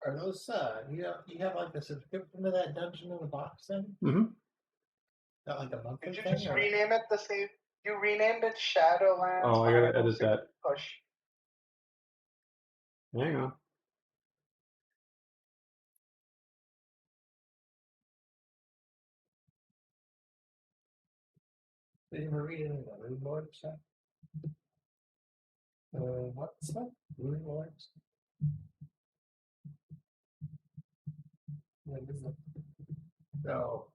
Are those you have like the subscription to that dungeon in the box thing? Mm-hmm. Not like a monthly Did you thing? just or... rename it the same? You renamed it Shadowlands. Oh, I gotta edit that. Push. Hang on. Did you ever read any of the Moon Lord stuff? What stuff? Moon Lords? What is it? So,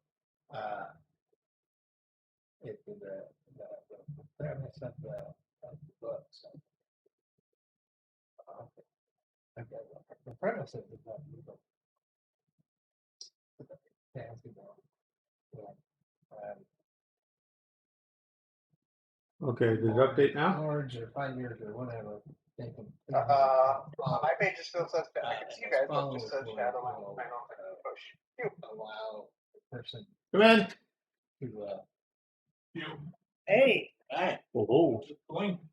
it's the premise of the book. So, okay, the premise of the book. Okay, did it update now? Lords or 5 years or whatever. My page still says that. I can see you guys, but just says Shadowlands. I don't think push. Allow the person Come in. to Hey, hi. Oh,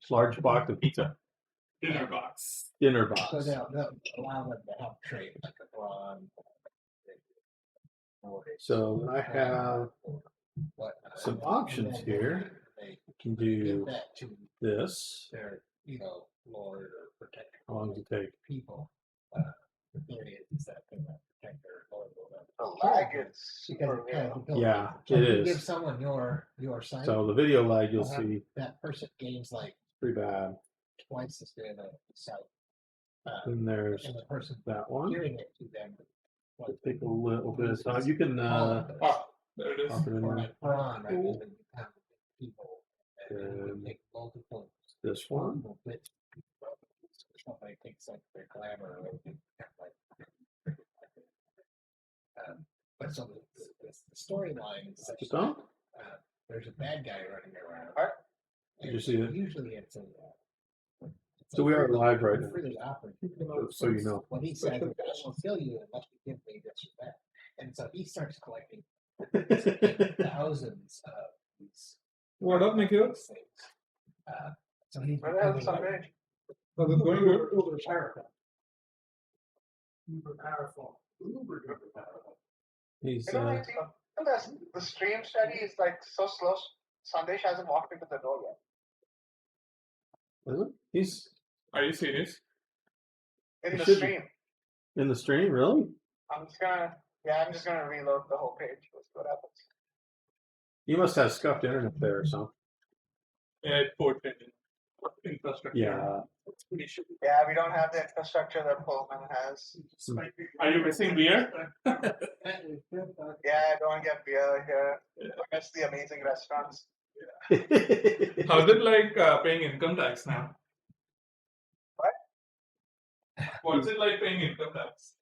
large box of pizza. Dinner box. Dinner box. so they'll allow them to help trade like a bronze. So I have some options here. You can do that to this. their, lord or protector. How long does it take? People. The theory is that they will protect their lord. The lag is super real. Yeah, it You give is. someone your site. So the video lag, you'll see, that person gains like pretty bad. twice the speed of the site. Then there's And the person that one. giving it to them. It'll take a little bit of time. You can There it is. pop it in Or there. like prawn, right? You have people and you And can take multiple this one. bits. Somebody takes like their glamour or anything. But so the storyline is such Just that don't? there's a bad guy running around. Alright. Did you see it? Usually it's a. So we are live right now. Really awkward. So you know. When he says, I will kill you unless you give me this or that. And so he starts collecting thousands of these. What up, Nikhil? things. So he's Where the hell is becoming Sunday? How's it going? Good? uber powerful. Uber powerful. Uber powerful. He's The stream study is like so slow. Sandesh hasn't walked into the door yet. he's Are you serious? In He the should be. stream. in the stream, really? I'm just gonna reload the whole page. Let's see what happens. You must have scuffed internet there or something. Yeah, port infrastructure. Yeah. Yeah, we don't have the infrastructure that Pullman has. Are you missing beer? Yeah, I don't get beer here. I miss the amazing restaurants. How's it like paying income tax now? What? What's it like paying income tax?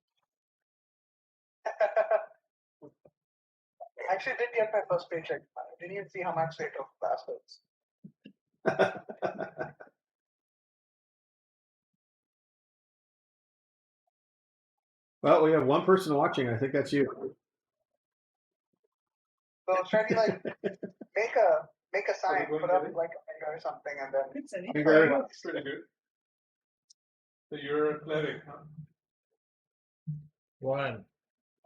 I actually did get my first paycheck. I didn't even see how much they took, bastards. Well, we have one person watching. I think that's you. So try to like make a sign, put up like a finger or something, and then Finger. That's pretty good. So you're a cleric, huh? One.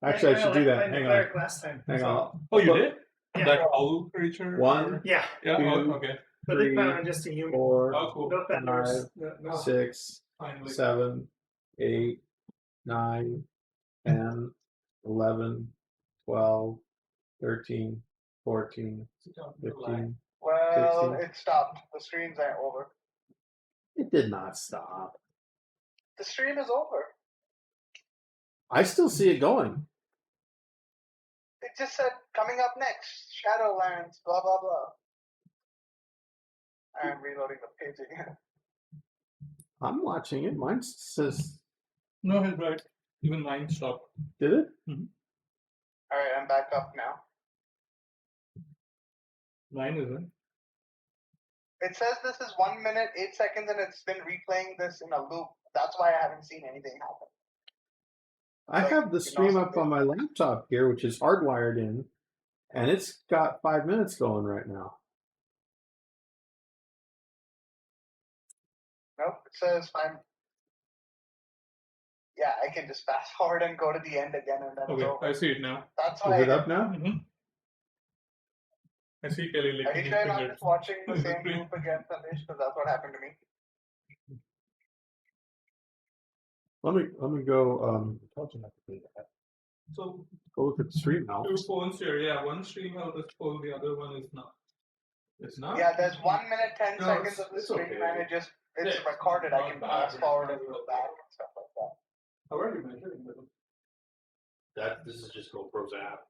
Actually, I should do that. Hang on. Last time. Hang on. Oh, you did? Yeah. That owl creature? One, Yeah, Yeah, Two. oh, okay. but Three, they found on just a human. 4, Oh, cool. No feathers. No. 6, Finally. 7, 8, 9, 10, 11, 12, 13, 14, 15. well, 16. it stopped. The streams are over. It did not stop. The stream is over. I still see it going. It just said coming up next, Shadowlands, blah blah blah. I'm reloading the page again. I'm watching it. Mine says, No, he's right. Even mine stopped. did it? Alright, I'm back up now. Mine isn't. It says this is 1 minute, 8 seconds, and it's been replaying this in a loop. That's why I haven't seen anything happen. I Like, have the you know stream up something? on my laptop here, which is hardwired in, and it's got 5 minutes going right now. Nope, it says I'm. yeah, I can just fast forward and go to the end again, and then it's Okay, over. I see it now. That's Is why. it up now? Mm-hmm. I see Kelly Are licking you his sure you're not fingers. just watching the Is it same free? loop again, Sandesh? Because that's what happened to me. Let me go So go look at the stream now. 2 phones here. Yeah, one stream held is full, the other one is not. It's not. Yeah, there's 1 minute 10 No, seconds of the it's stream, okay. and it's Yeah, recorded. I not can bad, fast but forward it's and not go bad. back and stuff like that. How are you measuring them? This is just GoPro's app.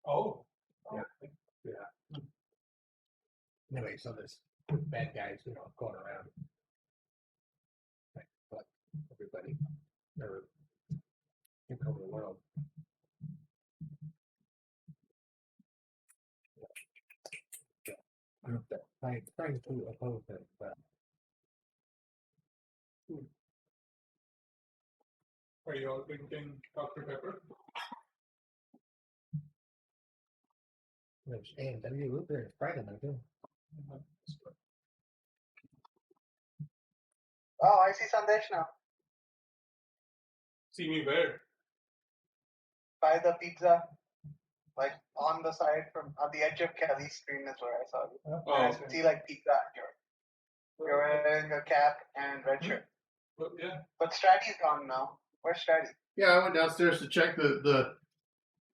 Oh. Yeah. Anyway, so there's bad guys, going around. Like, but everybody, or take over the world. I'm trying to oppose it, but Are you all drinking Dr. Pepper? there's A&W Loop there, it's Friday night too. Oh, I see Sandesh now. See me where? By the pizza, like on the side on the edge of Kelly's screen is where I saw you. Oh, And I see like pizza. You're wearing a cap and red shirt. But yeah. But Stratty's gone now. Where's Stratty? Yeah, I went downstairs to check the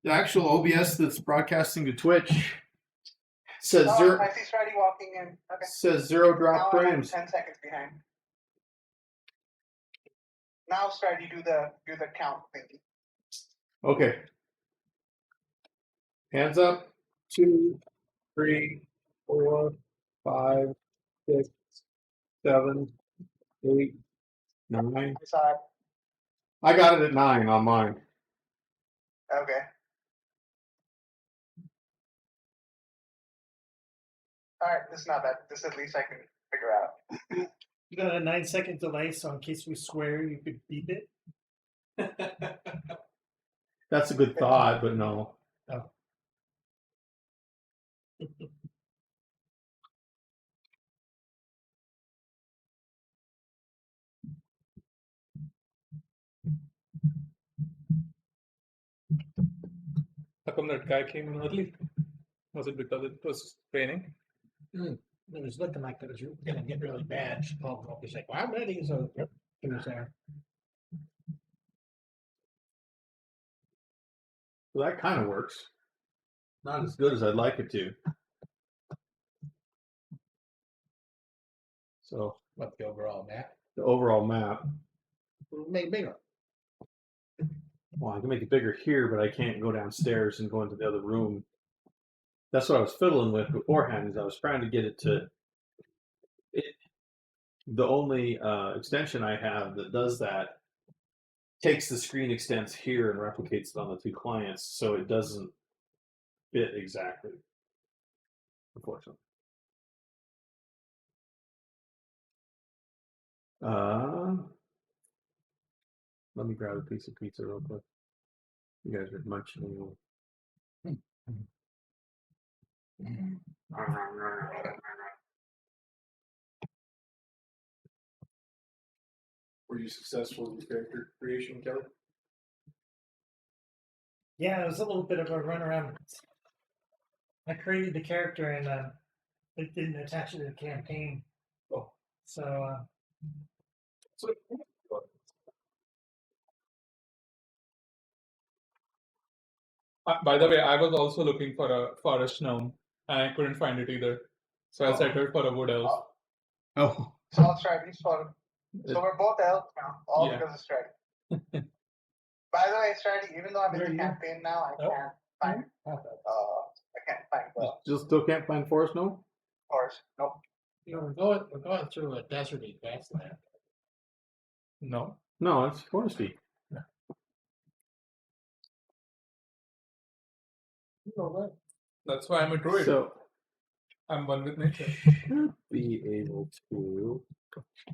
actual OBS that's broadcasting to Twitch. Says Oh, zero. I see Stratty walking in. Okay. Says 0 drop Now I'm frames. 10 seconds behind. Now Stratty do the count thingy. Okay. Hands up. 2, 3, 4, 5, 6, 7, 8, 9. I saw it. I got it at 9 on mine. Okay. Alright, this is not bad. This at least I can figure out. You got a 9-second delay, so in case we swear, you could beep it. That's a good thought, but no. How come that guy came in early? Was it because it was raining? It was looking like it was gonna get really bad. She called him up. He's like, well, I'm ready. So yep, he was there. Well, that kind of works. Not as good as I'd like it to. So What the overall map? the overall map. Made bigger. Well, I can make it bigger here, but I can't go downstairs and go into the other room. That's what I was fiddling with beforehand. Is I was trying to get it to. The only extension I have that does that takes the screen extents here and replicates it on the two clients, so it doesn't fit exactly. Unfortunately. Let me grab a piece of pizza real quick. You guys are munching. Were you successful with character creation, Kelly? Yeah, it was a little bit of a runaround. I created the character and it didn't attach it to the campaign. Oh. So By the way, I was also looking for a forest gnome and I couldn't find it either. So I settled for a wood elf. Oh. So all Stratty's for. So we're both elves now, all Yeah. because of Stratty. By the way, Stratty, even though I'm in Where the are you? campaign now, I can't find the Still can't find forest gnome? horse. Nope. We're going through a deserty wasteland. No, No, it's foresty. You know what? that's why I'm a druid. So I'm one with nature. should be able to.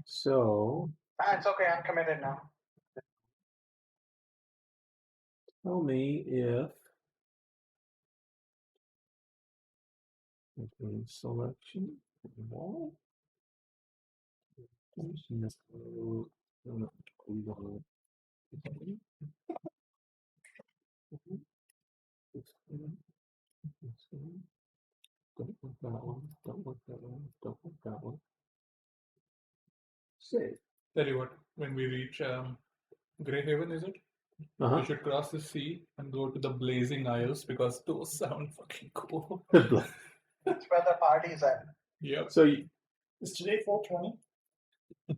So It's okay. I'm committed now. tell me if selection wall. Don't want that one. Don't want that one. Don't want that one. Save. Tell you what, when we reach Greyhaven, is it? Uh We should cross the sea and go to the Blazing Isles because those sound fucking cool. huh. That's where the party is at. Yep. So you, Is today 420?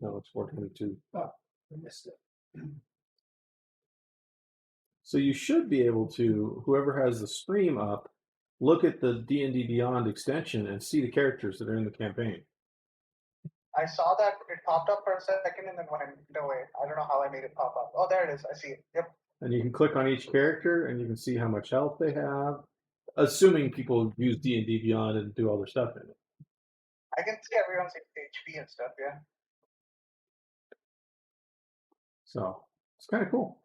no, it's 422. I missed it. So you should be able to, whoever has the stream up, look at the D&D Beyond extension and see the characters that are in the campaign. I saw that it popped up for a second and then went away. I don't know how I made it pop up. Oh, there it is. I see it. Yep. And you can click on each character and you can see how much health they have, assuming people use D&D Beyond and do all their stuff in it. I can see everyone's HP and stuff. Yeah. So it's kind of cool.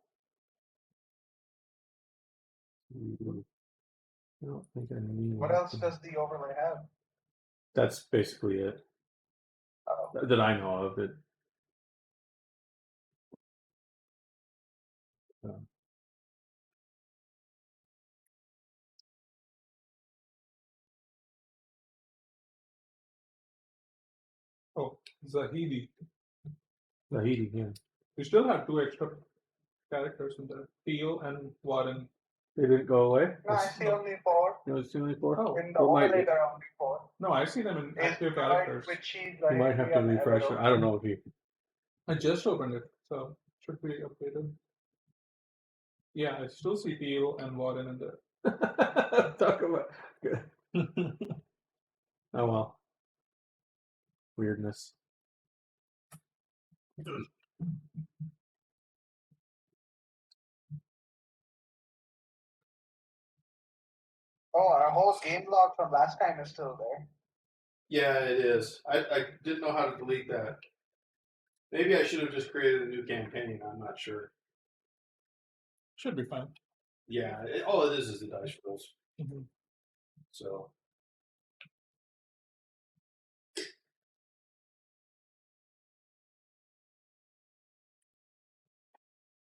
I don't think I need What else does the overlay have? That's basically it Oh, that I know of. It. Oh, Zahidi. Tahiti, yeah. We still have 2 extra characters in there. Theo and Warren. They didn't go away. no, I see only 4. No, it's only 4. Oh, In the What might overlay, be? there are only 4. no, I see them in Is active Droid, characters. Witchy, You might have to Zahedi, and refresh it. Everett. I don't know if you. I just opened it, so it should be updated. Yeah, I still see Theo and Warren in there. Talk about. Oh well. Weirdness. Oh, our whole game log from last time is still there. Yeah, it is. I didn't know how to delete that. Maybe I should have just created a new campaign. I'm not sure. Should be fine. Yeah, all it is the dice rolls. Mhm. So.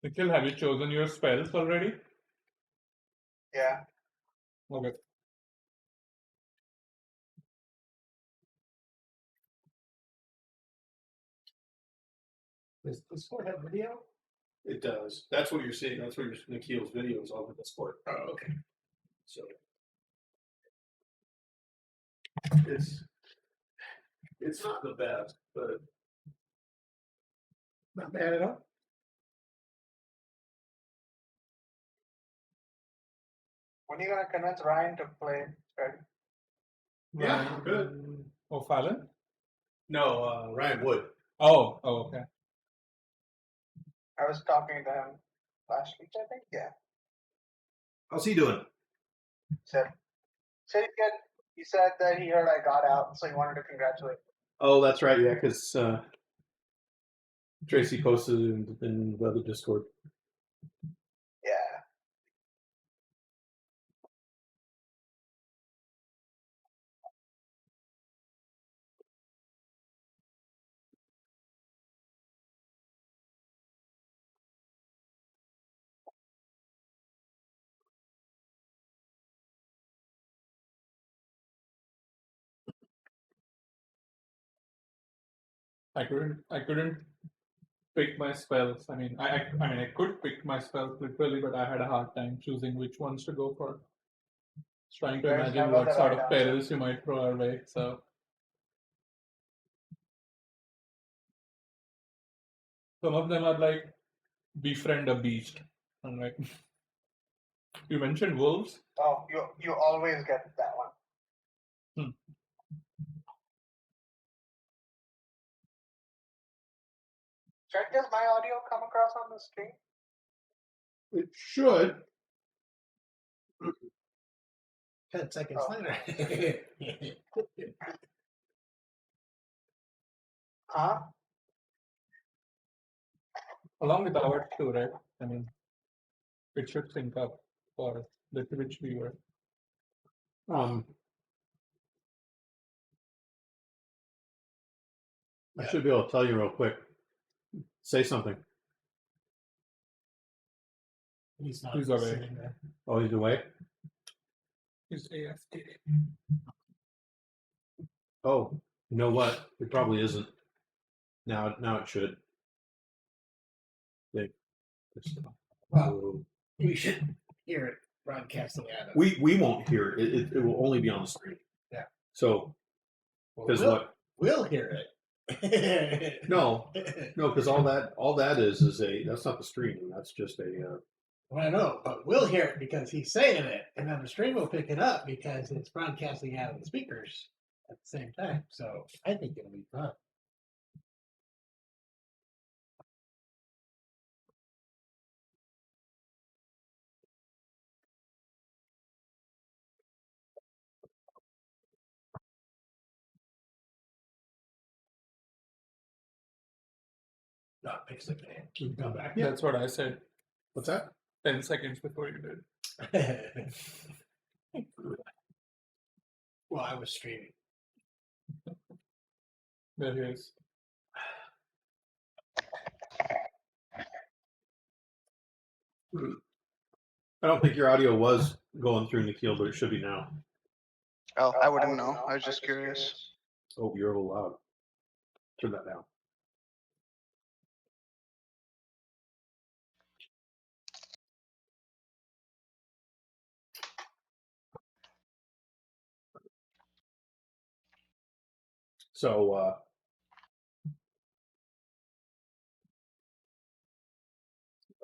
Nikhil, have you chosen your spells already? Yeah. Okay. Does Discord have video? It does. That's what you're seeing. That's what your Nikhil's video is over the sport. Oh, okay. So it's not the best, but Not bad at all. When are you gonna convince Ryan to play Freddy? Yeah, Ryan- good. Oh, Fallon? no, Ryan Wood. Oh, okay. I was talking to him last week, I think. Yeah. How's he doing? Said he said that he heard I got out, so he wanted to congratulate me. Oh, that's right. Yeah, because Tracy posted in the other Discord. Yeah. I couldn't pick my spells. I mean, I could pick my spells literally, but I had a hard time choosing which ones to go for. Just trying to There's imagine never what the sort right of answer. perils you might throw our way. So some of them are like befriend a beast. I'm like, you mentioned wolves. Oh, you always get that one. Hmm. Check, does my audio come across on the screen? It should. 10 seconds Oh. later. Huh? Along with ours too, right? I mean, it should sync up for the Twitch viewer. I should be able to tell you real quick. Say something. He's not. He's away. sitting there. Oh, he's away. He's AFK. Oh, you know what? It probably isn't. Now it should. They- Well, we should hear it broadcasting out of. we won't hear it. It will only be on the screen. Yeah. So because We'll hear it. no, because all that is that's not the streaming. That's just a. Well, I know, but we'll hear it because he's saying it, and then the stream will pick it up because it's broadcasting out of the speakers at the same time. So I think it'll be fun. Not fix it, man. Can you come back? That's what I said What's that? 10 seconds before you did. Well, I was streaming. There he is. I don't think your audio was going through Nikhil, but it should be now. Oh, I wouldn't know. I was just curious. Oh, you're a little loud. Turn that down. So,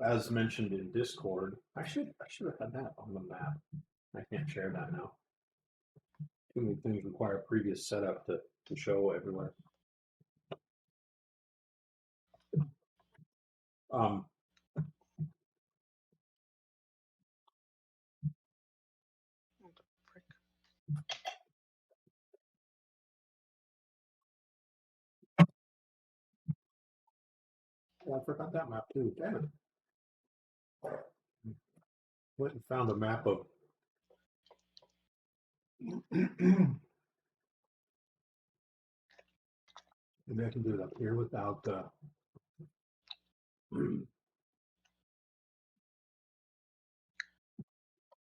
as mentioned in Discord, I should have had that on the map. I can't share that now. Too many things require previous setup to show everywhere. Yeah, I forgot that map too. Damn it. Went and found a map of. Maybe I can do it up here without.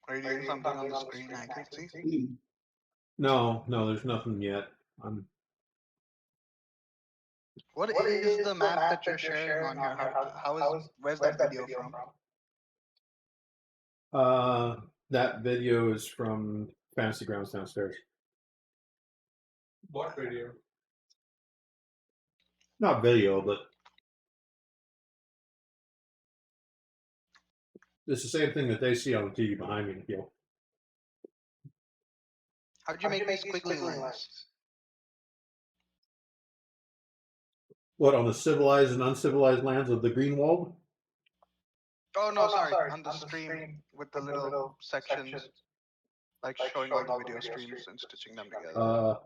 Are you doing something on the screen I can see? No, there's nothing yet. What is the map that you're sharing on here? Where's that video from? That video is from Fantasy Grounds downstairs. What video? Not video, but it's the same thing that they see on the TV behind me. How'd you make these squiggly lines? What, on the civilized and uncivilized lands of the Greenwold? Oh no, sorry, on the stream with the little sections, like showing all the video streams and stitching them together.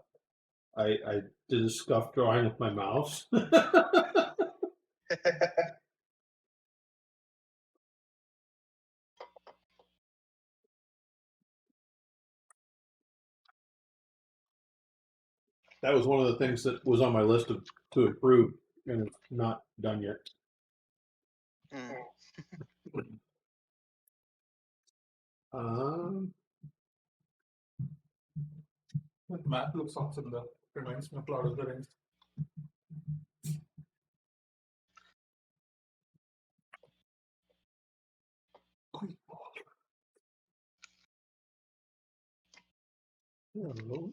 I did a scuff drawing with my mouse. That was one of the things that was on my list to improve, and it's not done yet. The map looks awesome though. Reminds me of Lord of the Rings. Hello.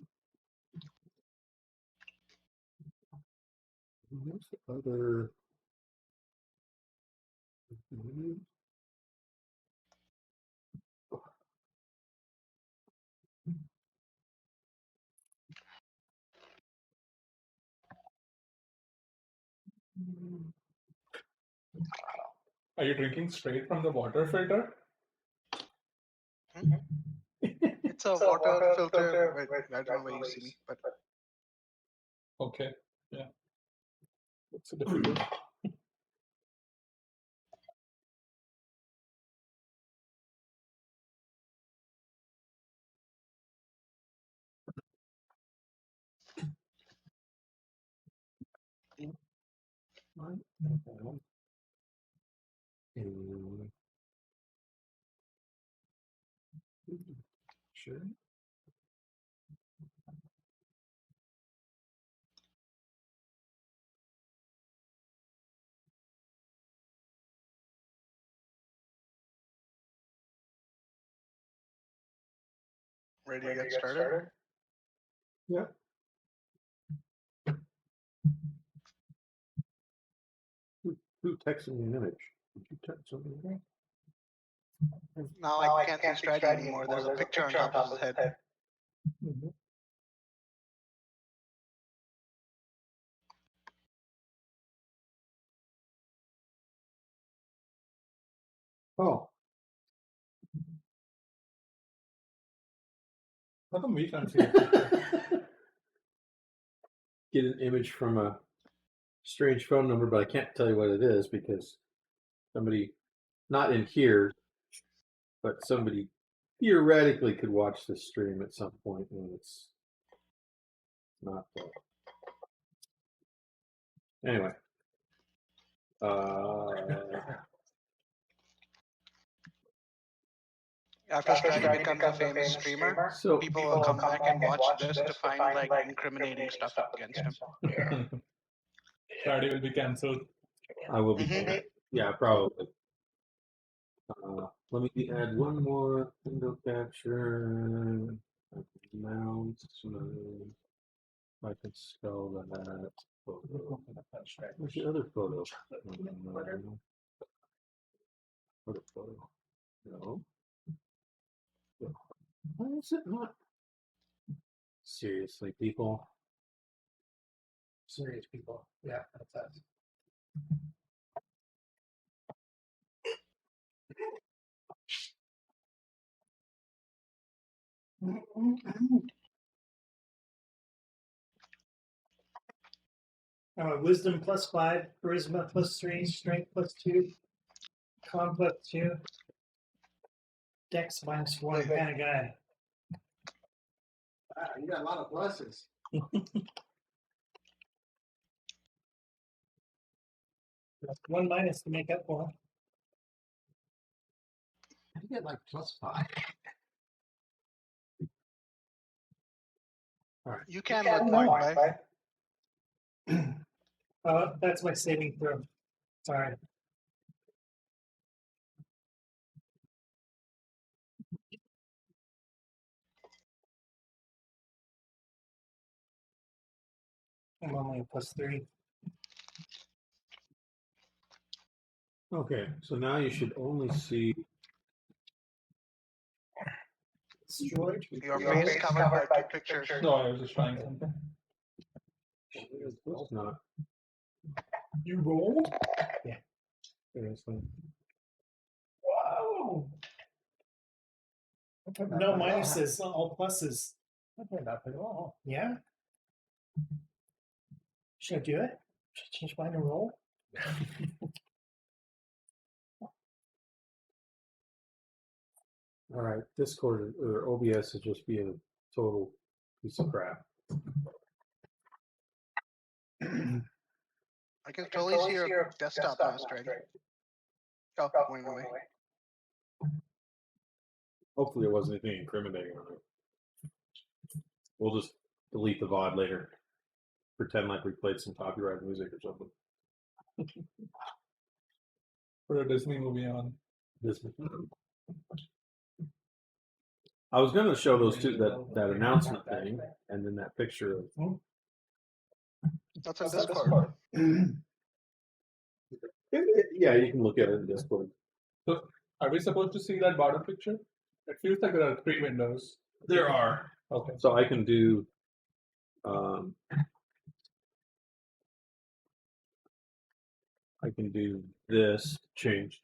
What's the other? Are you drinking straight from the water filter? It's a water filter. Wait, I don't know where you see me, but Okay. Yeah. What's the difference? capture. Ready to get started? Yeah. Who texted me an image? Did you text something? Now I can't see Stratty anymore. There's a picture on top of his head. Oh, How come we can't see it? get an image from a strange phone number, but I can't tell you what it is because somebody, not in here, but somebody theoretically could watch this stream at some point when it's not. Anyway. After Stratty becomes a famous streamer, So people will come back and watch this to find like incriminating stuff against him. Friday will be cancelled. I will be. Mhm. Yeah, probably. Let me add one more window capture. Mount. I can spell that. Photo. Where's the other photo? Photo. No. Why is it not? Seriously, people. Serious people. Yeah, that's us. Wisdom +5, charisma +3, strength +2, con +2, dex -1 kind of guy. Wow, you got a lot of pluses. That's 1 minus to make up for. I get like +5. You can with point, right? That's my saving throw. Sorry. I'm only a +3. Okay, so now you should only see. Destroyed. Your face covered by two pictures. No, I was just trying something. It's not. You rolled? Seriously. Whoa! No minuses, all pluses. Okay, not at all. Yeah? Should I do it? Should I change mine to roll? All right, Discord or OBS is just being a total piece of crap. I can totally see your desktop now, Stratty. Oh, went away. Hopefully, it wasn't anything incriminating on it. We'll just delete the VOD later. Pretend like we played some copyrighted music or something. Put a Disney movie on. I was going to show those two, that announcement thing, and then that picture of. That's on Discord. Yeah, you can look at it in Discord. So, are we supposed to see that bottom picture? It feels like there are 3 windows. There are. Okay. So I can do. I can do this, change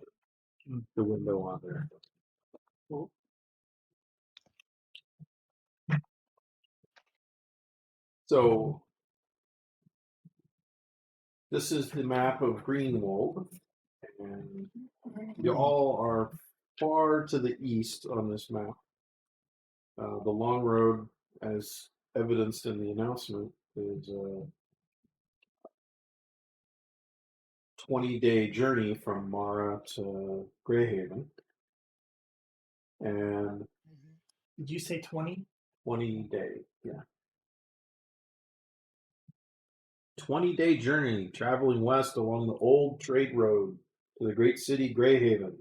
the window on there. So this is the map of Greenwold, and you all are far to the east on this map. The long road, as evidenced in the announcement, is a 20-day journey from Mara to Greyhaven. And Did you say 20? 20-day, yeah. 20-day journey traveling west along the old trade road to the great city Greyhaven.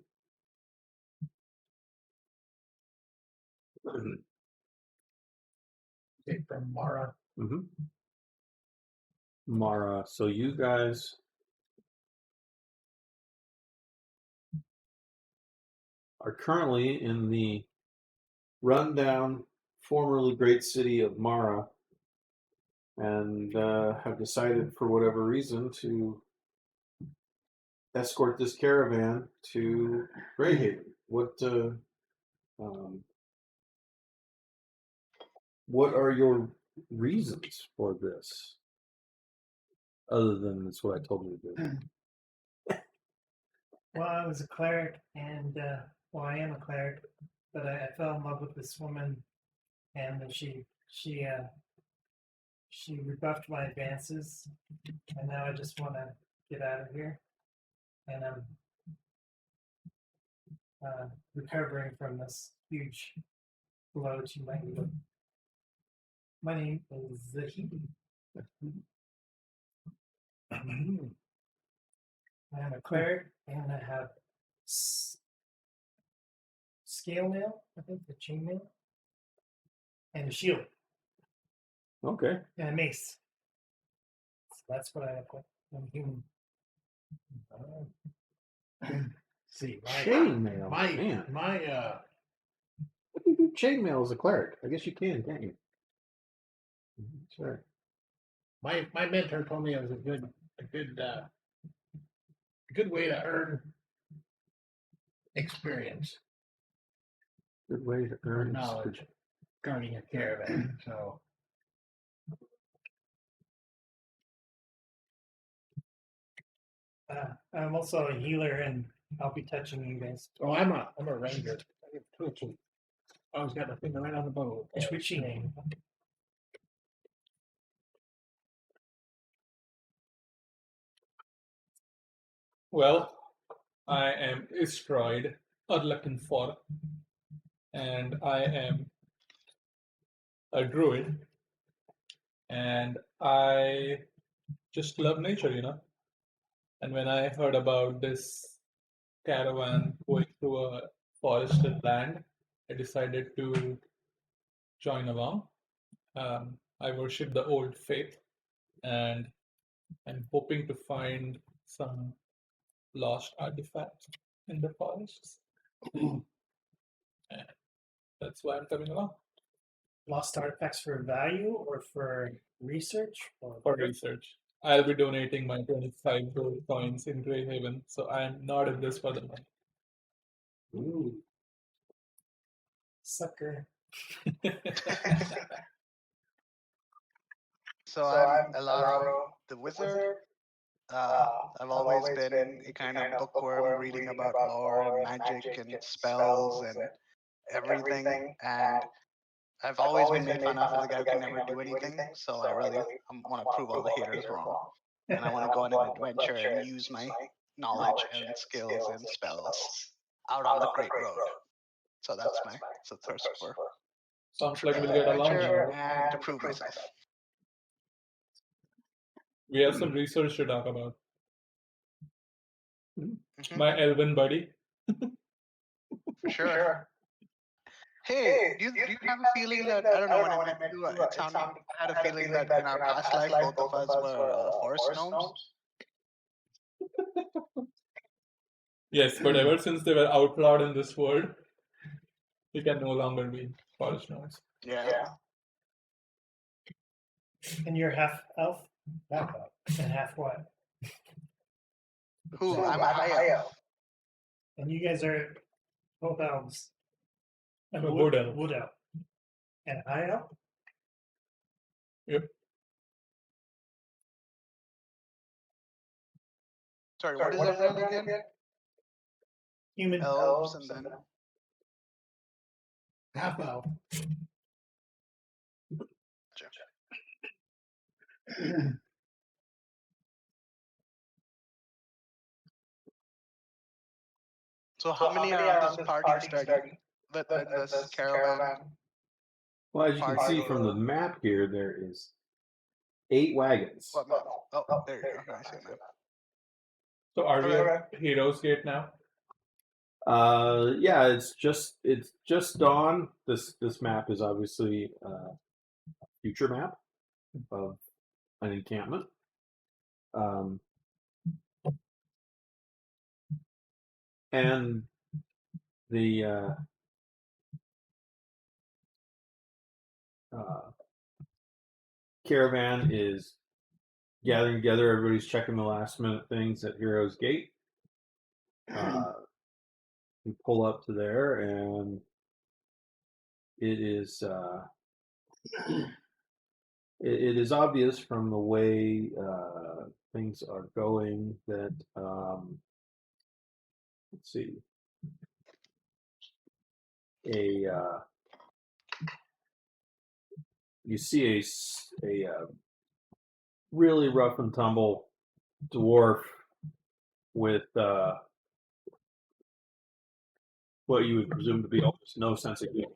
Okay, from Mara. Mm-hmm. Mara, so you guys are currently in the rundown, formerly great city of Mara, and have decided, for whatever reason, to escort this caravan to Greyhaven. What are your reasons for this, other than it's what I told you to do? Well, I was a cleric, and I am a cleric, but I fell in love with this woman, and she rebuffed my advances, and now I just want to get out of here, and I'm recovering from this huge blow to my ego. My name is Zahidi. I am a cleric, and I have scale mail, I think, the chainmail, and a shield, Okay. and a mace. So that's what I have. I'm human. See, Chainmail, man. my What do you do chainmail as a cleric? I guess you can, can't you? Sure. my mentor told me it was a good way to earn experience Good way to or earn knowledge guarding a caravan. So I'm also a healer, and I'll be touching you guys. I'm a ranger. I get twitchy. Always got my finger right on the bow. Twitching. Well, I am Istroid, Urlakin and I am a druid, and I just love nature. And when I heard about this caravan going through a forested land, I decided to join along. I worship the old faith, and I'm hoping to find some lost artifacts in the forests. And that's why I'm coming along. Lost artifacts for value or for research? Or For research. I'll be donating my 25 gold coins in Greyhaven, so I'm not in this for the money. Ooh. Sucker. So I'm Elaro, the wizard. I've always been a kind of bookworm reading about lore and magic and spells and everything. And I've always been made fun of as a guy who can never do anything. So I really want to prove all the haters wrong. And I want to go on an adventure and use my knowledge and skills and spells out on the Great Road. So that's my thirst for Sounds like we'll get along. adventure and to prove myself. We have some research to talk about. Mhm. My elven buddy. For sure. Hey, do you have a feeling that, I don't know, when I met you, I had a feeling that in our past life, both of us were forest gnomes? Yes, but ever since they were outlawed in this world, we can no longer be forest gnomes. Yeah. And you're half elf? Half elf. And half what? Who? I'm a high elf. And you guys are both elves. I'm a wood elf. Wood elf. And high elf? Yep. Sorry, what is everyone again? Human. Elves and then... half elf. So how many are on this party study? In this caravan? Well, as you can see Party. from the map here, there is 8 wagons. What map? Oh, there you go. I see a map. So are we Okay. at Heroes Gate now? Yeah, it's just dawn. This map is obviously a future map of an encampment. And the caravan is gathering together. Everybody's checking the last minute things at Heroes Gate. We pull up to there, and it is it is obvious from the way things are going that let's see, you see a really rough and tumble dwarf with what you would presume to be almost no sense of humor.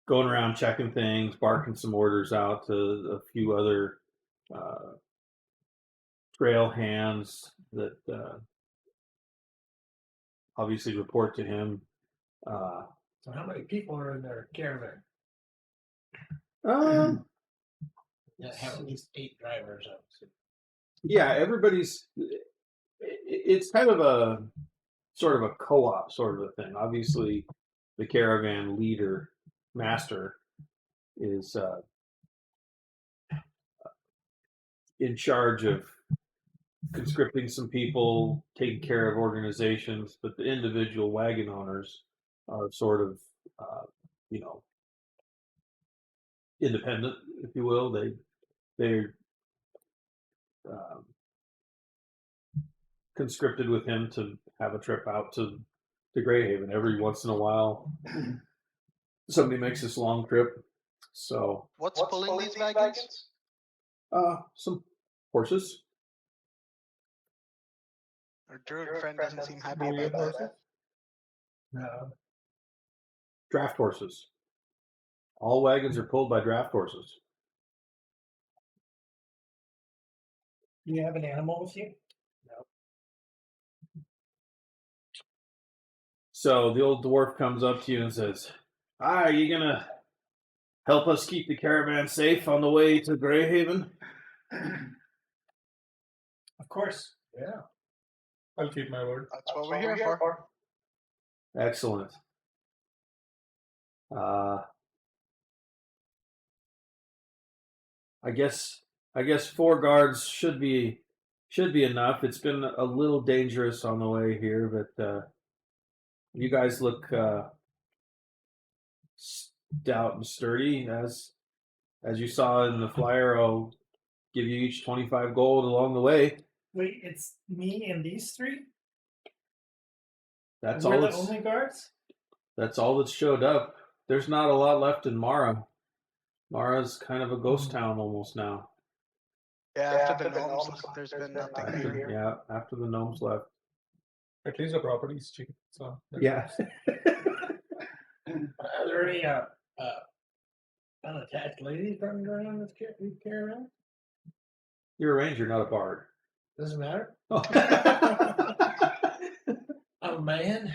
Going around checking things, barking some orders out to a few other trail hands that obviously report to him. So how many people are in their caravan? That have at least 8 drivers. Yeah, everybody's. It's kind of a sort of a co-op sort of a thing. Obviously, the caravan leader, master, is in charge of conscripting some people, taking care of organizations, but the individual wagon owners are sort of, you know, independent, if you will. They're conscripted with him to have a trip out to Greyhaven every once in a while. Somebody makes this long trip, so What's pulling these wagons? some horses. Our druid friend doesn't seem happy Warrior about horses? that. No. Draft horses. All wagons are pulled by draft horses. Do you have an animal with you? So the old dwarf comes up to you and says, "Hi, are you gonna help us keep the caravan safe on the way to Greyhaven?" Of course. Yeah. I'll keep my word. That's what we're here for. Excellent. I guess 4 guards should be enough. It's been a little dangerous on the way here, but you guys look stout and sturdy. As you saw in the flyer, I'll give you each 25 gold along the way. Wait, it's me and these 3? That's We're all. the only guards? That's all that showed up. There's not a lot left in Mara. Mara's kind of a ghost town almost now. Yeah, after the gnomes, there's been nothing here. Yeah, after the gnomes left. At least the property is cheap. So Yeah. Are there any unattached ladies running around this caravan? You're a ranger, not a bard. Doesn't matter. Oh. I'm a man.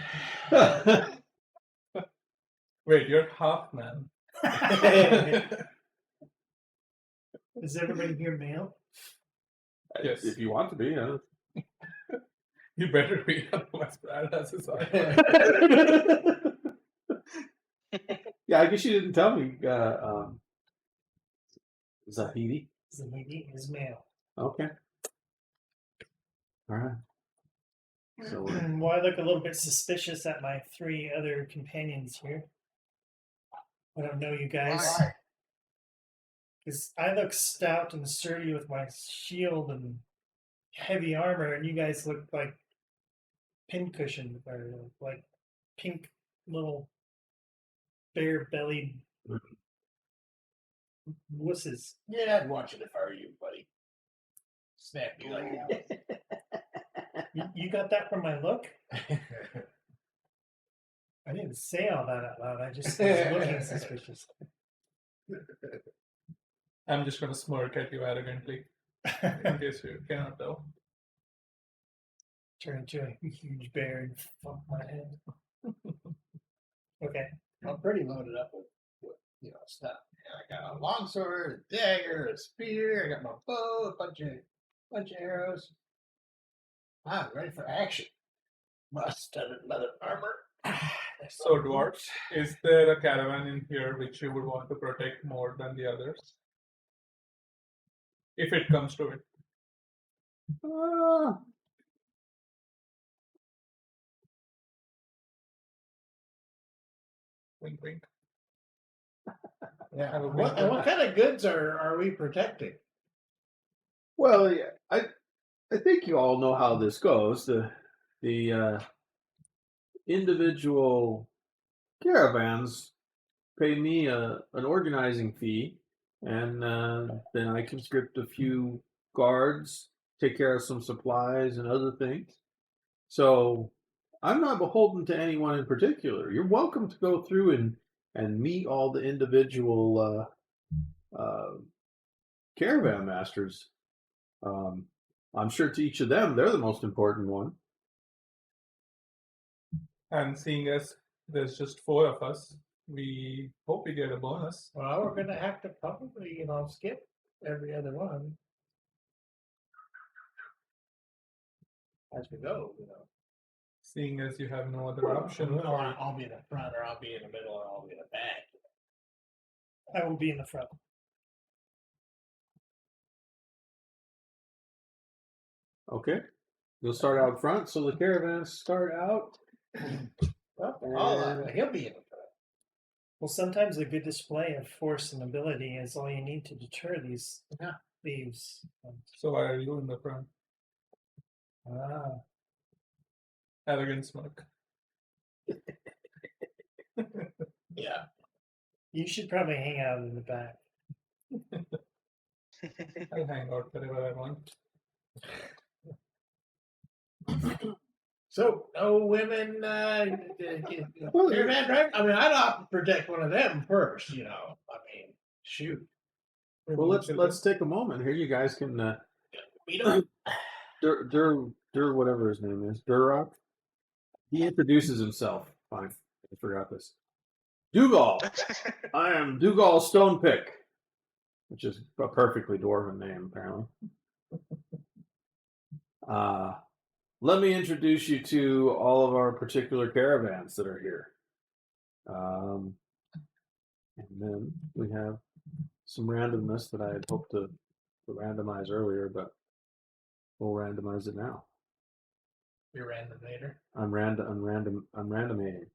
wait, you're half man. Is everybody here male? Yes. If you want to be, yeah. You better be, otherwise Brad has his eye. Yeah, I guess you didn't tell me. Zahidi. Zahidi is male. Okay. All right. So Well, I look a little bit suspicious at my 3 other companions here. I don't know you guys. Why? Because I look stout and sturdy with my shield and heavy armor, and you guys look like pincushion or like pink little bare-bellied wusses. Yeah, I'd watch it if I were you, buddy. Snap you like You got that from my look? I didn't say all that out loud. I just was looking suspicious. I'm just going to smirk at you arrogantly, in case you cannot tell. Turn into a huge bear and fuck my head. Okay. I'm pretty loaded up with stuff. I got a longsword, a dagger, a spear. I got my bow, a bunch of arrows. I'm ready for action. My studded leather armor. So, dwarves, is there a caravan in here which you would want to protect more than the others? If it comes to it. Wink, wink. Yeah. Have a What wink. kind of goods are we protecting? Well, yeah, I think you all know how this goes. The individual caravans pay me an organizing fee, and then I conscript a few guards, take care of some supplies and other things. So I'm not beholden to anyone in particular. You're welcome to go through and meet all the individual caravan masters. I'm sure to each of them, they're the most important one. And seeing as there's just 4 of us, we hope we get a bonus. Well, we're gonna have to probably skip every other one as we go. Seeing as you have no other option. I'll be in the front, or I'll be in the middle, or I'll be in the back. I will be in the front. Okay. You'll start out front, so the caravans start out. He'll be in the front. Well, sometimes a good display of force and ability is all you need to deter these thieves. So why are you in the front? Ah, Arrogant smirk. Yeah. you should probably hang out in the back. I'll hang out wherever I want. So, no women caravan drive? I mean, I'd have to protect one of them first, I mean, shoot. Well, let's take a moment here. You guys can Beat 'em. Dur, whatever his name is, Durrock. He introduces himself. Fine, I forgot this. Dougal. I am Dougal Stonepick, which is a perfectly dwarven name, apparently. Let me introduce you to all of our particular caravans that are here. And then we have some randomness that I had hoped to randomize earlier, but we'll randomize it now. You're randomator. I'm randomating.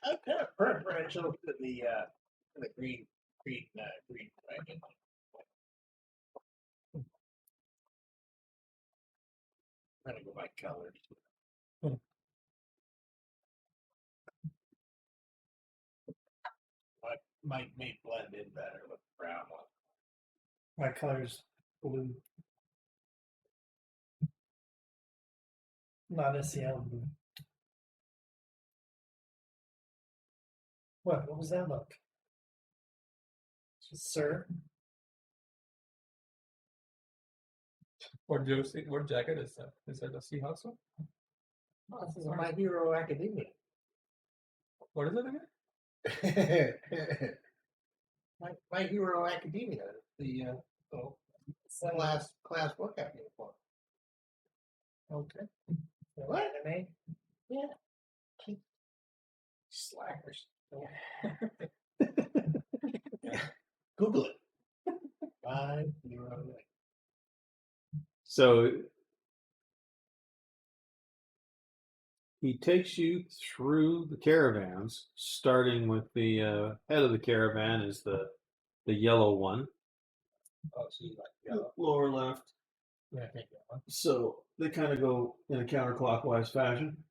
I'm kind of preferential to the green wagon. I'm gonna go by colors. Might blend in better with the brown one. My color's blue. Not a ciel blue. What was that look? Sir? What jersey? What jacket is that? Is that a Seahawks one? Oh, this is My Hero Academia. What is it again? My Hero Academia, the class workout uniform. Okay. What? Anime? Yeah. Slackers. Google it. My Hero. So he takes you through the caravans, starting with the head of the caravan is the yellow one. Oh, so you like yellow? Lower left. Yeah, take that one. So they kind of go in a counterclockwise fashion.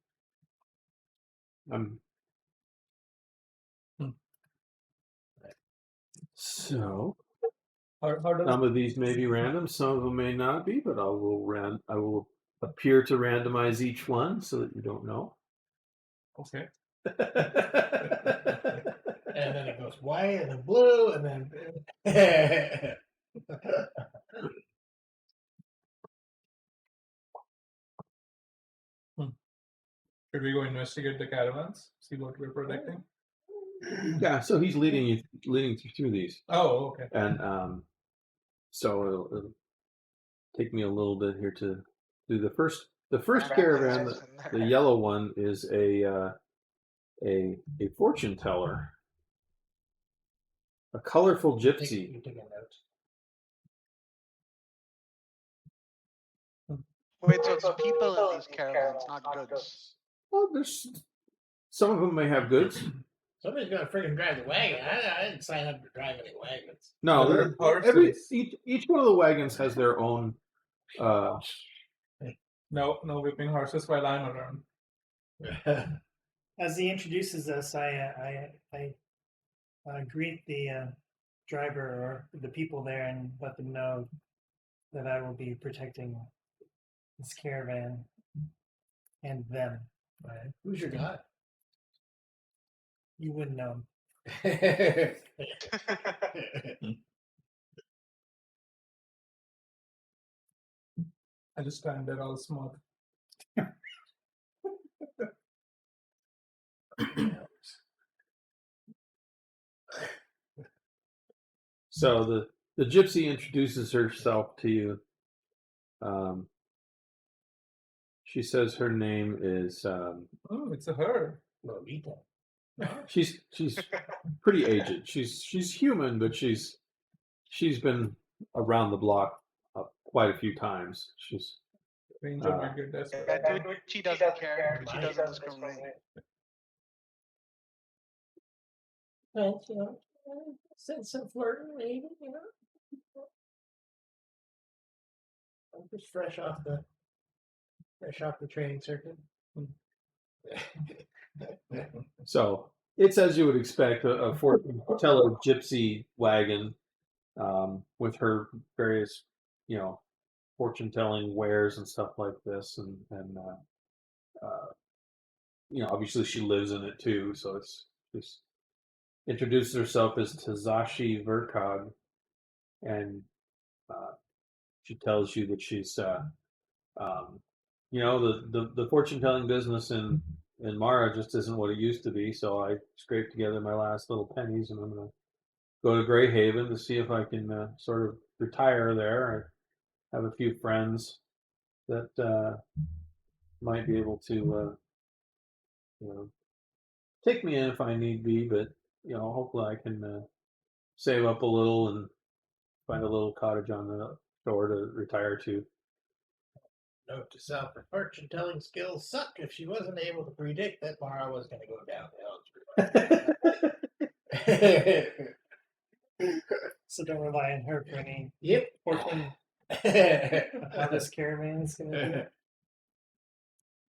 So How does Some of these may be random, some of them may not be, but I will appear to randomize each one so that you don't know. okay? And then it goes white and then blue and then. Should we go investigate the caravans? See what we're protecting? Yeah, so he's leading you through these, Oh, okay. and so it'll take me a little bit here to do the first caravan. Randomizers in The there. yellow one is a fortune teller, a colorful gypsy. You take a note. Wait, so it's people in these caravans, not goods. Well, there's some of them may have goods. Somebody's gonna freaking drive the wagon. I didn't sign up to drive any wagons. No, There are horses. each one of the wagons has their own. No whipping horses while I'm around. As he introduces us, I greet the driver or the people there and let them know that I will be protecting this caravan and them. Right. Who's your guy? You wouldn't know. I just stand there all smart. So the gypsy introduces herself to you. She says her name is. Oh, it's a her. Lolita. She's pretty aged. She's human, but she's been around the block quite a few times. She's Ranger might get desperate. Yeah, dude, she doesn't care. She doesn't discriminate. Well, you know, sense of flirting, maybe, you know. I'm just fresh off the training circuit. so it's as you would expect a fortune teller gypsy wagon with her various fortune telling wares and stuff like this, and obviously she lives in it too. So it's just introduces herself as Tazashi Verkog, and she tells you that she's the fortune telling business in Mara just isn't what it used to be. So I scraped together my last little pennies, and I'm going to go to Greyhaven to see if I can sort of retire there. I have a few friends that might be able to take me in if I need be, but hopefully I can save up a little and find a little cottage on the shore to retire to. Note to self: her fortune telling skills suck if she wasn't able to predict that Mara was going to go downhill. So don't rely on her for any Yep. fortune of how this caravan is going to do.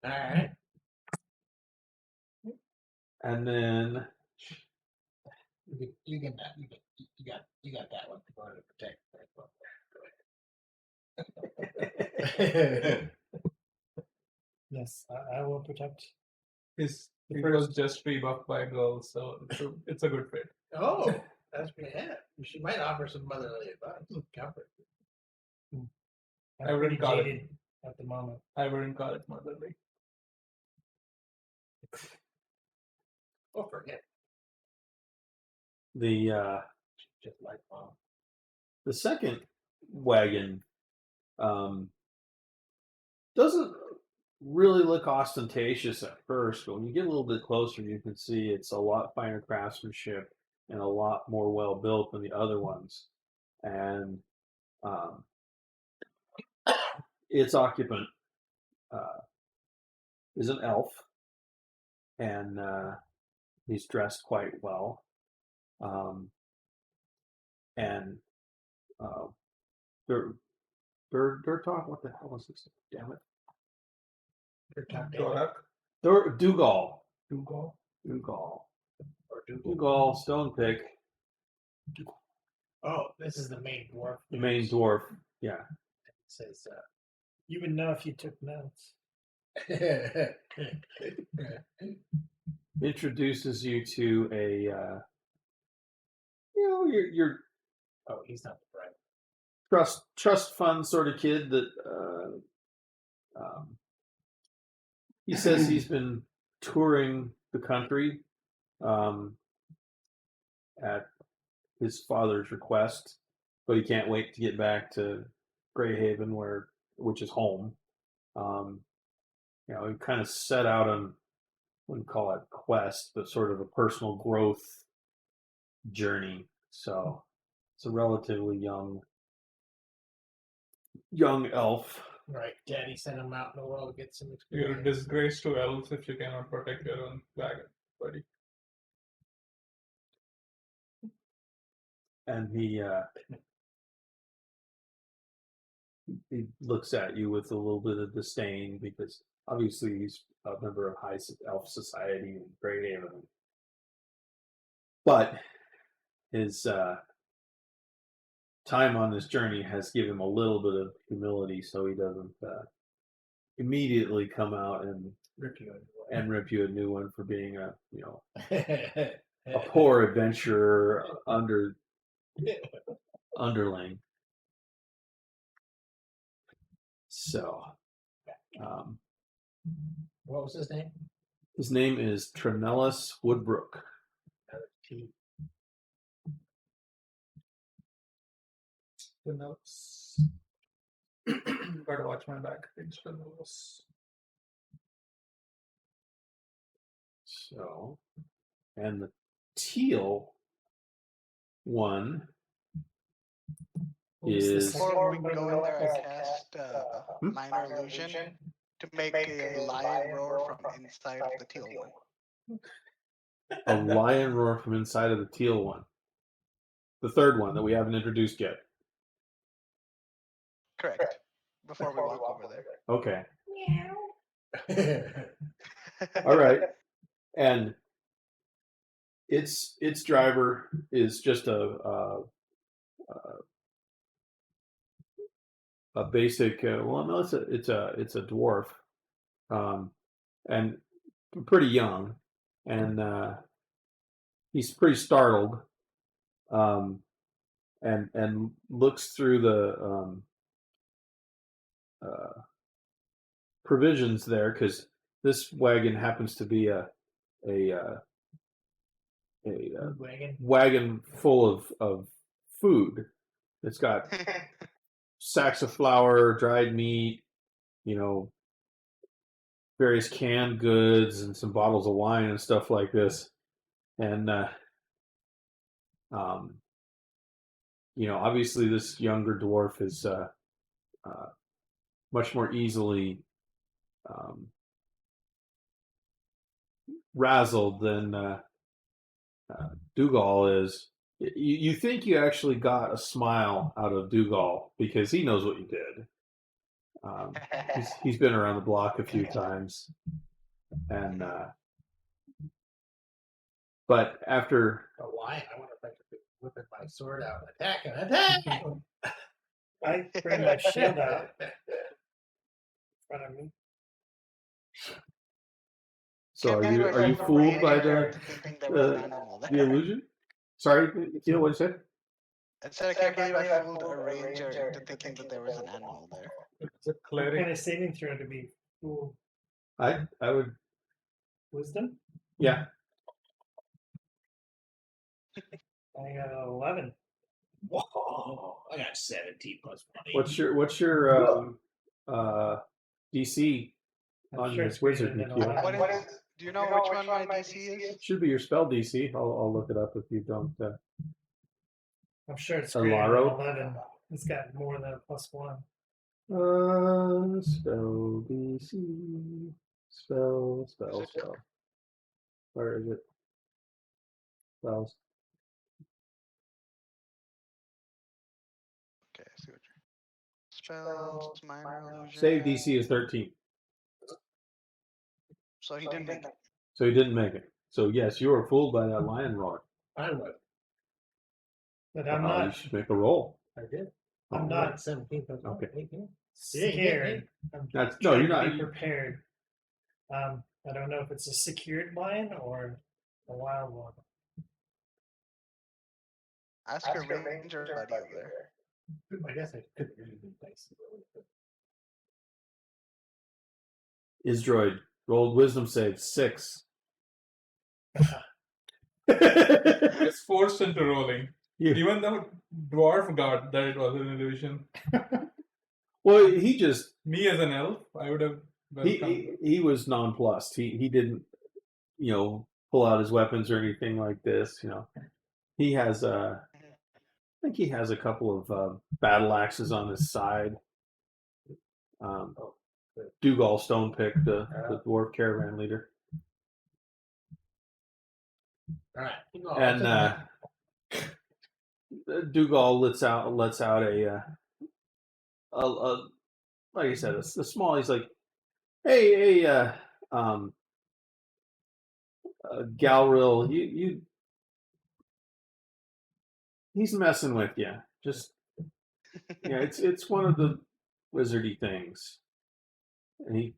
All right. And then You get that. You got that one to go to protect. Yes, I will protect. He was just rebuffed by girls, so it's a good fit. Oh, that's pretty. Yeah, she might offer some motherly advice, comfort. I'm I pretty wouldn't call it. jaded at the moment. I wouldn't call it motherly. Oh, forget. The Just like mom. the second wagon doesn't really look ostentatious at first, but when you get a little bit closer, you can see it's a lot finer craftsmanship and a lot more well built than the other ones. And its occupant is an elf, and he's dressed quite well. And Durtalk, what the hell was this? Damn it. Dorak. Dougal. Dougal. Dougal. Or Dougal, Stone Pick. Oh, this is the main dwarf. The main dwarf. Yeah. It says, You would know if you took notes. Introduces you to a your oh, he's not the right. trust fund sort of kid that he says he's been touring the country at his father's request, but he can't wait to get back to Greyhaven, which is home. He kind of set out on, wouldn't call it quest, but sort of a personal growth journey. So it's a relatively young elf. Right. Daddy sent him out in the world to get some You're a experience. disgrace to elves if you cannot protect your own wagon, buddy. And he looks at you with a little bit of disdain because obviously he's a member of high elf society in Greyhaven, but his time on this journey has given him a little bit of humility, so he doesn't immediately come out and Rip you rip you a new one for being a poor adventurer underling. So, what was his name? His name is Trinellus Woodbrook. T. The notes. Gotta watch my back. It's the notes. So, and the teal one is. Before we go in there, I cast minor illusion to make a lion roar from inside the teal one. A lion roar from inside of the teal one. The third one that we haven't introduced yet. Correct. Before we walk over there. Okay. All right. And its driver is just a basic. Well, no, it's a dwarf, and pretty young, and he's pretty startled, and looks through the provisions there because this wagon happens to be a wagon full of food. It's got sacks of flour, dried meat, various canned goods, and some bottles of wine and stuff like this. And obviously this younger dwarf is much more easily razzled than Dougal is. You think you actually got a smile out of Dougal because he knows what you did. He's been around the block a few times, and but after a lion, I wonder if I could whip my sword out and attack. I bring my shield out in front of me. So are you fooled by the illusion? Sorry, Teal, what did you say? I said I can't believe I fooled a ranger into thinking that there was an animal there. It's a What cleric. kind of saving throw to be fooled? I would. Wisdom? Yeah. I got 11. Whoa! I got 17 plus 1. What's your DC on sure this wizard, greater than Nikhil? 11. What is? Do you know which one my DC is? Should be your spell DC. I'll look it up if you don't. I'm sure it's greater Alaro? than 11. It's got more than a +1. Spell DC. Spell. Where is it? Spells. Okay, I see what you're. Spells, minor illusion. Save DC is 13. So he didn't make it. So he didn't make it. So yes, you were fooled by that lion roar. I would. But I'm You not should make a roll. I did. I'm All not right. 17 plus one, Okay. 18. scared. I'm That's trying you're to not. be prepared. I don't know if it's a secured lion or a wild one. Ask your ranger buddy over there. I guess I could really be nice. Isdroid rolled wisdom save 6. It's forced into rolling. Yeah. Even though dwarf got that it was an illusion. Well, he just Me as an elf, I would have welcomed. he was nonplussed. He didn't pull out his weapons or anything like this. He has I think he has a couple of battle axes on his side. Dougal Stonepick, the dwarf caravan leader, All right. and Dougal lets out a like I said, a small. He's like, hey, Galril, he's messing with you. Just it's one of the wizardy things, and he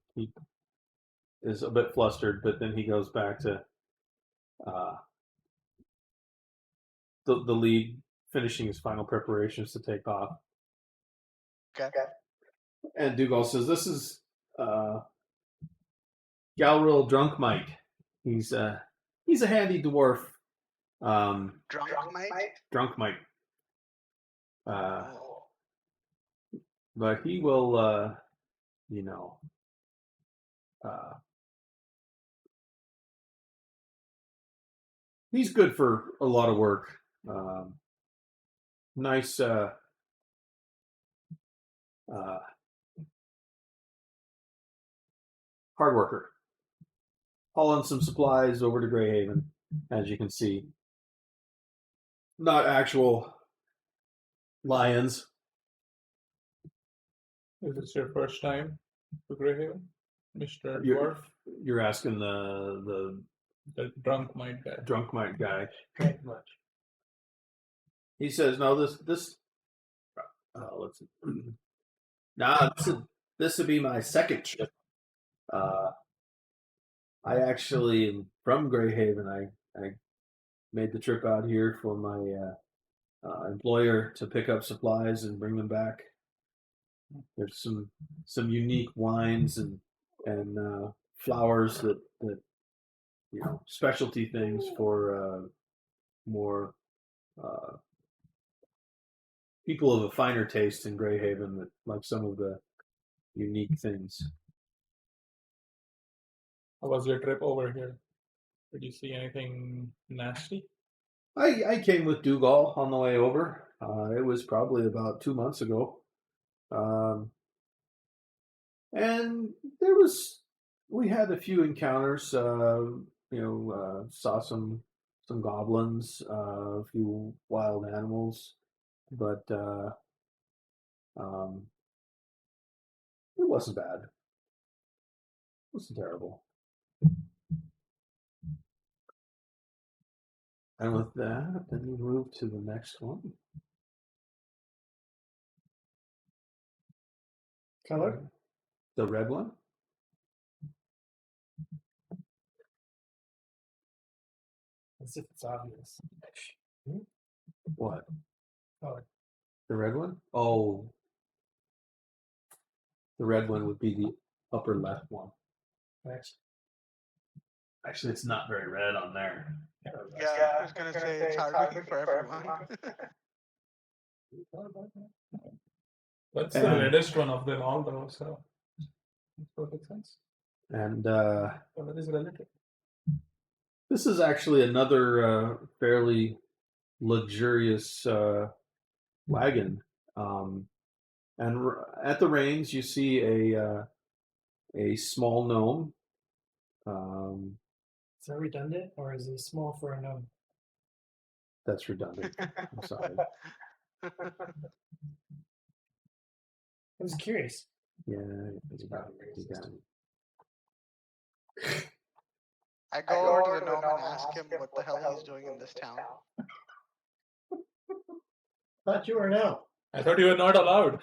is a bit flustered, but then he goes back to the lead, finishing his final preparations to take off. Okay. And Dougal says, "This is Galril Drunk Mike. He's a handy dwarf. Drunk mate? Drunk Mike. Oh. But he will, he's good for a lot of work. Nice, hard worker. Hauling some supplies over to Greyhaven, as you can see. Not actual lions. Is this your first time to Greyhaven, Mr. You're- Dwarf? You're asking the The drunk mind guy. drunk Mike guy. Pretty much. He says, "No, this. Let's see. Nah, this would be my second trip. I actually am from Greyhaven. I made the trip out here for my employer to pick up supplies and bring them back. There's some unique wines and flowers that specialty things for more people of a finer taste in Greyhaven that like some of the unique things." How was your trip over here? Did you see anything nasty? I came with Dougal on the way over. It was probably about 2 months ago. And we had a few encounters, saw some goblins, a few wild animals, but it wasn't bad. It wasn't terrible. And with that, then we move to the next one. Color? The red one? As if it's obvious. What? Color. The red one? Oh. The red one would be the upper left one. Actually, it's not very red on there. Yeah, I was gonna say it's hard looking for everyone. That's the reddest one of them all, though, so makes perfect sense. And Color is relative. this is actually another fairly luxurious wagon. And at the reins, you see a small gnome. Is that redundant, or is it small for a gnome? That's redundant. I'm sorry. I was curious. Yeah, it's about I go over to the gnome and ask him what the hell he's doing in this town. Thought you were an elf. I thought you were not allowed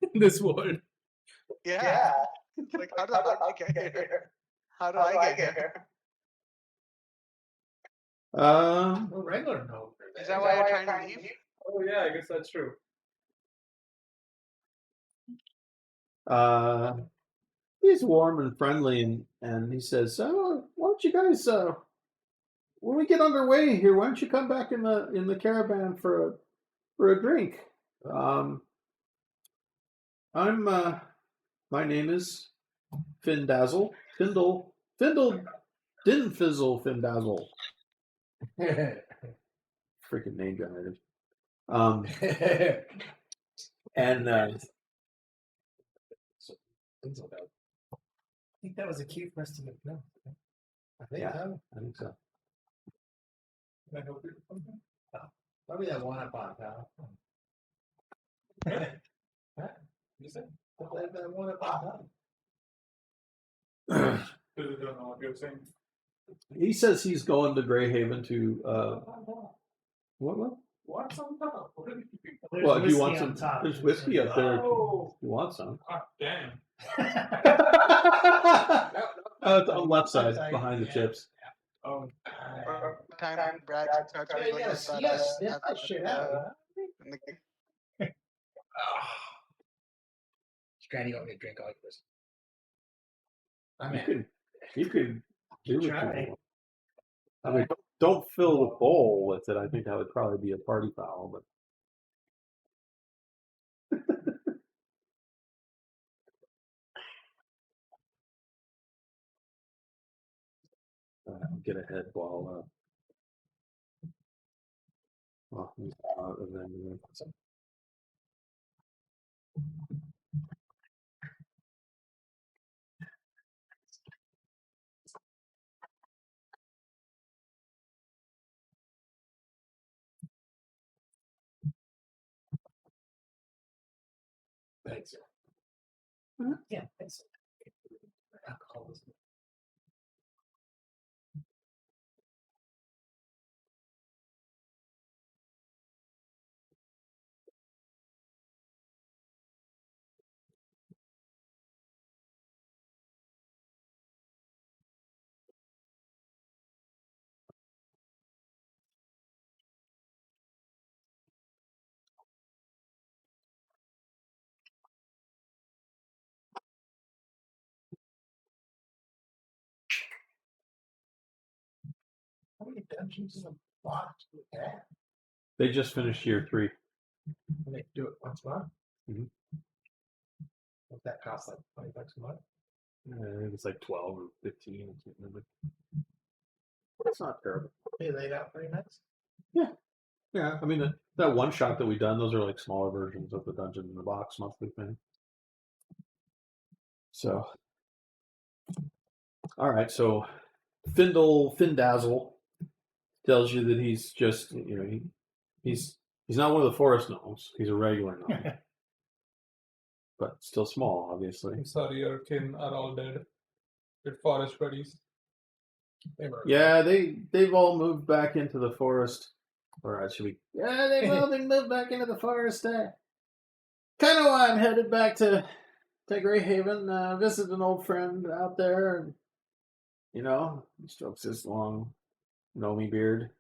in this world. Yeah. It's like, how did I get here? How do I get here? No regular gnome. Is that why you're trying to leave? Oh yeah, I guess that's true. He's warm and friendly, and he says, "Oh, why don't you guys, when we get underway here, why don't you come back in the caravan for a drink? My name is Findazzle. Findle Dinfizzle Findazzle. Freaking name generated. And I think that was a cue for us to get no. I think yeah, so. I think so. I hope you- Probably that one upon top. You said? That one upon top. Because I don't know what you're saying. He says he's going to Greyhaven to what? What's on top? What are you keeping? There's Well, if you whiskey want on some, top. there's whiskey up there. If Oh, you want some? God damn. It's on the left side, behind the chips. Oh, Or time Brad starts Yeah, wiggling yes, his yes, butt sniff at that shit out. in the Granny got me a drink like this. I'm You in. could do what you Try. want. I mean, don't fill the bowl with it. I think that would probably be a party foul, but. Get ahead while he's out, and then Thanks. Yeah, thanks. Alcoholism. How many dungeons in a box do we have? they just finished year 3. And they do it once a month? Mhm. What that cost, like $20 a month? I think it's like 12 or 15 or something. But it's not terrible. They laid out pretty nice. Yeah, I mean that one shot that we done, those are like smaller versions of the Dungeon in the Box monthly thing. So, all right. So, Findazzle tells you that he's just he's not one of the forest gnomes. He's a regular gnome, but still small, obviously. I'm sorry, your kin are all dead. Your forest buddies. They were. Yeah, they've all moved back into the forest. Or should we? Yeah, they've all been moved back into the forest. Kind of why I'm headed back to Greyhaven. Visit an old friend out there, and he strokes his long, gnomey beard.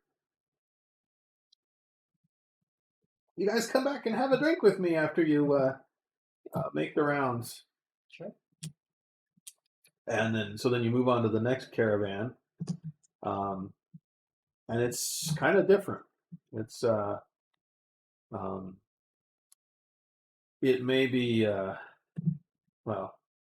You guys come back and have a drink with me after you make the rounds. Sure. And then you move on to the next caravan, and it's kind of different. It's it may be the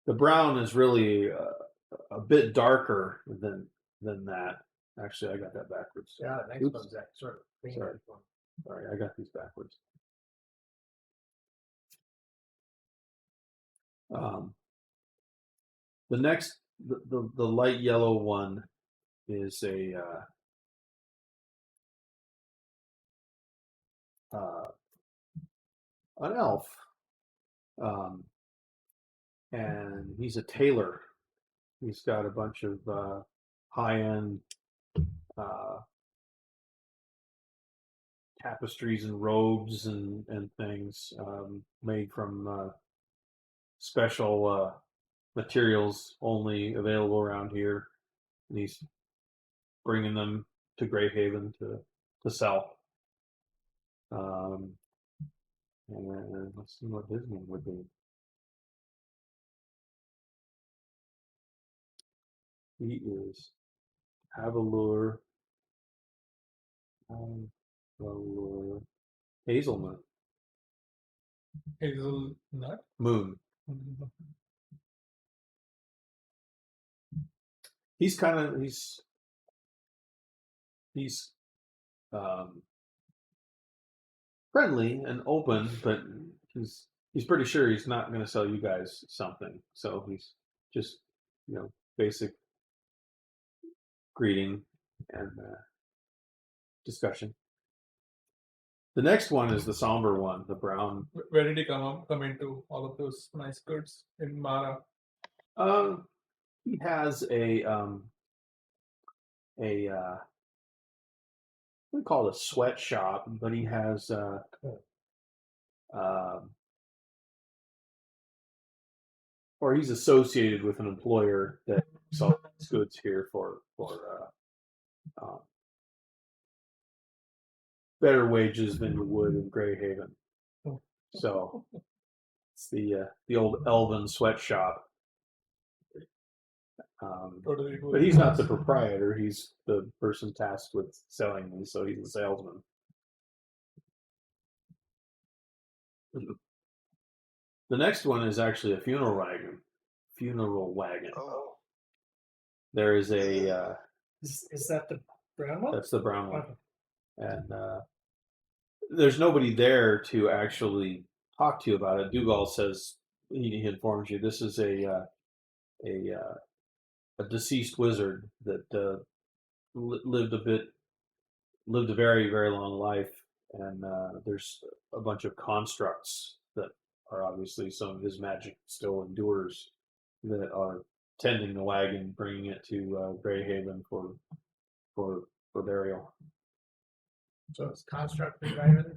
brown is really a bit darker than that. Actually, I got that backwards. Yeah, the next Oops. one's that sort of green Sorry. one. Sorry, I got these backwards. The next, the light yellow one is an elf, and he's a tailor. He's got a bunch of high-end tapestries and robes and things made from special materials only available around here. And he's bringing them to Greyhaven to sell. And let's see what his name would be. He is Avalur Hazelnut Hazelnut. Moon. He's kind of he's friendly and open, but he's pretty sure he's not going to sell you guys something. So he's just basic greeting and discussion. The next one is the somber one, the brown. Where did he come into all of those nice goods in Mara? He has a we call it a sweatshop, but he has or he's associated with an employer that sells goods here for better wages than you would in Greyhaven. So it's the old Elven sweatshop. But he's not the proprietor. He's the person tasked with selling these, so he's the salesman. The next one is actually a funeral wagon. Oh. There is a. Is that the brown one? That's the brown one. Okay. And there's nobody there to actually talk to you about it. Dougal says he informs you this is a deceased wizard that lived a very, very long life, and there's a bunch of constructs that are obviously some of his magic still endures that are tending the wagon, bringing it to Greyhaven for burial. So it's construct driving.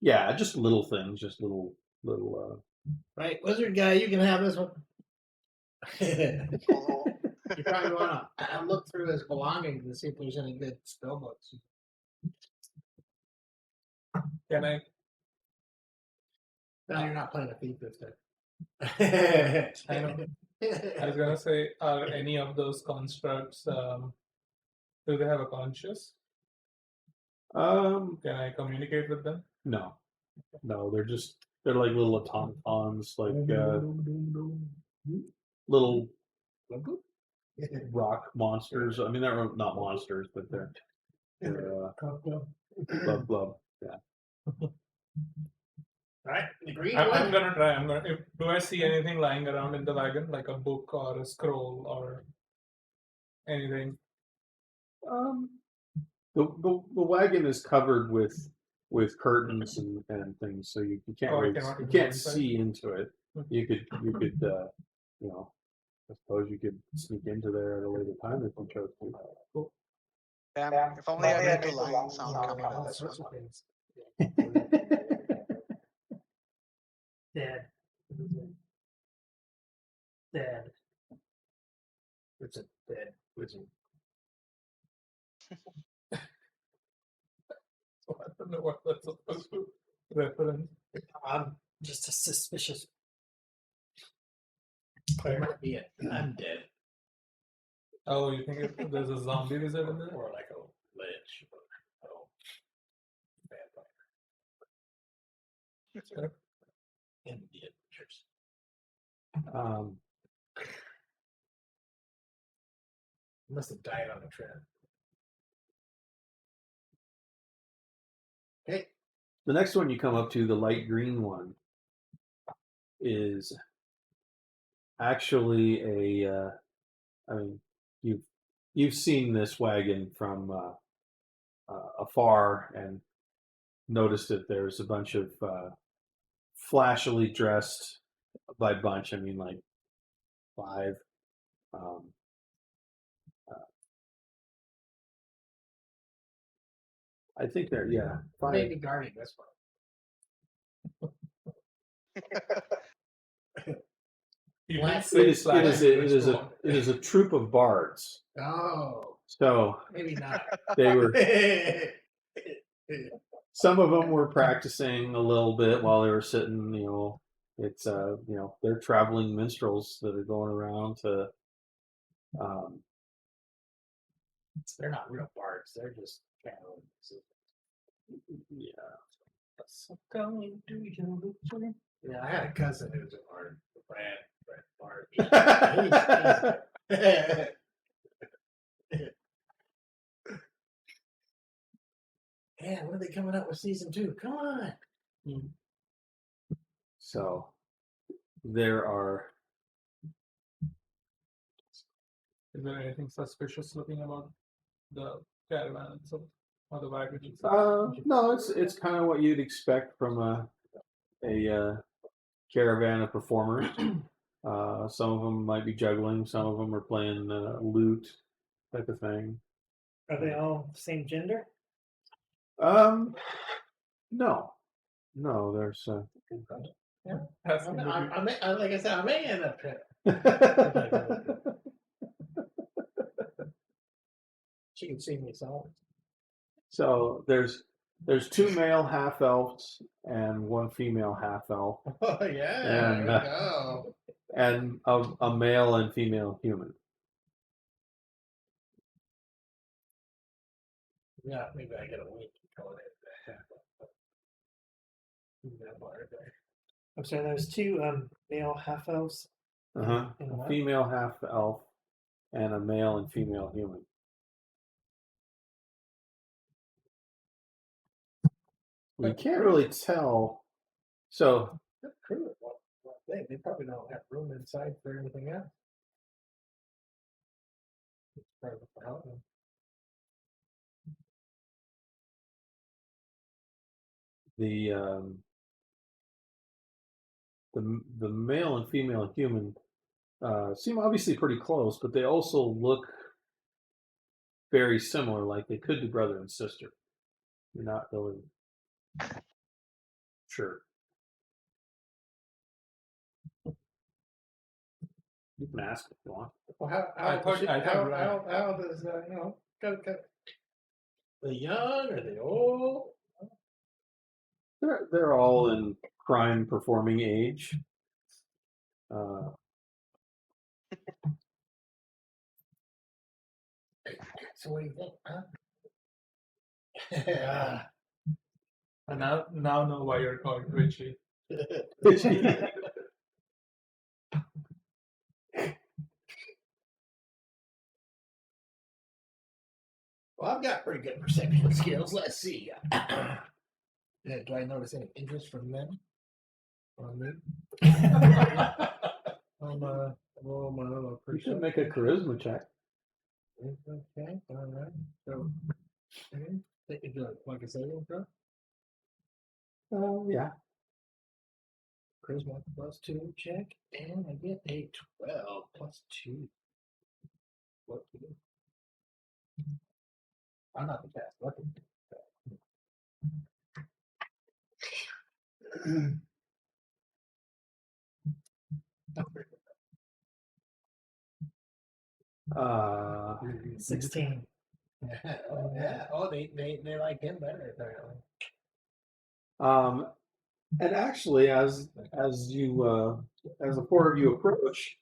Yeah, just little things, just little. Right, wizard guy, you can have this one. You probably want to look through his belongings and see if there's any good spell books. Can I? No, you're not playing a thief this time. I know. I was gonna say, are any of those constructs? Do they have a conscious? Can I communicate with them? No, they're like little automatons, like little rock monsters. I mean, they're not monsters, but they're blub. Yeah. Right, the green I'm one. gonna try. Do I see anything lying around in the wagon, like a book or a scroll or anything? The wagon is covered with curtains and things, so you can't Oh, I really, cannot you go can't inside? see into it. You could I suppose you could sneak into there at a later time if you chose to. Damn, if only I made the lion sound come out of this one. Dead. Dead. It's a dead wizard. So I don't know what that's supposed to reference. I'm just a suspicious. There might be it. I'm dead. Oh, you think there's a zombie wizard in there? Or like a lich. Oh, vampire. Indian witchers. Must have died on the trip. Okay. The next one you come up to, the light green one, is actually a. I mean, you've seen this wagon from afar and noticed that there's a bunch of flashily dressed, by bunch I mean like 5. I think they're five. Maybe guarding this one. You Well, did It say is, slash restaurant. it is a troop of bards. Oh, So maybe not. they were. Some of them were practicing a little bit while they were sitting. It's they're traveling minstrels that are going around to. They're not real bards. They're just channeling. Yeah. So going to your victory. Yeah, I had a cousin who was a bard. Brad Bard. Yeah, when are they coming out with season 2? Come on. So there are. Is there anything suspicious looking about the caravan itself or the wagon itself? No, it's kind of what you'd expect from a caravan of performers. Some of them might be juggling. Some of them are playing lute type of thing. Are they all the same gender? No, there's. That's I'm, gonna I'm, be- I'm, like I said, I'm in a pit. She can see me so. So there's 2 male half elves and 1 female half elf, Oh yeah, And, there we go. and a male and female human. Yeah, maybe I get a wink going in that bar there. I'm sorry, there's 2 male half elves. A And what? female half elf and a male and female human. We can't really tell. So That's true. They probably don't have room inside for anything else. It's part of the problem. the male and female human seem obviously pretty close, but they also look very similar, like they could be brother and sister. You're not really sure. You can ask if you want. Well, I thought Ryan- how does the young or the old? They're all in crime performing age. So what do you think, huh? I now know why you're called Richie. Well, I've got pretty good perception skills. Let's see. Yeah, do I notice any interest from them? On me? Roll my little You should make a charisma check. Okay, all right. So, they can do like a saving throw. Yeah. Charisma +2 check, and I get a 12 +2. What to do? I'm not the best looking. Uh, 16. Oh yeah. Oh, they like him better apparently. and actually, as you as the 4 of you approach,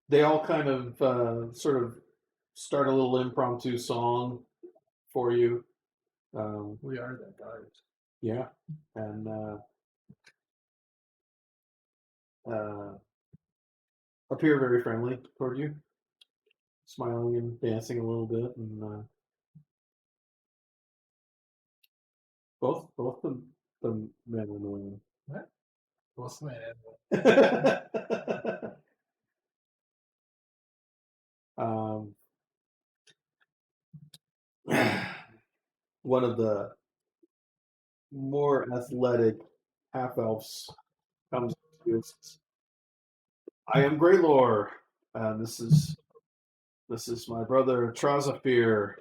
they all kind of sort of start a little impromptu song for you. We are the guards. Yeah, and appear very friendly toward you, smiling and dancing a little bit, and both the men and the women. What's my One of the more athletic half elves comes to you and says, "I am Greylor, and this is my brother Trazafir.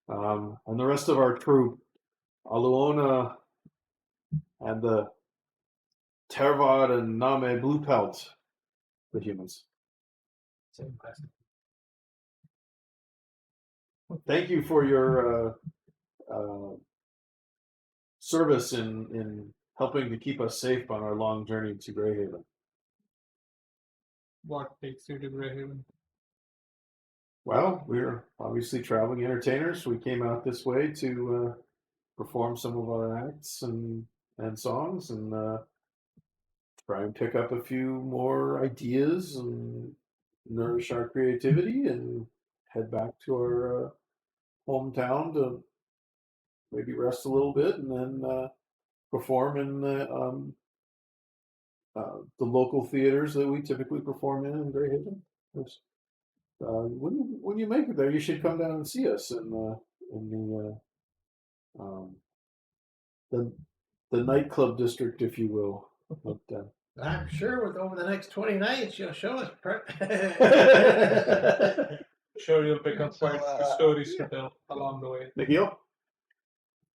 and the rest of our troop, Aluona and the Tervad and Name Blue Pelt, the humans. Same question. Thank you for your service in helping to keep us safe on our long journey to Greyhaven. What takes you to Greyhaven? Well, we're obviously traveling entertainers. We came out this way to perform some of our acts and songs and try and pick up a few more ideas and nourish our creativity and head back to our hometown to maybe rest a little bit and then perform in the local theaters that we typically perform in Greyhaven. When you make it there, you should come down and see us in the nightclub district, if you will. But, I'm sure with over the next 20 nights, you'll show us. Sure, you'll pick up So, quite a few stories to tell along the way. Nikhil?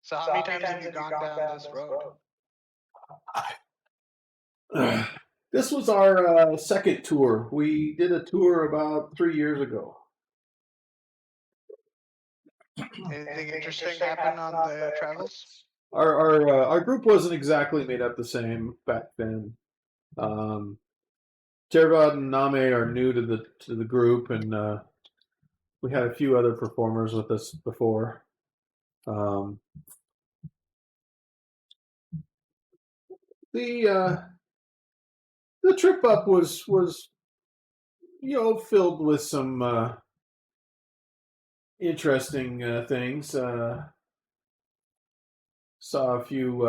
So how many times have you gone down this road? This was our second tour. We did a tour about 3 years ago. Anything interesting happen on the travels? Our group wasn't exactly made up the same back then. Tervad and Name are new to the group, and we had a few other performers with us before. The trip up was filled with some interesting things. Saw a few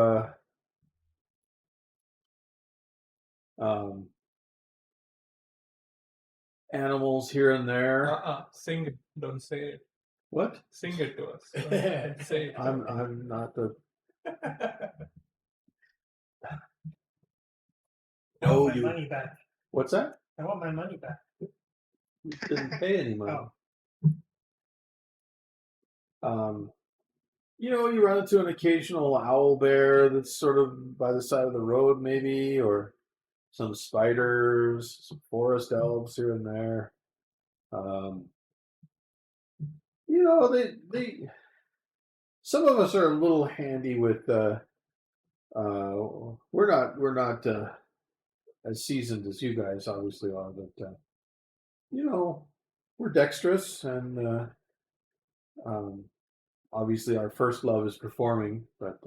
animals here and there. Sing it. Don't say it. What? Sing it to us. Don't say it. I'm not the. I want my money back. What's that? I want my money back. We didn't pay any money. You run into an occasional owl bear that's sort of by the side of the road, maybe, or some spiders, some forest elves here and there. They some of us are a little handy with. We're not as seasoned as you guys obviously are, but we're dexterous and obviously our first love is performing, but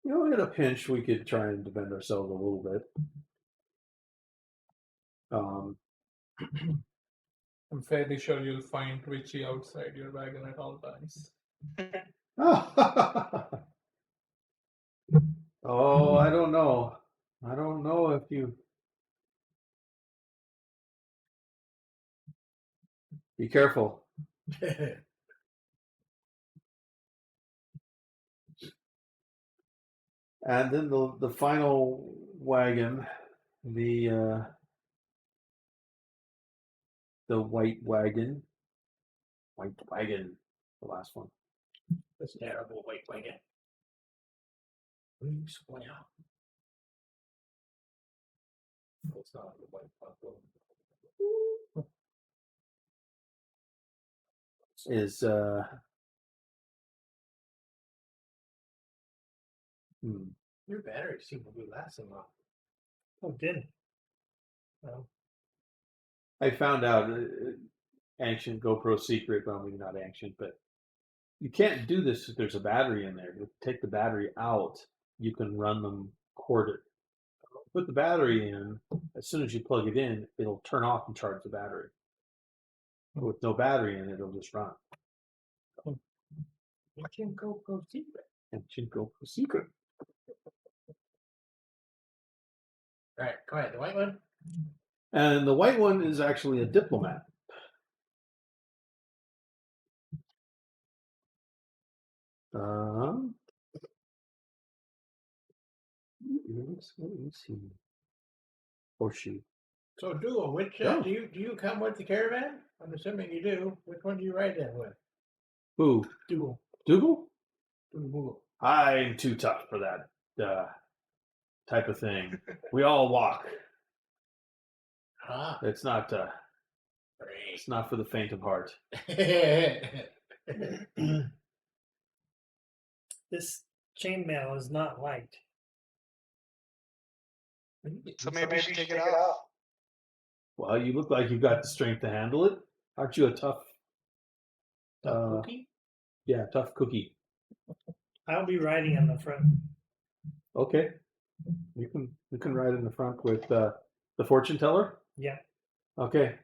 in a pinch we could try and defend ourselves a little bit. I'm fairly sure you'll find Richie outside your wagon at all times. Oh, I don't know. I don't know if you. Be careful. And then the final wagon, the white wagon. White wagon, the last one. This terrible white wagon. It's not the white buffalo. Is Your batteries seem to be lasting long. Oh, didn't. Oh. I found out ancient GoPro secret. Well, maybe not ancient, but you can't do this if there's a battery in there. You take the battery out, you can run them corded. Put the battery in. As soon as you plug it in, it'll turn off and charge the battery. With no battery in it, it'll just run. Ancient GoPro secret. Ancient GoPro secret. All right, go ahead. The white one. And the white one is actually a diplomat. Let me see. Or she. So, Duo, which do you come with the caravan? I'm assuming you do. Which one do you ride in with? Who? Dougal. Dougal? Dougal. I'm too tough for that type of thing. We all walk. Ah, It's not. great. It's not for the faint of heart. This chainmail is not light. So maybe you should take it off. Well, you look like you've got the strength to handle it. Aren't you a tough? Cookie? Yeah, tough cookie. I'll be riding on the front. Okay, you can ride in the front with the fortune teller. Yeah. Okay,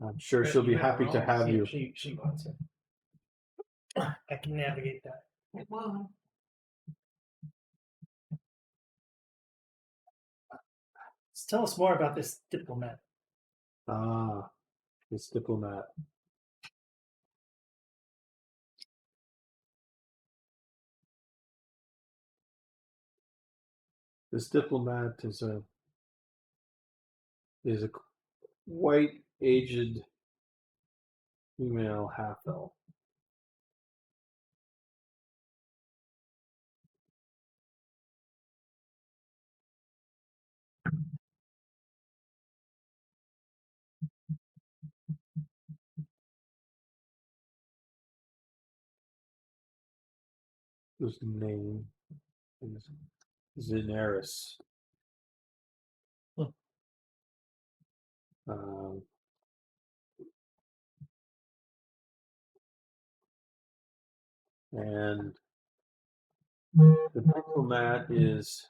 I'm sure she'll be happy to have you. She wants it. I can navigate that. Well, Tell us more about this diplomat. Ah, this diplomat. This diplomat is a white aged female half elf. Whose name is Zenaris. Um, and the diplomat is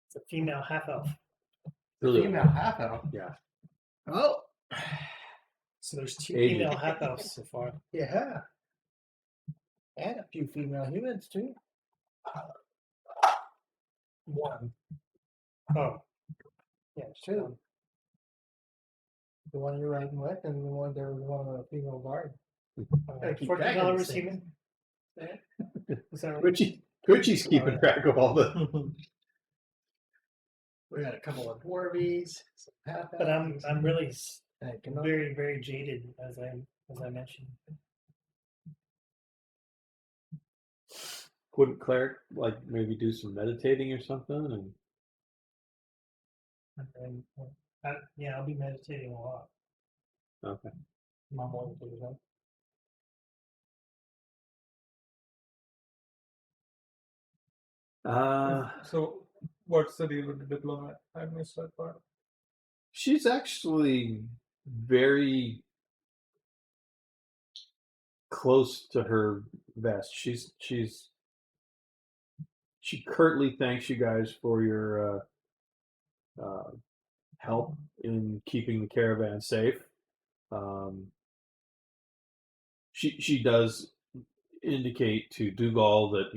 It's a female half elf. female half elf. Yeah. Oh, So there's two Aged. female half elves so far. yeah. And a few female humans too. One. Oh, Yeah, two. The one you're riding with, and the one there was one of the female bard. Gotta keep fortune track of teller these was things. human. Is that right? Richie's keeping track of all the. We got a couple of dwarvies, some half But I'm really very. very, very jaded, as I mentioned. Wouldn't Cleric like maybe do some meditating or something? And yeah, I'll be meditating a lot. Okay. Mom won't do that. So, what's the deal with the diplomat? I missed that part. She's actually very close to her vest. She curtly thanks you guys for your help in keeping the caravan safe. She does indicate to Dougal that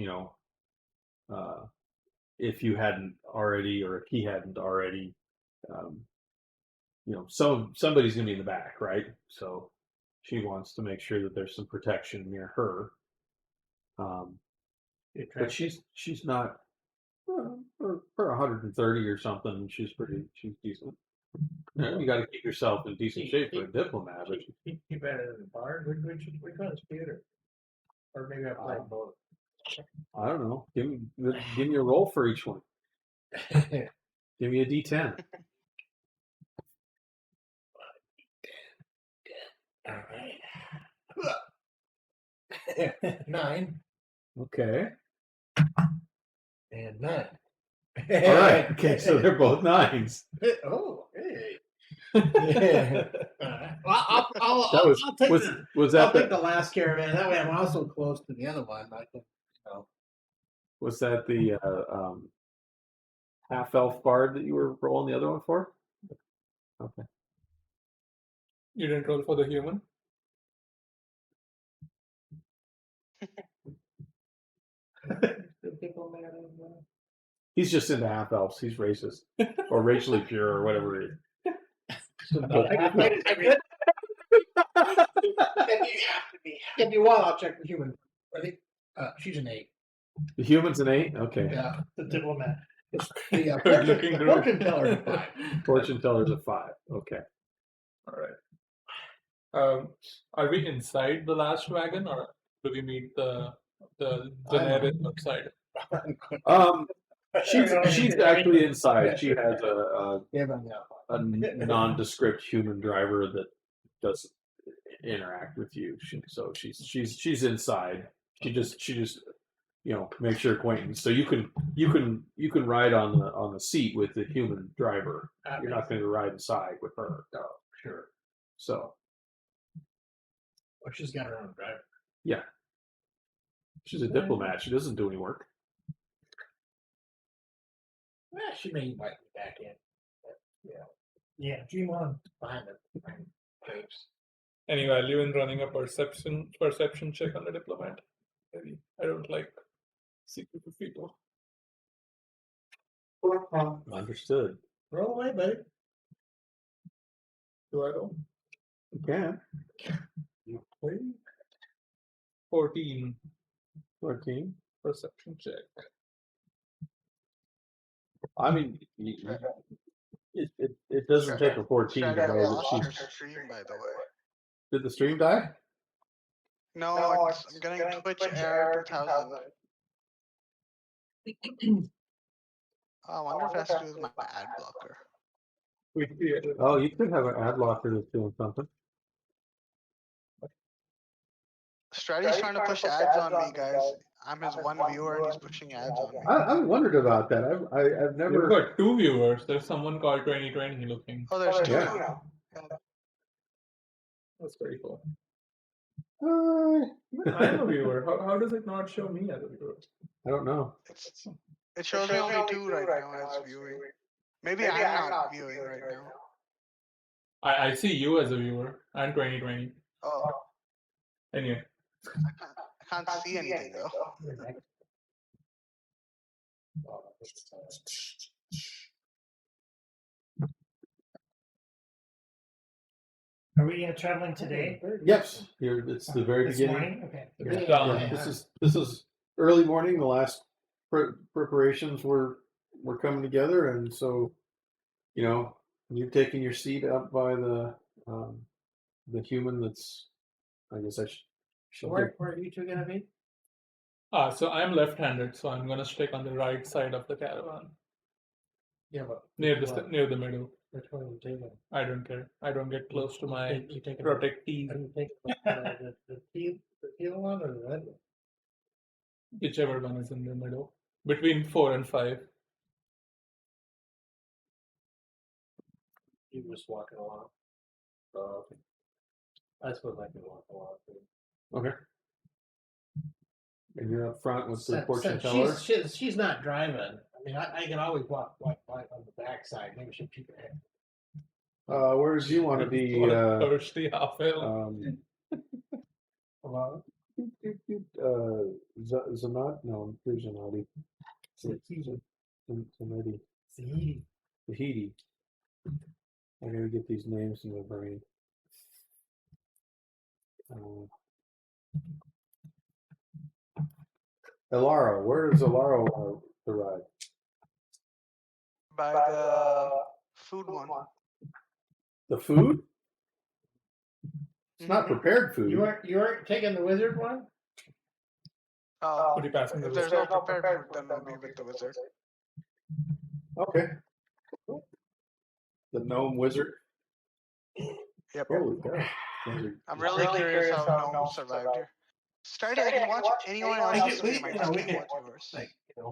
if you hadn't already, or if he hadn't already, somebody's going to be in the back, right? So she wants to make sure that there's some protection near her. But she's not for 130 or something. She's decent. You got to keep yourself in decent shape for a diplomat. But You better than the bard. Which one is Peter? Or maybe I played both. I don't know. Give me a roll for each one. Give me a D10. All right. 9 Okay. and 9. All right. Okay. So they're both 9s. Oh, hey. Yeah. Well, I'll take Was I'll that take the last caravan. That way, I'm also close to the other one. I can, was that the half elf bard that you were rolling the other one for? Okay. You didn't roll for the human? He's just into half elves. He's racist or racially pure or whatever it is. If you want, I'll check the human. Ready? She's an 8. The human's an 8. Okay. Yeah. The diplomat. The Good-looking group. fortune teller's a 5. Fortune teller's a 5. Okay. All right. Are we inside the last wagon, or do we meet the generic outside? She's actually inside. She has Yeah, but no. a nondescript human driver that doesn't interact with you. So she's inside. She just makes your acquaintance. So you can ride on the seat with the human driver. You're not going to ride inside with her. No, sure. So Well, she's got her own driver. yeah, she's a diplomat. She doesn't do any work. Well, she may invite me back in. But, Yeah, dream on. behind the drapes. Any value in running a perception check on the diplomat? Maybe. I don't like secretive people. Understood. Roll away, buddy. Do I roll? You can. 14 14. perception check. I mean, it doesn't take a 14 to Shredder, know I that lost your she's. stream, by the way. Did the stream die? No, I'm getting Twitch error 2000. I wonder if it has to do with my ad blocker. We created. Oh, you could have an ad blocker that's doing something. Stratty's trying to push ads on me, guys. I'm his one viewer and he's pushing ads on me. I've wondered about that. I've We've never. got 2 viewers. There's someone called 2020 looking. Oh, there's 2 Yeah. now. That's pretty cool. I I'm a viewer. How does it not show me as a viewer? don't know. It shows me only 2 right now as viewing. Maybe I'm not viewing right now. I see you as a viewer and 2020. Oh, Anyway, I can't see anything though. Are we traveling today? Yes, here it's the very This beginning. morning? Okay. Yeah, this is early morning. The last preparations were coming together, and so you've taken your seat up by the human. That's I guess I should. Where are you two gonna be? so I'm left-handed, so I'm gonna stick on the right side of the caravan, Yeah, but near the middle. which one are you taking? I don't care. I don't get close to my You taking protectees, Are you taking the teal one or the red one? whichever one is in the middle, between 4 and 5. You just walking along. Okay. I suppose I can walk along too. Okay. And you're up front with the fortune teller. She's not driving. I mean, I can always walk on the backside. Maybe she'll keep her head. Where do you want to be? Thirsty half hill. Zanat? No, here's Zanati. Zanati. Tahiti. I gotta get these names in my brain. Elaro. Where is Elaro arrive? By the food one. The food? It's not prepared food. You aren't taking the wizard one? Oh, Would you pass me the if there's no prepared food, then I'll be with the wizard. Okay. The gnome wizard. Yep. Holy cow. I'm really curious how gnomes survived here. Started, I can watch anyone else's stream. I just can't watch yours.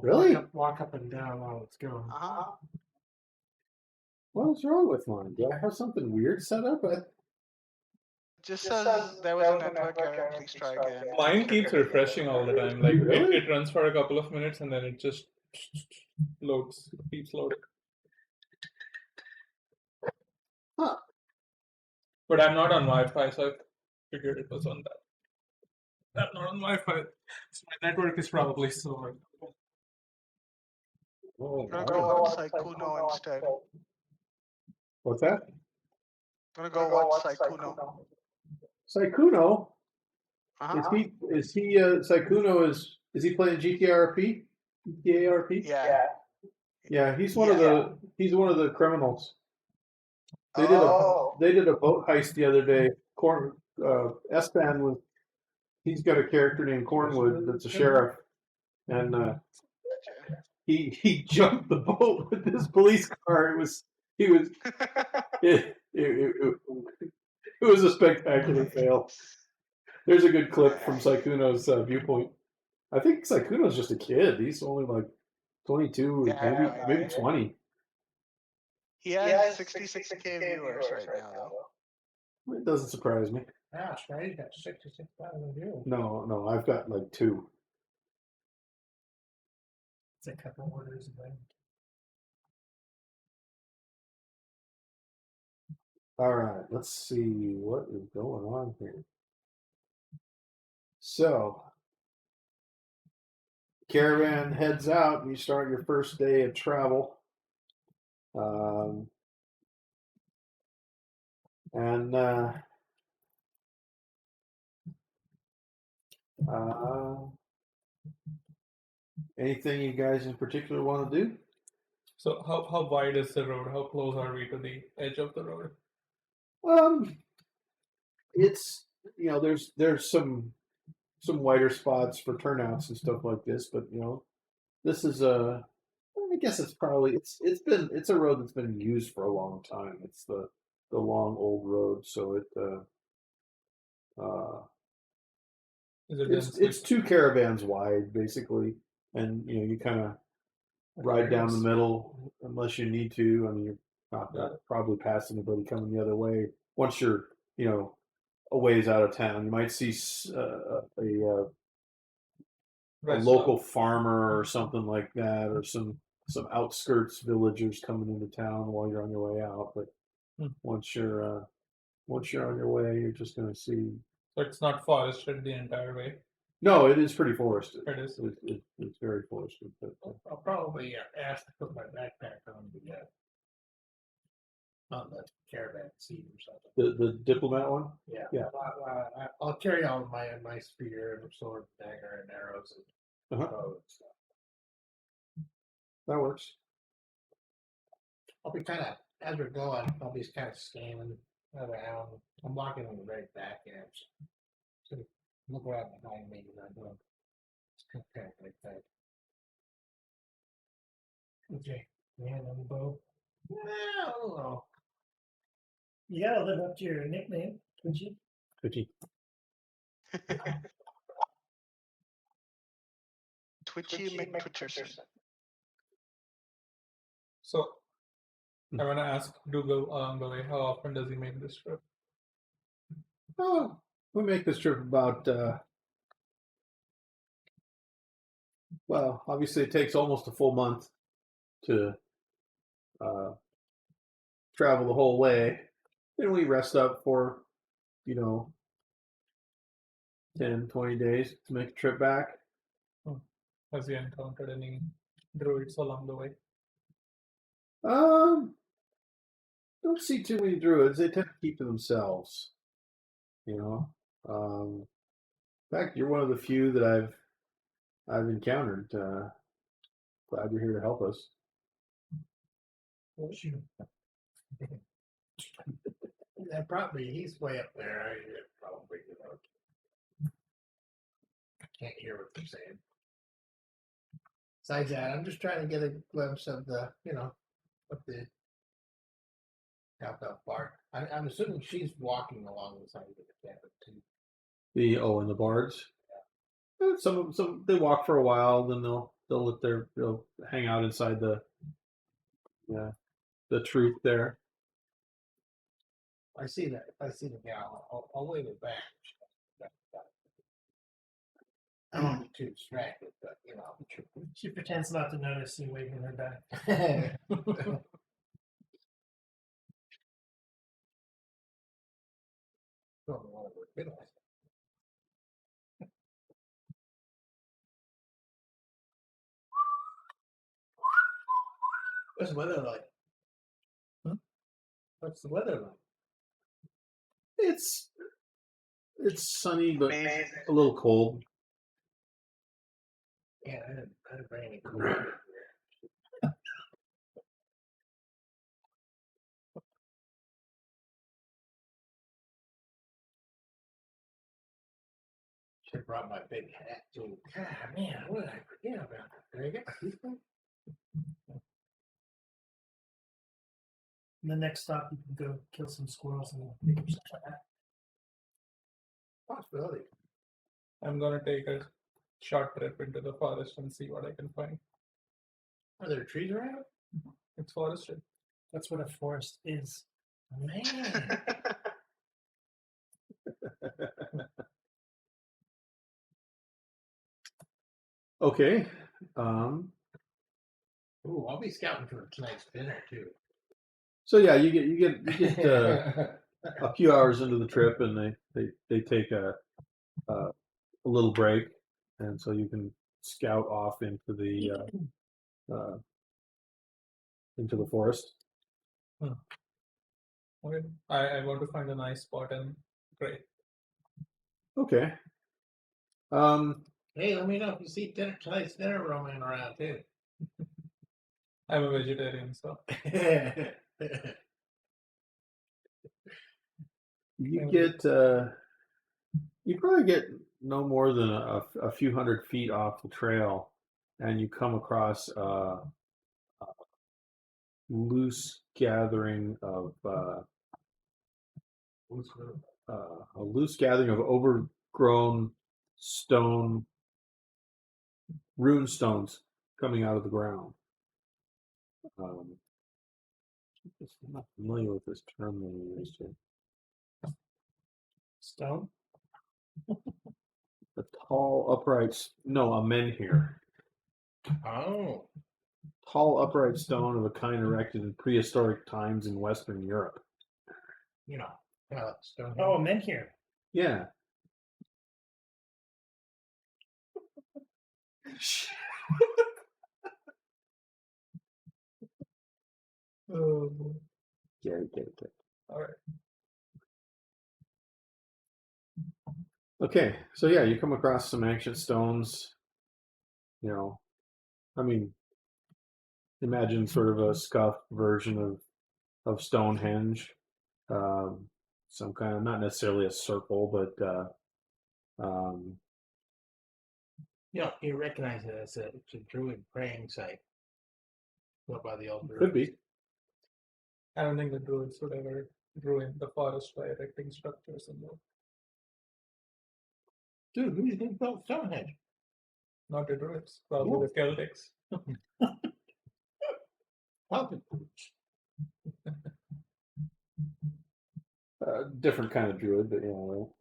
Really? Walk up and down while it's going. Uh-huh. What's wrong with mine? Do I have something weird set up? Just says there was a network error. Please try again. Mine keeps refreshing all the time. Like Really? it runs for a couple of minutes and then it just loads, keeps loading. Huh. But I'm not on Wi-Fi, so I figured it was on that. I'm not on Wi-Fi, so my network is probably slower. Oh, I'm gonna go watch Saikuno instead. what's that? I'm gonna go watch Saikuno. Saikuno? Uh-huh. Is he Saikuno is he playing GTRP? GTARP? Yeah. Yeah, he's one of the criminals. They did Oh. a boat heist the other day. Espan was he's got a character named Cornwood that's a sheriff, and he jumped the boat with his police car. It, was a spectacular fail. There's a good clip from Saikuno's viewpoint. I think Saikuno's just a kid. He's only like 22, Yeah, maybe 20. He has 66K viewers right now, though. It doesn't surprise me. Gosh, right? He's got 66,000 views. No, I've got like 2. It's a couple orders away. All right, let's see what is going on here. So, Caravan heads out. You start your first day of travel. And anything you guys in particular want to do? So how wide is the road? How close are we to the edge of the road? It's there's some wider spots for turnouts and stuff like this, but this is I guess it's probably it's a road that's been used for a long time. It's the long old road, so it's 2 caravans wide basically, and you kind of ride down the middle unless you need to. I mean, you're not probably pass anybody coming the other way. Once you're a ways out of town, you might see a local farmer or something like that, or some outskirts villagers coming into town while you're on your way out. But once you're on your way, you're just going to see. So it's not forested the entire way. No, it is pretty forested. It is. It's very forested. But I'll probably ask to put my backpack on the caravan seat or something. the diplomat one. Yeah. I'll carry all my spear and sword, dagger, and arrows and bow and stuff. That works. I'll be kind of, as we're going, I'll be kind of scanning around. I'm walking on the very back edge. So look around behind me and I'm going, it's kind of like that. Okay, man on the bow. I don't know. You gotta live up to your nickname, would you? Twitchy McTwitcherson. So I want to ask Dougal along the way, how often does he make this trip? Oh, we make this trip about. Well, obviously, it takes almost a full month to travel the whole way. Then we rest up for, 10, 20 days to make a trip back. Has he encountered any druids along the way? Don't see too many druids. They tend to keep to themselves. In fact, you're one of the few that I've encountered. Glad you're here to help us. That probably, he's way up there. I probably, can't hear what they're saying. Besides that, I'm just trying to get a glimpse of the, what the how far. I'm assuming she's walking along the side of the cabin too. And the bards. Yeah. Some they walk for a while, then they'll hang out inside the troop there. I see that. If I see the gal, I'll wave it back. I won't be too distracted, but She pretends not to notice you waving her back. What's the weather like? What's the weather like? It's sunny, but Amazing. a little cold. Yeah, I didn't bring any cold. Should have brought my big hat too. God, man, what did I forget about that? Did I get my toothbrush? And the next stop, you can go kill some squirrels and pick yourself a hat. Possibility. I'm gonna take a short trip into the forest and see what I can find. Are there trees around? It's forested. That's what a forest is. Man. Okay. Ooh, I'll be scouting for tonight's dinner too. So yeah, you get a few hours into the trip, and they take a little break, and so you can scout off into the forest. Okay. I want to find a nice spot and great. Okay. Hey, let me know if you see tonight's dinner roaming around too. I'm a vegetarian, so you probably get no more than a few hundred feet off the trail, and you come across a loose gathering of overgrown stone rune stones coming out of the ground. I'm not familiar with this term they used here. Stone? A menhir. Oh. Tall upright stone of a kind erected in prehistoric times in Western Europe. You know, stone. Oh, men here. Yeah. Get it. All right. Okay, so yeah, you come across some ancient stones. You know, I mean, imagine sort of a scuffed version of Stonehenge. Some kind of, not necessarily a circle, but You recognize it as it's a druid praying site. Built by the old druids. could be. I don't think the druids would ever ruin the forest by erecting structures in there. Dude, who do you think built Stonehenge? Not the druids, probably the Celtics. Puppet. Different kind of druid, but yeah. Well.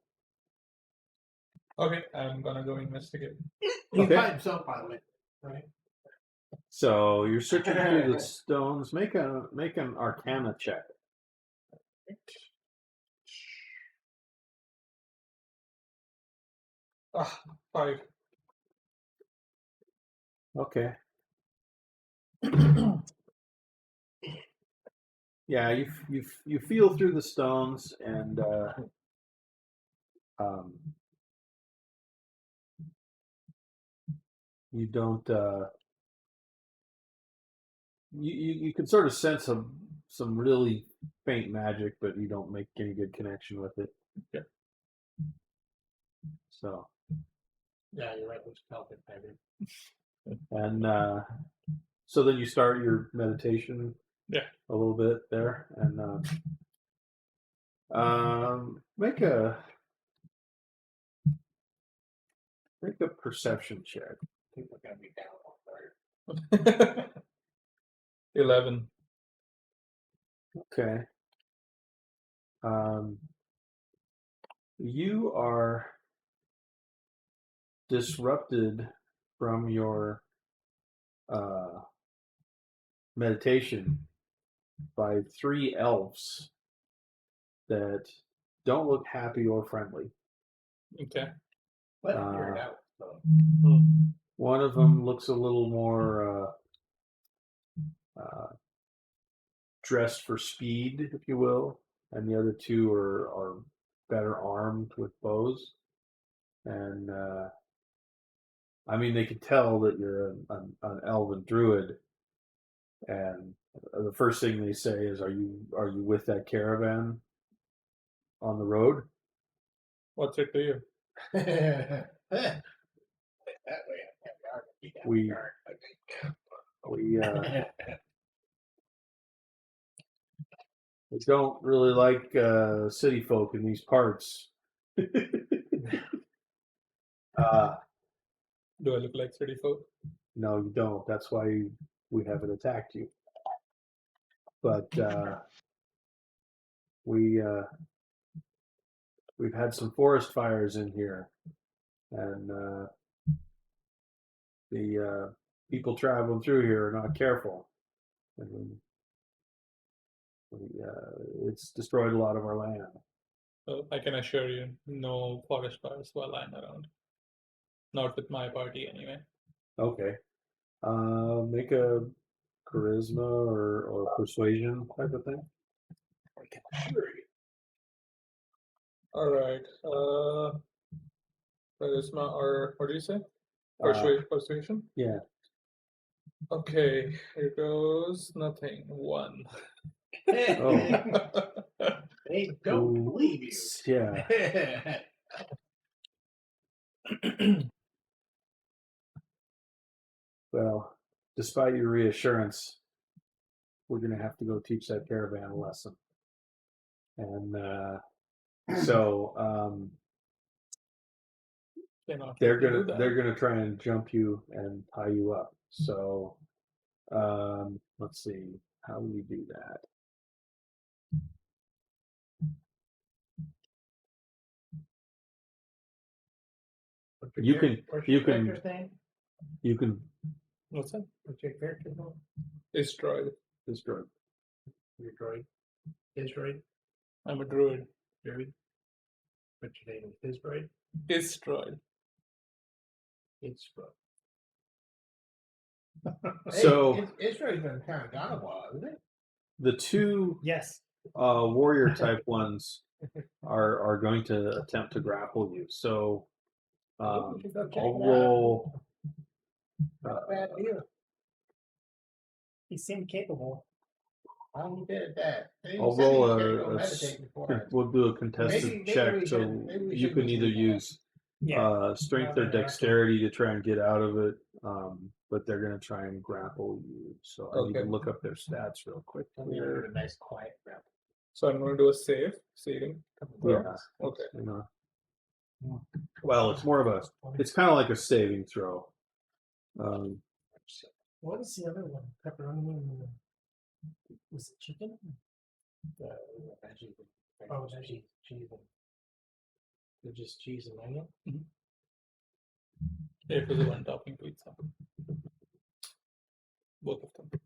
Okay, I'm gonna go investigate. He's Okay. by himself, by the way. Right? So you're searching through the stones. Make an Arcana check. Ah, 5. Okay. Yeah, you feel through the stones, and you don't. You can sort of sense some really faint magic, but you don't make any good connection with it. Yeah. So. Yeah, you're right. It's Celtic, maybe. And so then you start your meditation. Yeah. A little bit there, and make a perception check. People are gonna be down on fire. 11. Okay. You are disrupted from your meditation by 3 elves that don't look happy or friendly. Okay. But figure it out. So. One of them looks a little more dressed for speed, if you will, and the other 2 are better armed with bows. And I mean, they can tell that you're an elven druid. And the first thing they say is, "Are you with that caravan on the road?" What's it to you? That way I can't guard it. You got We- guard, I think. We don't really like city folk in these parts. Do I look like 34? No, you don't. That's why we haven't attacked you. But we've had some forest fires in here, and the people traveling through here are not careful. And it's destroyed a lot of our land. So I can assure you, no forest fires while I'm around. Not with my party, anyway. Okay. Make a charisma or persuasion type of thing. I can assure you. All right. Charisma or what do you say? Persuasion? Yeah. Okay, here goes nothing. 1. Oh. They don't believe you. Yeah. Well, despite your reassurance, we're going to have to go teach that caravan a lesson. And so they're gonna try and jump you and tie you up. So let's see, how do we do that? You can What's that? What's your character name? Destroyed. destroy. Your droid. His droid. I'm a druid. Droid. What's your name? His droid. Destroyed. It's droid. So his droid's been kind of gone a while, isn't it? the two Yes. warrior type ones are going to attempt to grapple you. So We should go check I'll it out. roll. Not bad deal. He seemed capable. I'm good at that. I'll roll we'll do a contested Maybe check. we So should- maybe we you should can just either do that. use Yeah. strength or Rather than dexterity to try and get out of it. But they're going to try and grapple you. So I need to Okay. look up their stats real quick. I'm gonna do a nice quiet round. So I'm going to do a saving. Yeah. Okay. You know. Well, it's more of a. It's kind of like a saving throw. What was the other one? Pepperoni and was it chicken? Veggie. Oh, veggie. Cheese. They're just cheese and onion. It was the one topping pizza. Both of them.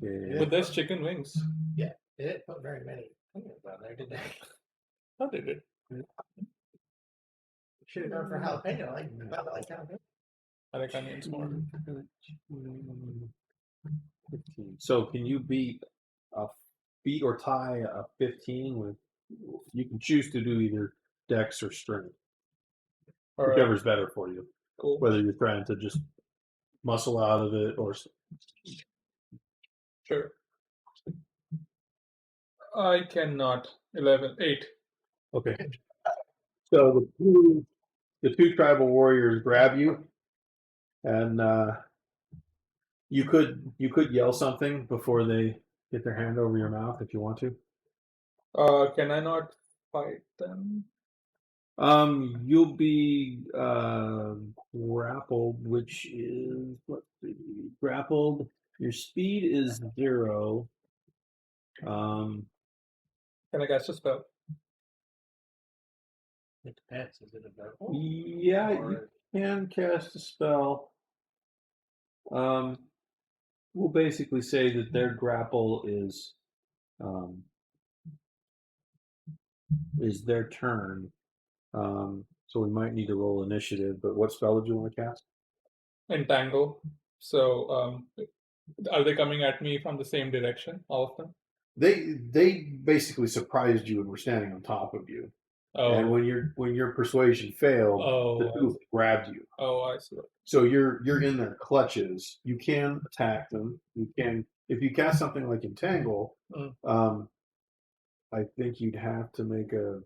Okay. But there's chicken wings. They didn't put very many onions on there, did they? How they did? Should have gone for jalapeno. I like jalapeno. I like onions more. 15. So can you beat or tie a 15 with? You can choose to do either dex or strength, All right. whichever's better for you. Cool. Whether you're trying to just muscle out of it or. Sure. I cannot. 8. Okay. So the two tribal warriors grab you, and you could yell something before they get their hand over your mouth if you want to. Can I not fight them? You'll be grappled, which is grappled. Your speed is 0. Can I cast a spell? It depends. Is it a verbal? Yeah, you can cast a spell. We'll basically say that their grapple is their turn. So we might need to roll initiative. But what spell did you want to cast? Entangle. So are they coming at me from the same direction, all of them? They basically surprised you and were standing on top of you. Oh. And when your persuasion failed, the two grabbed you. Oh, I see. So you're in their clutches. You can attack them. You can, if you cast something like entangle. I think you'd have to make a.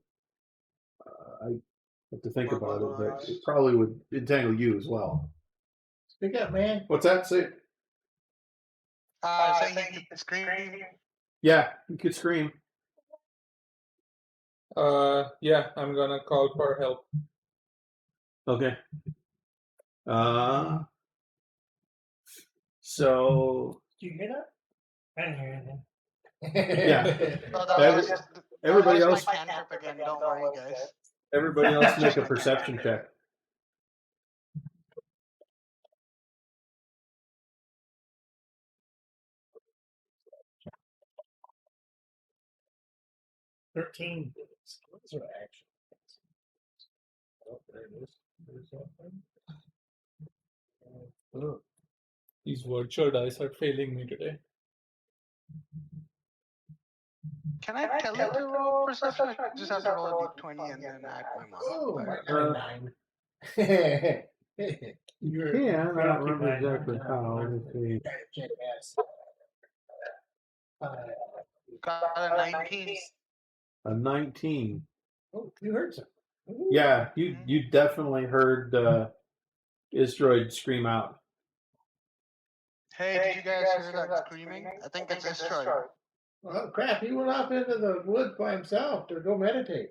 have to think What about it, but was- it probably would entangle you as well. Speak up, man. What's that say? Saying he could scream. Yeah, you could scream. Yeah, I'm gonna call for help. Okay. So Did you hear that? I didn't hear anything. Yeah. Oh, that Every- was just, everybody that was else- my cantrip again. Don't worry, guys. everybody else make a perception check. 13. Those are action. Oh, there it is. There's something. Oh, These virtual dice are failing me today. Can I tell it to roll perception? I just have to roll a d20 and then add my oh, modifier. my 9. You're Yeah, I don't remember preoccupied, exactly huh? how. Let's see. check ass. Got a 19. A 19. Oh, you heard something. Ooh. Yeah, you definitely heard Isdroid scream out. Hey, did you guys hear that screaming? I think it's destroyed. Oh crap! He went off into the woods by himself to go meditate.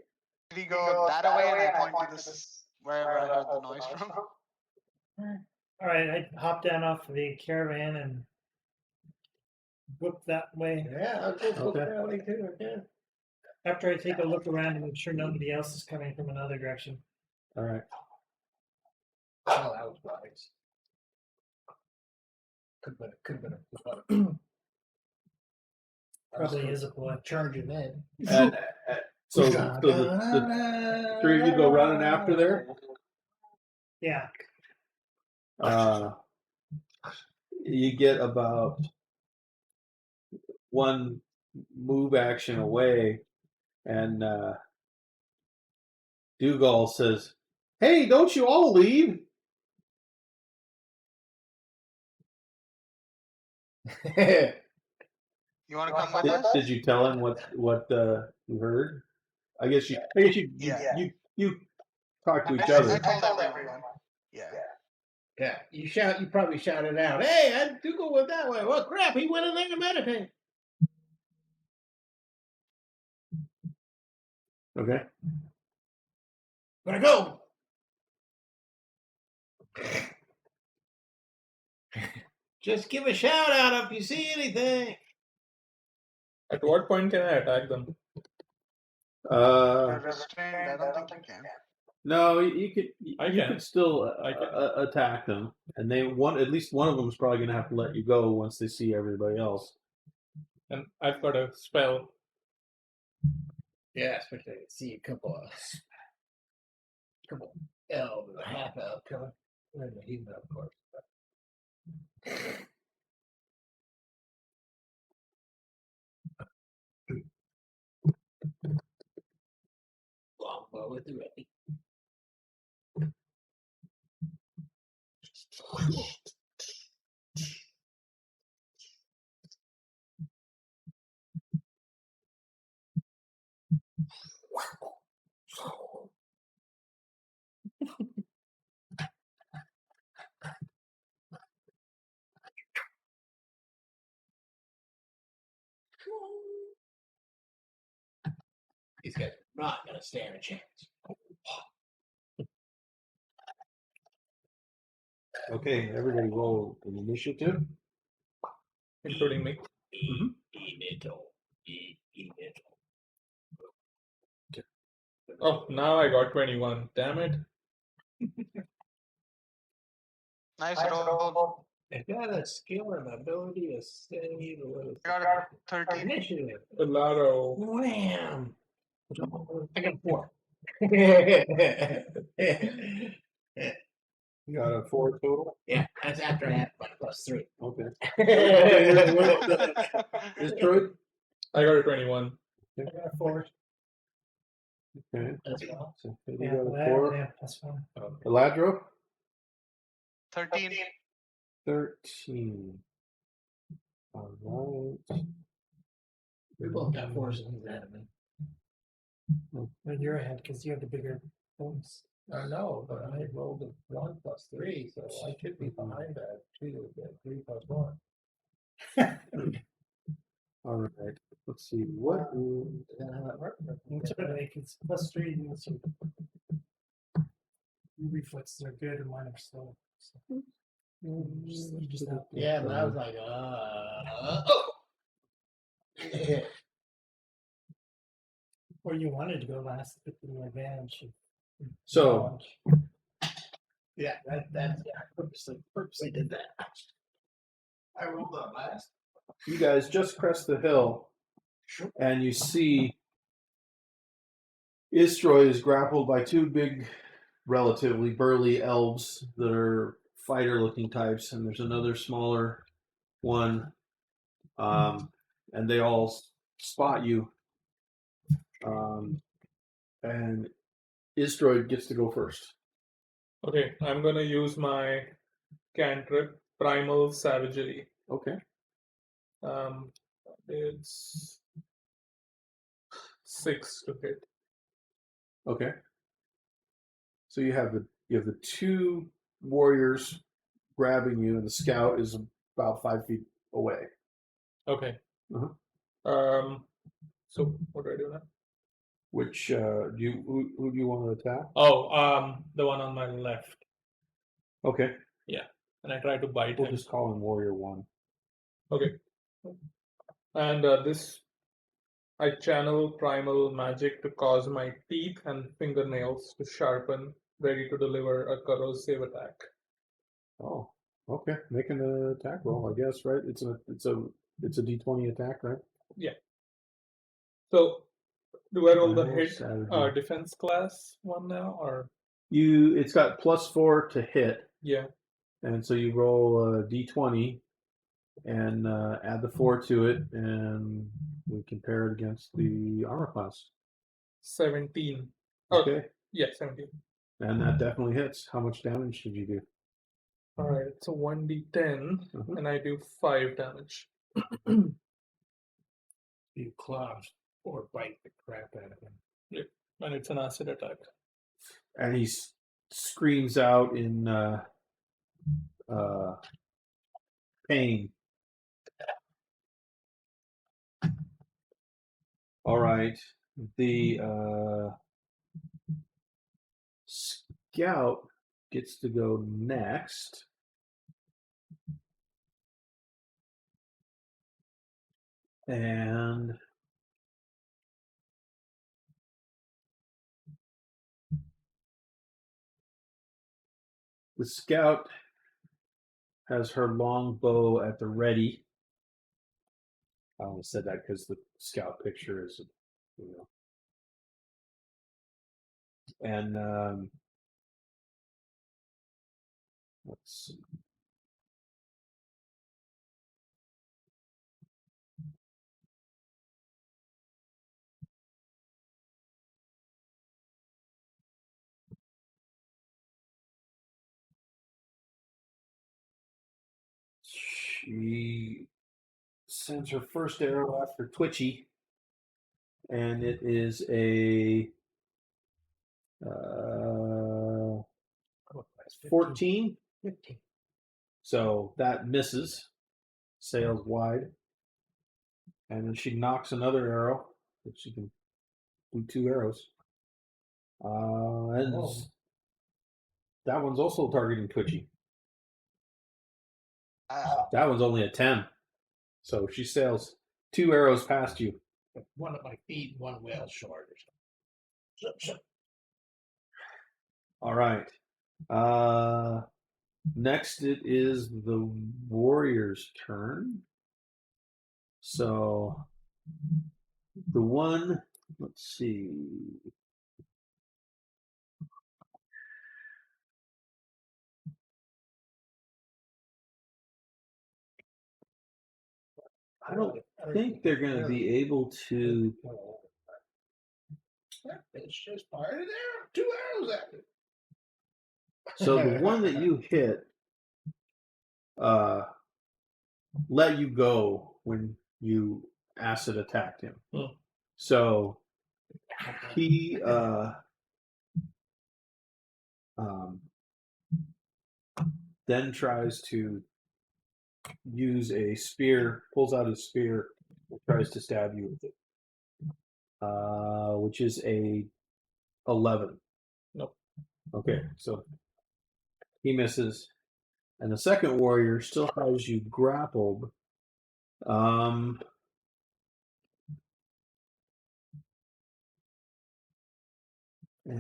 Did he go that way? And I point to this wherever I heard the noise from. All right, I hop down off the caravan and whoop that way. Yeah, I'll go look Okay. that way too. Yeah. After I take a look around and make sure nobody else is coming from another direction. All right. Oh, that was wise. Could have been a Probably is a boy. charging then. And, so the three of you go running after there. Yeah. You get about one move action away, and Dougal says, "Hey, don't you all leave!" You want to come with us? Did you tell him what you heard? I guess you Yeah. you talk to each I other. told everyone. Yeah. Yeah, you probably shouted out, "Hey, I do go with that way." Well, crap, he went in there to meditate. Okay. Gonna go. Just give a shout out if you see anything. At what point can I attack them? You're restrained. I don't think you can. No, you could. I You can. could still I can. attack them, and at least one of them is probably going to have to let you go once they see everybody else. And I've got a spell. Yeah, especially I see a couple elves, a half elf coming. And the heathen, of course. Longbow with the ready. These guys are not going to stand a chance. Okay, everybody roll an initiative. Including me. Oh, now I got 21. Damn it. Nice roll. I got a skill and ability to stay the I got a 13. initiative. Laro. Wham! I got 4. You got a 4 total. Yeah, that's after I have my +3. Okay. I Destroyed. I got a 21. got a 4 Okay. as well. So you Yeah, got a 4. yeah, that's fine. Eladro. 13. 13. All right. We both got 4s and he's ahead of me. Well, you're ahead because you have the bigger bonus. No, but I rolled a 1 plus 3, so I should be behind that 2, 3 plus 1. All right. Let's see. What is... Is that how that works? It's like it's plus 3, and so your reflexes are good and mine are slow. So you just have to. Yeah, but I was like, yeah. Or you wanted to go last, but the advantage. So, Yeah, that's I purposely did that. I rolled on last. you guys just crest the hill, and you see Istroy is grappled by two big, relatively burly elves that are fighter-looking types, and there's another smaller one, and they all spot you. And Istroy gets to go first. Okay, I'm gonna use my cantrip, Primal Savagery. Okay. It's 6 to hit. Okay. So you have the two warriors grabbing you, and the scout is about 5 feet away. Okay. Uh-huh. So what do I do now? Which who do you want to attack? Oh, the one on my left. Okay. And I try to bite We'll him. just call him Warrior 1. Okay. And this, I channel primal magic to cause my teeth and fingernails to sharpen, ready to deliver a corrosive attack. Oh, okay. Make an attack roll, I guess, right? It's a D20 attack, right? So, do I roll the Primal hit Savagery. defense class one now, or It's got +4 to hit, yeah? and so you roll a D20 and add the 4 to it, and we compare it against the armor class. 17. Okay. Yeah, 17. And that definitely hits. How much damage did you do? All right, it's a 1d10, Mhm. and I do 5 damage. You claws or bite the crap out of him. And it's an acid attack. And he screams out in pain. All right. The scout gets to go next. And the scout has her long bow at the ready. I only said that because the scout picture is, and let's see. She sends her first arrow after Twitchy, and it is a 14. 15. So that misses, sails wide, and then she knocks another arrow. That she can do 2 arrows, and that one's also targeting Twitchy. That one's only a 10, so she sails 2 arrows past you. One at my feet, one well short or something. All right. Next, it is the warrior's turn. So the one, let's see. I don't think they're going to be able to. It's just fired an arrow, 2 arrows at it. So the one that you hit let you go when you acid attacked him. So he Then tries to use a spear, pulls out his spear, and tries to stab you with it. Which is a 11. Nope. Okay, so he misses. And the second warrior still has you grappled. And I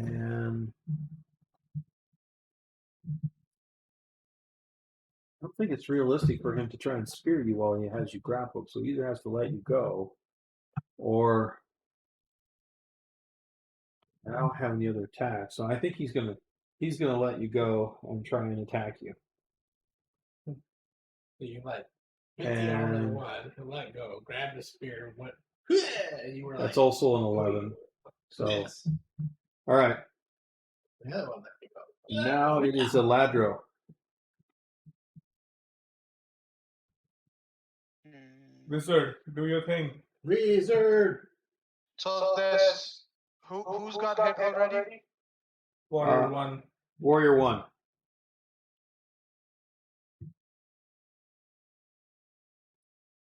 don't think it's realistic for him to try and spear you while he has you grappled. So he either has to let you go, or I don't have any other attacks. So I think he's gonna let you go and try and attack you. So you like hit the armor And one, let go, grab the spear, went. You were that's like, also an 11. So miss. all right. The other one let me go. Now it is a Ladro. Wizard, do your thing. Wizard. So this, who's got hit already? Warrior 1. Warrior 1.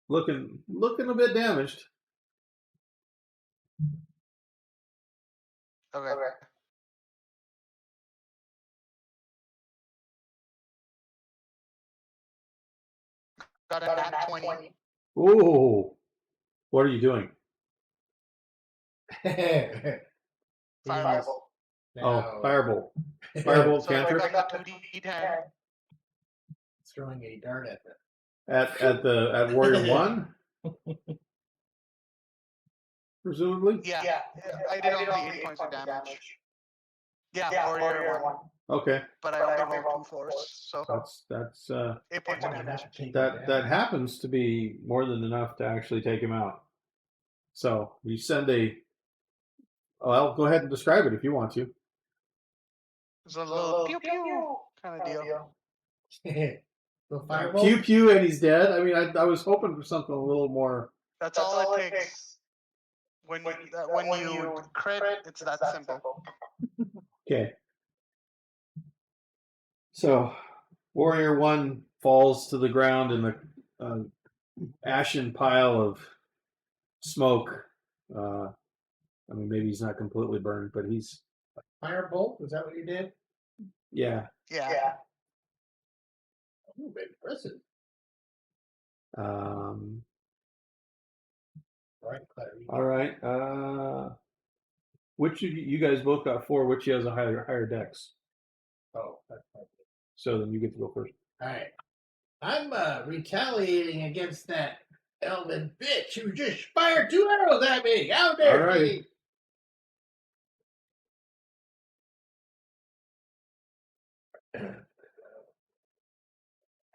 Looking a bit damaged. Okay. Got a nat 20. Ooh. What are you doing? Firebolt. Oh, firebolt. Firebolt So I cantrip got a 2d10. Throwing a dart at them. at Warrior 1? Presumably? Yeah, I did only 8 points of damage. Yeah, Warrior 1. Okay. But I only rolled 2 force, so That's 8 points of damage. that happens to be more than enough to actually take him out. So you send a. Well, go ahead and describe it if you want to. It's a little pew pew kind of deal. So firebolt. Pew pew, and he's dead. I mean, I was hoping for something a little more. That's all it takes. When you crit, it's that simple. Okay. So, Warrior 1 falls to the ground in the ashen pile of smoke. I mean, maybe he's not completely burned, but he's. Firebolt. Is that what you did? Yeah. Yeah. Oh, impressive. Right, Clary. All right. Which of you guys both got 4? Which has a higher dex? Oh, that's right. So then you get to go first. All right. I'm retaliating against that elven bitch who just fired 2 arrows at me. How dare All right. he?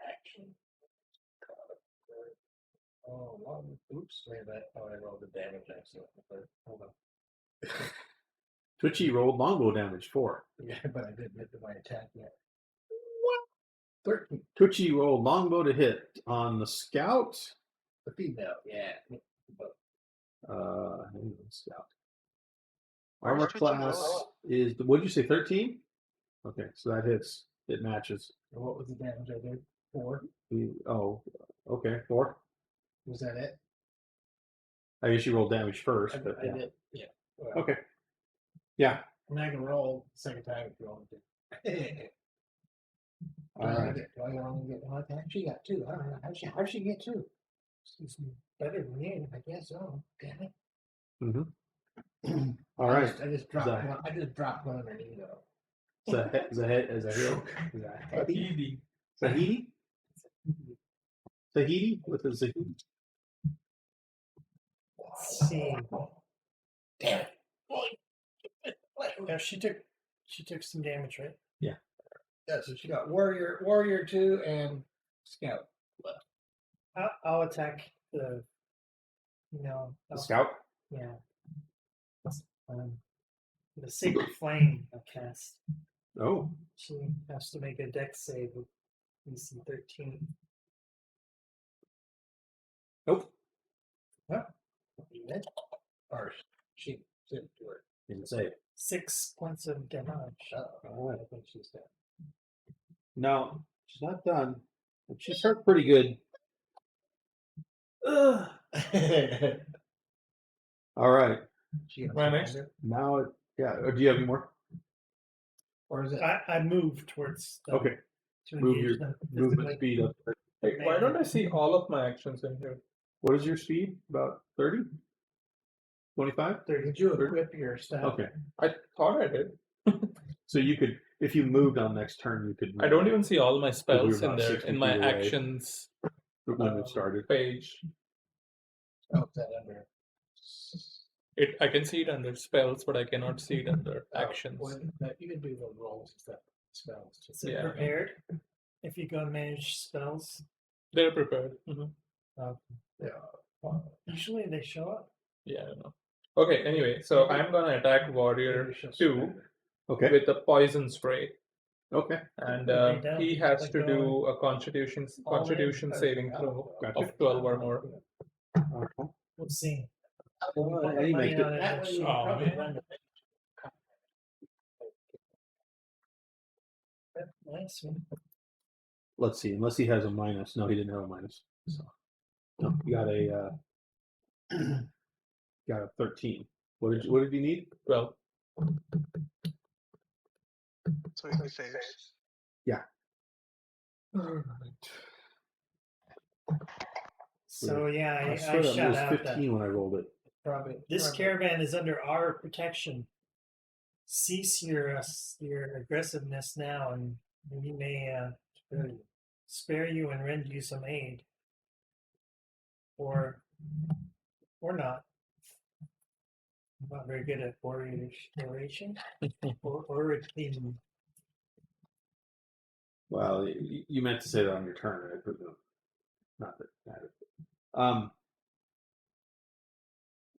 Action. Oh, well, oops. Wait a minute. Oh, I rolled the damage accidentally. Hold on. Twitchy rolled longbow damage 4. Yeah, but I didn't hit my attack yet. What? 13. Twitchy rolled longbow to hit on the scout. The female, yeah. Scout. Where's Armor Twitchy class roll? is. What did you say? 13. Okay, so that hits. It matches. And what was the damage I did? 4. Okay, 4. Was that it? I guess you rolled damage first, but I yeah. did. Yeah. Well, Okay. Yeah. I'm not gonna roll the second time if you want me to. All right. Do I only get 1 attack? She got 2. I don't know. How'd she get 2? She's better than me, I guess so. Damn it. Mm-hmm. All right. I just dropped one. I just dropped one underneath though. Is a hit? Is a Tahiti? Tahiti? Tahiti with a Zahidi? Let's see. Damn it. Yeah, she took some damage, right? Yeah, so she got warrior 2 and scout left. I'll attack the. The scout? Yeah. The sacred flame I'll cast. Oh. She has to make a dex save of DC 13. Nope. Huh? Or she didn't do it. Didn't say it. 6 points of damage. Oh, I think she's dead. No, she's not done. But she's hurt pretty good. Ugh. All right. She gonna My fly next? there? Now, yeah. Do you have any more? Or is it? I move towards them Okay. to Move engage your them movement physically. speed up. Hey, why don't I see all of my actions in here? What is your speed? About 30? 25? Did you equip your stuff? Okay. I thought I did. So you could, if you moved on next turn, you could. I don't even see all my spells in about there 60 in my feet away. actions When it started. page. Oh, is that under? I can see it under spells, but I cannot see it under actions. You can do the rolls and stuff. Spells. Is it Yeah. prepared? If you go and manage spells, They're prepared. Yeah. usually they show up. Yeah, I know. Okay, anyway, so I'm gonna attack Warrior Maybe she'll 2 surrender. Okay. with a poison spray. Okay. And Okay, down. he has Like to going do a constitution saving throw Gotcha. of 12 or more. Uh-huh. We'll see. And he makes it. That way you Oh, probably man. run the Nice. Let's see. Unless he has a minus. No, he didn't have a minus. So. No, you got a got a 13. What did you need? 12. So he saves. So yeah, I I swear that shout was out 15 that when I rolled it. probably. this caravan is under our protection. Cease your aggressiveness now, and we may spare you and render you some aid, or not. I'm not very good at oration. or Well, you meant to say that on your turn, right? But no, not that matters.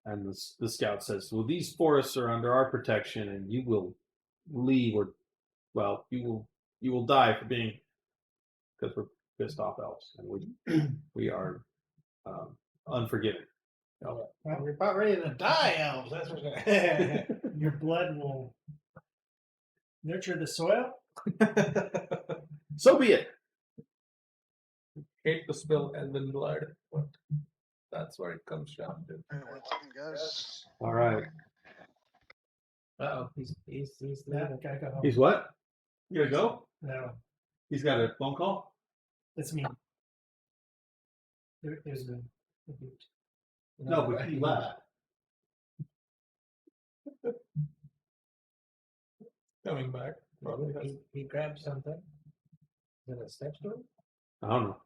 And the scout says, "Well, these forests are under our protection, and you will leave, or well, you will die for being because we're pissed off elves, and we are unforgiving." Well, we're about ready to die, elves. That's what. your blood will nurture the soil. So be it. Hate to spill elven blood, but that's what it comes down to. Alright, 1 second, guys. All right. Oh, he's That guy got home. He's what? You gotta go? No, He's got a phone call? that's me. There's a boot. No, but he left. Coming back, probably. He grabbed something. Is it a step stool? I don't know.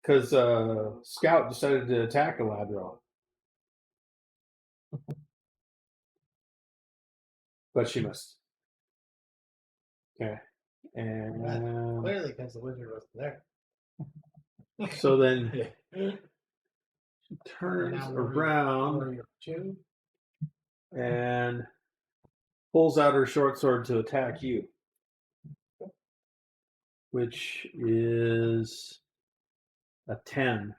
Because Scout decided to attack Galadriel. But she missed. Okay. And Clearly, because the wizard wasn't there. so then she And turns now around Warrior 2. and pulls out her short sword to attack you. Which is a 10.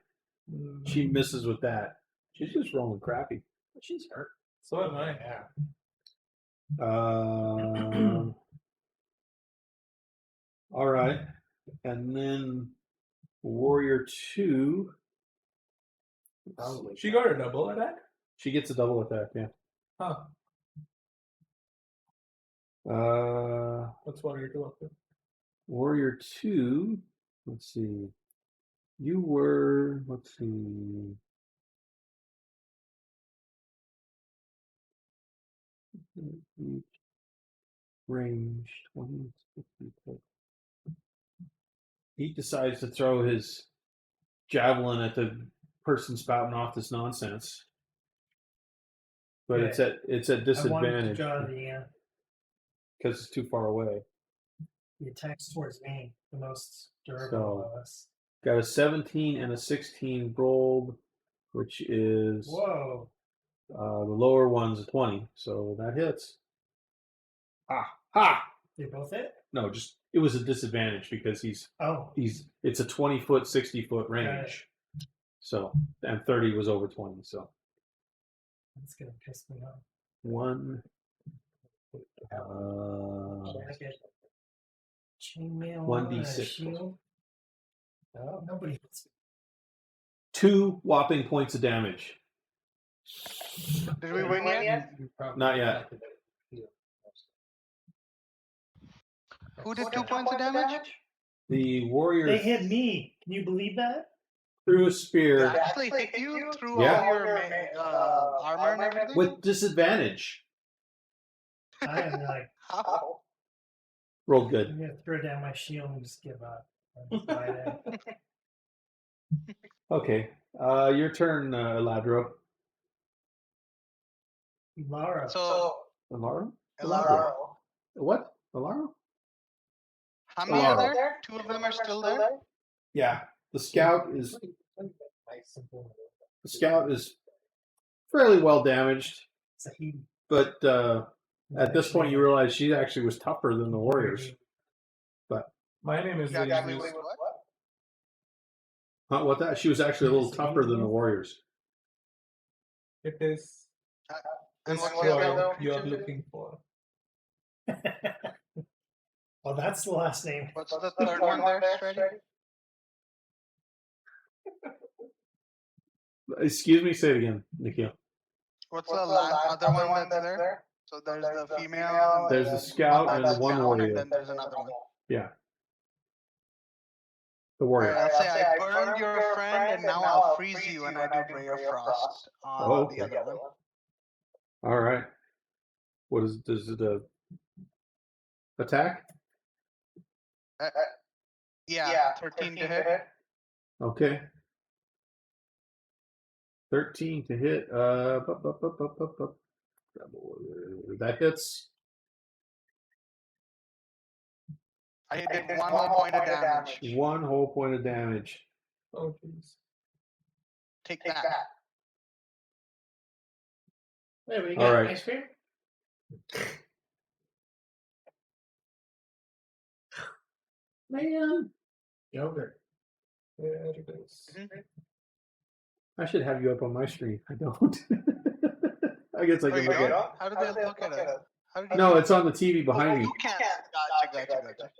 She misses with that. She's just rolling crappy. She's hurt. So am I. Yeah. All right. And then Warrior 2. Probably. She got a double attack? She gets a double attack, yeah. Huh. What's Warrior 2 up to? Warrior 2. Let's see. You were, let's see. Range 20. He decides to throw his javelin at the person spouting off this nonsense. But it's at I wanted to disadvantage draw the because it's too far away. attacks towards me, the most durable of us. Got a 17 and a 16 rolled, which is Whoa! the lower one's a 20, so that hits. Ha! They both hit. No, just it was a disadvantage because Oh, it's a 20-foot, 60-foot Got it. range. So and 30 was over 20. So that's gonna piss me off. 1, I get chainmail 1d6 shield. Oh, nobody. 2 whopping points of damage. Did we win yet? Not yet. Who did 2 points of damage? The warrior They hit me. Can you believe that? threw a They spear actually hit you through Yeah. all your armor and everything? with disadvantage. I am like, How? Rolled good. I'm gonna throw down my shield and just give up. I'm fine. Okay. Your turn, Eladro. Laura. So, Elara? Elaborate. What? Elara? How many are Alara. there? 2 of them are still there? Yeah. The scout is fairly well damaged, It's a he. but at this point you realize she actually was tougher than the warriors. My name is Yeah, actually, Release. what? What that? She was actually a little tougher than the warriors. It is And this what's the other droid you're creature? looking for. Well, that's the last name. What's the third one there, Shreddy? Excuse me, say it again, Nikhil. What's the other one that's there? So there's the female. And There's the scout one and that's one down, warrior. And then there's another one. Yeah. The All warrior. right, I'll say I burned your friend, and now I'll freeze you, and I do Ray of Frost on Oh, okay. the other one. All right. What is? Does it attack? Yeah, 13 to hit. Okay. 13 to hit. That hits. I did 1 whole point of damage. 1 whole point of damage. Oh, please. Take that. Wait, we All got right. ice cream? Man, Yogurt. There it is. I should have you up on my screen. I don't. I guess I Oh, can you look don't? at. How do they look at it? How did you No, it's on the TV Oh, behind me. you can't. Gotcha.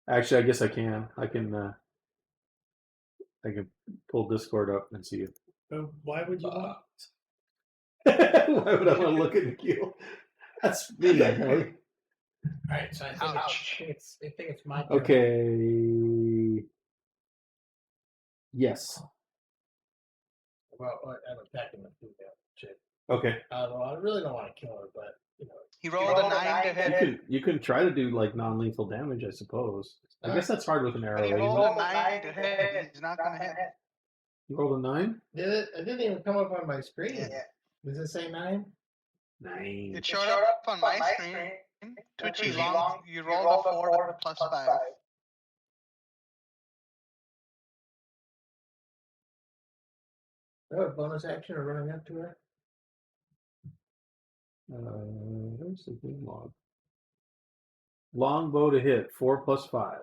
Actually, I guess I can. I can pull Discord up and see it. But why would you want? Why would I want to look at Nikhil? That's me, okay? Alright, so I think it's my turn. Okay. Yes. Well, I'm attacking the female chick. Okay. Well, I really don't want to kill her, but you know. He rolled a 9 to hit. You can try to do like non-lethal damage, I suppose. I guess that's hard with an arrow. But he isn't rolled it? a 9 to hit. He's not gonna hit. You rolled a 9? Did it? It didn't even come up on my screen. Yeah. Does it say 9? 9. It showed up on my screen. Twitchy long. You rolled a 4 plus 5. Oh, bonus action or running up to her? Where's the green log? Longbow to hit, 4 plus 5.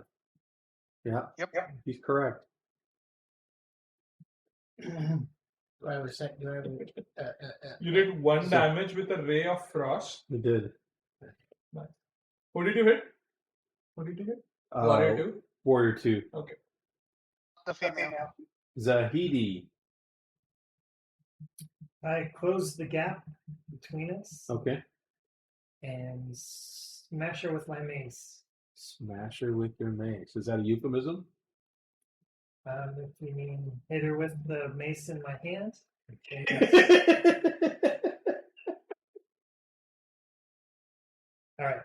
Yeah. Yep. He's correct. Do I have a second? Do I have You did 1 So- damage with a Ray of Frost. It did. Who did you hit? Who did you hit? Warrior 2? Warrior 2. Okay. The female. Zahidi. I close the gap between us Okay. and smash her with my mace. Smash her with your mace. Is that a euphemism? If you mean hit her with the mace in my hand. Okay. All right.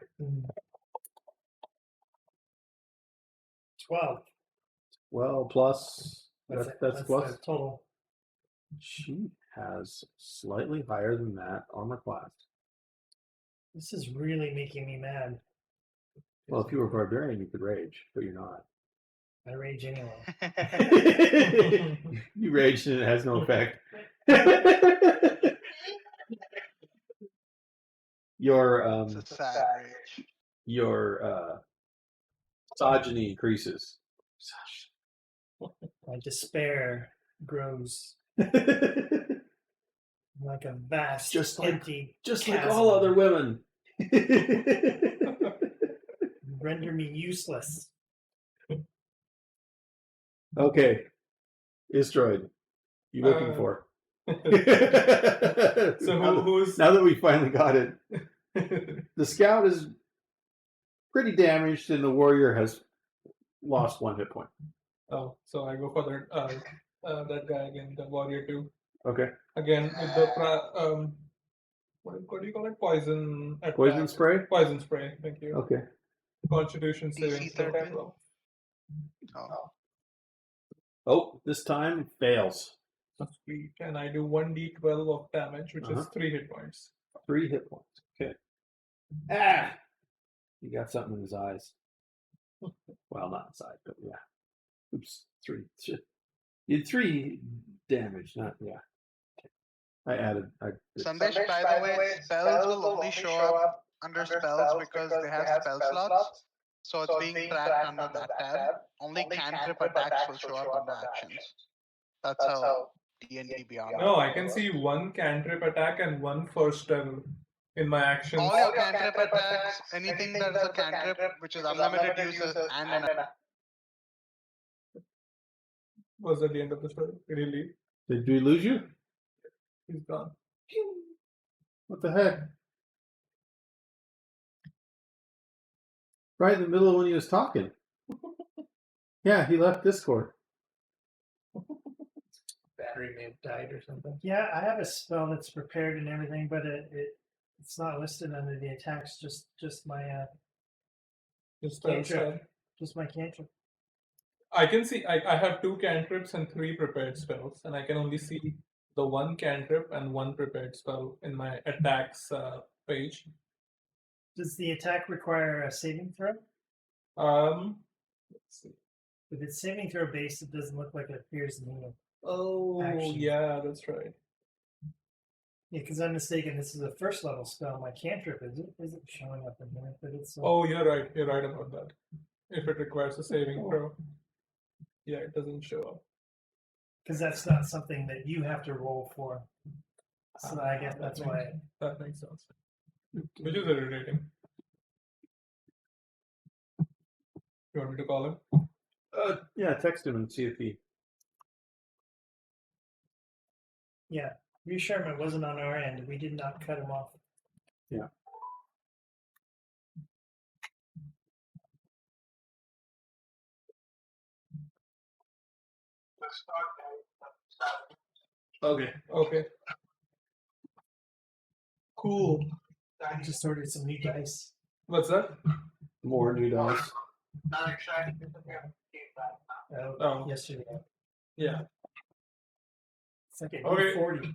12. Well, plus. That's the plus. total. She has slightly higher than that armor class. This is really making me mad. Well, if you were a barbarian, you could rage, but you're not. I rage anyway. You raged and it has no effect. Your It's a sad rage. your misogyny increases. My despair grows. like a vast, Just like- empty, Just like chasm. all other women. Render me useless. Okay. Istroid. You looking for? So now, who's now that we finally got it, the scout is pretty damaged and the warrior has lost 1 hit point. Oh, so I go for that guy again, the warrior 2. Okay. Again with the what do you call it? Poison attack. Poison spray? Poison spray. Thank you. Okay. Constitution DC saving throw. 13? Roll. Oh. Oh, this time fails. Sweet. And I do 1d12 of damage, which is 3 hit points. 3 hit points. Okay. Ah! He got something in his eyes. Well, not inside, but yeah. Oops. 3. You had 3 damage, not, yeah. I added. Sandesh, by the way, spells will only show up under spells because they have spell slots. So it's being tracked under that tab. Only cantrip attacks will show up under actions. That's how D&D Beyond. No, I can see 1 cantrip attack and 1 first level in my actions. All your cantrip attacks, anything that is a cantrip, which is unlimited uses, and an Was at the end of the story. Did he leave? Did we lose you? He's gone. What the heck? Right in the middle of when he was talking. Yeah, he left Discord. Battery may have died or something. Yeah, I have a spell that's prepared and everything, but it's not listed under the attacks. Just my Just cantrip. Just my cantrip. I can see I have 2 cantrips and 3 prepared spells, and I can only see the 1 cantrip and 1 prepared spell in my attacks page. Does the attack require a saving throw? Let's see. If it's saving throw based, it doesn't look like it appears in the Oh, Action. yeah, that's right. Yeah, because I'm mistaken. This is a first level spell. My cantrip isn't showing up in there, but it's. Oh, you're right. You're right about that. If it requires a saving throw, yeah, it doesn't show up. Because that's not something that you have to roll for. So I guess that's why. That makes sense. Which is irritating. You want me to call him? Yeah, text him and see if he. Yeah, reassurement wasn't on our end. We did not cut him off. Yeah. Okay. Okay. Cool. I just ordered some new dice. What's that? More new dice. Not excited. Oh. Yesterday. Yeah. It's like a Okay. 40.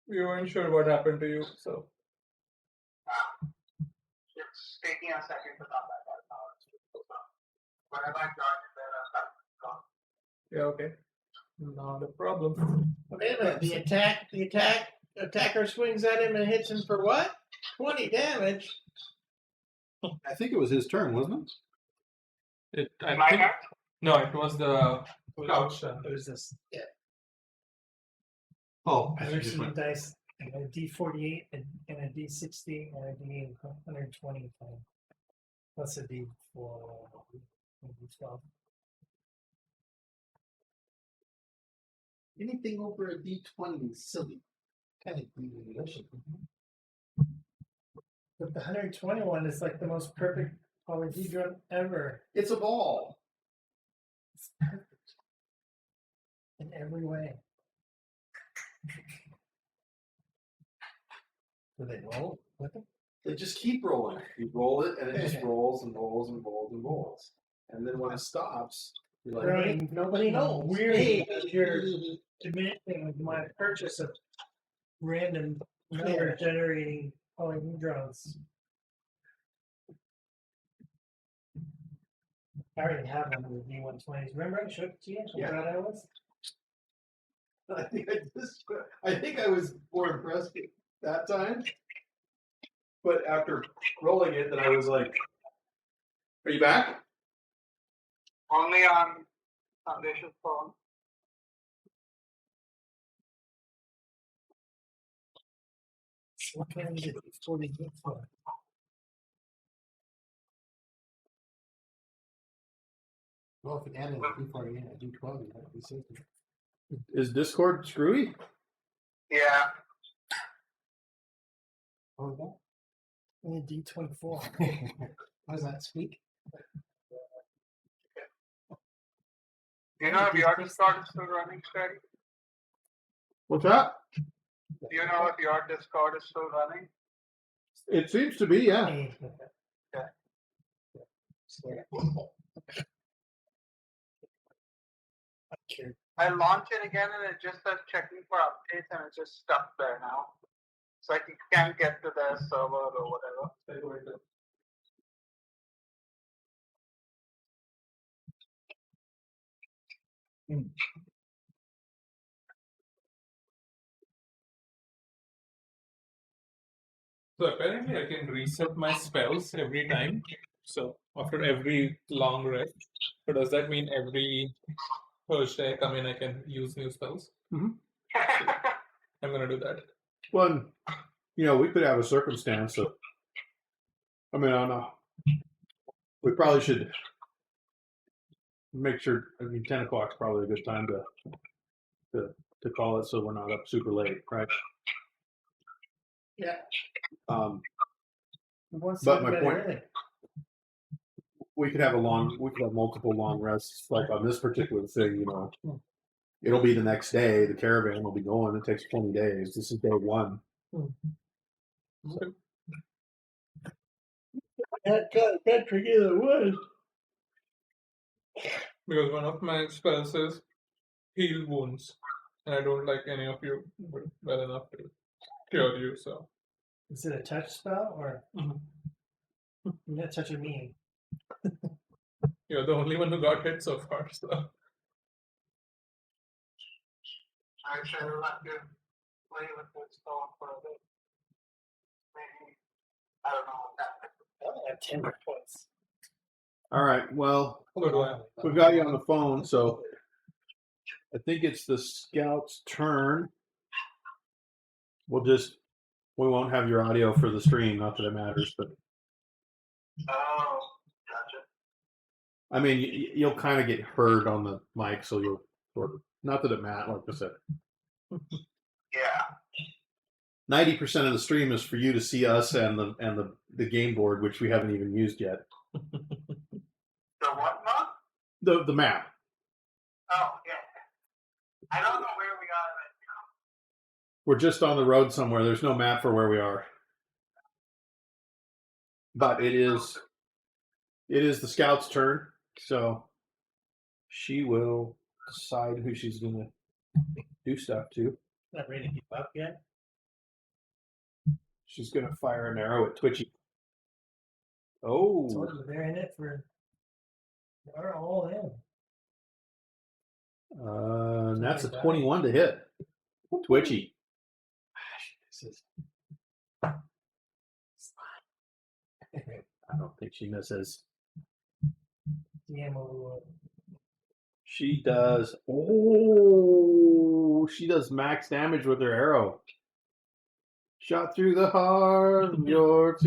We weren't sure what happened to you, so. It's taking a second to come back. But I like John. Yeah, okay. Not a problem. Wait a minute. The attacker swings at him and hits him for what? 20 damage. I think it was his turn, wasn't it? I think, no, it was the couch. What is this? Oh, I ordered some new dice. A D48 and a D60 and a D120 plus a D4. D12. Anything over a D20 is silly. Kind of delicious. But the 121 is like the most perfect polyhedron ever. It's a ball. It's perfect in every way. Do they roll with it? They just keep rolling. You roll it, and it just rolls and rolls and rolls and rolls. And then when it stops, you're like, Right. Nobody knows. Weird. Hey. You're diminishing with my purchase of random number generating polyhedrons. I already have one of the D120s. Remember I showed it to you? How Yeah. proud I was? I think I was more impressed that time. But after rolling it, then I was like, "Are you back?" Only on Foundation's phone. What can I get 40 for? Well, if it added a D40 and a D12, you have to be 60. Is Discord screwy? Yeah. What was And a D24. that? How does that speak? Do you know if your Discord is still running steady? What's that? Do you know if your Discord is still running? It seems to be, yeah. Hey, I launch it again and it just says checking for updates and it's just stuck there now. So I can't get to the server or whatever. So apparently I can reset my spells every time. So after every long rest. So does that mean every Thursday I come in I can use new spells? Mhm. I'm gonna do that. Well, you know, we could have a circumstance of, I mean, I don't know. We probably should make sure, 10 o'clock's probably a good time to call it so we're not up super late, right? Yeah. But my point, we could have multiple long rests, like on this particular thing, you know. It'll be the next day, the caravan will be going, it takes 20 days. This is day one. that got Patrick either way. Because one of my spells is heal wounds. And I don't like any of you well enough to cure you, so. Is it a touch spell or you're not touching me? You're the only one who got hit so far, so. Actually, I will have to play with this stone for a bit. Maybe, I don't know what that is. I only have 10 points. All right, well, So do I. we've got you on the phone, so I think it's the scout's turn. We won't have your audio for the stream, not that it matters, but Oh, gotcha. I mean, you'll kind of get heard on the mic, so you'll, or not that it matters, like I said. Yeah. 90% of the stream is for you to see us and the game board, which we haven't even used yet. The what not? The map. Oh, yeah. I don't know where we are right now. We're just on the road somewhere. There's no map for where we are. But it is the scout's turn, so she will decide who she's gonna do stuff to. Not ready to give up yet. She's gonna fire an arrow at Twitchy. So Oh, they're in it for. They're all in. and that's a 21 to hit. Twitchy. I don't think she misses. DM overload. She does. Oh, she does max damage with her arrow. Shot through the heart. You're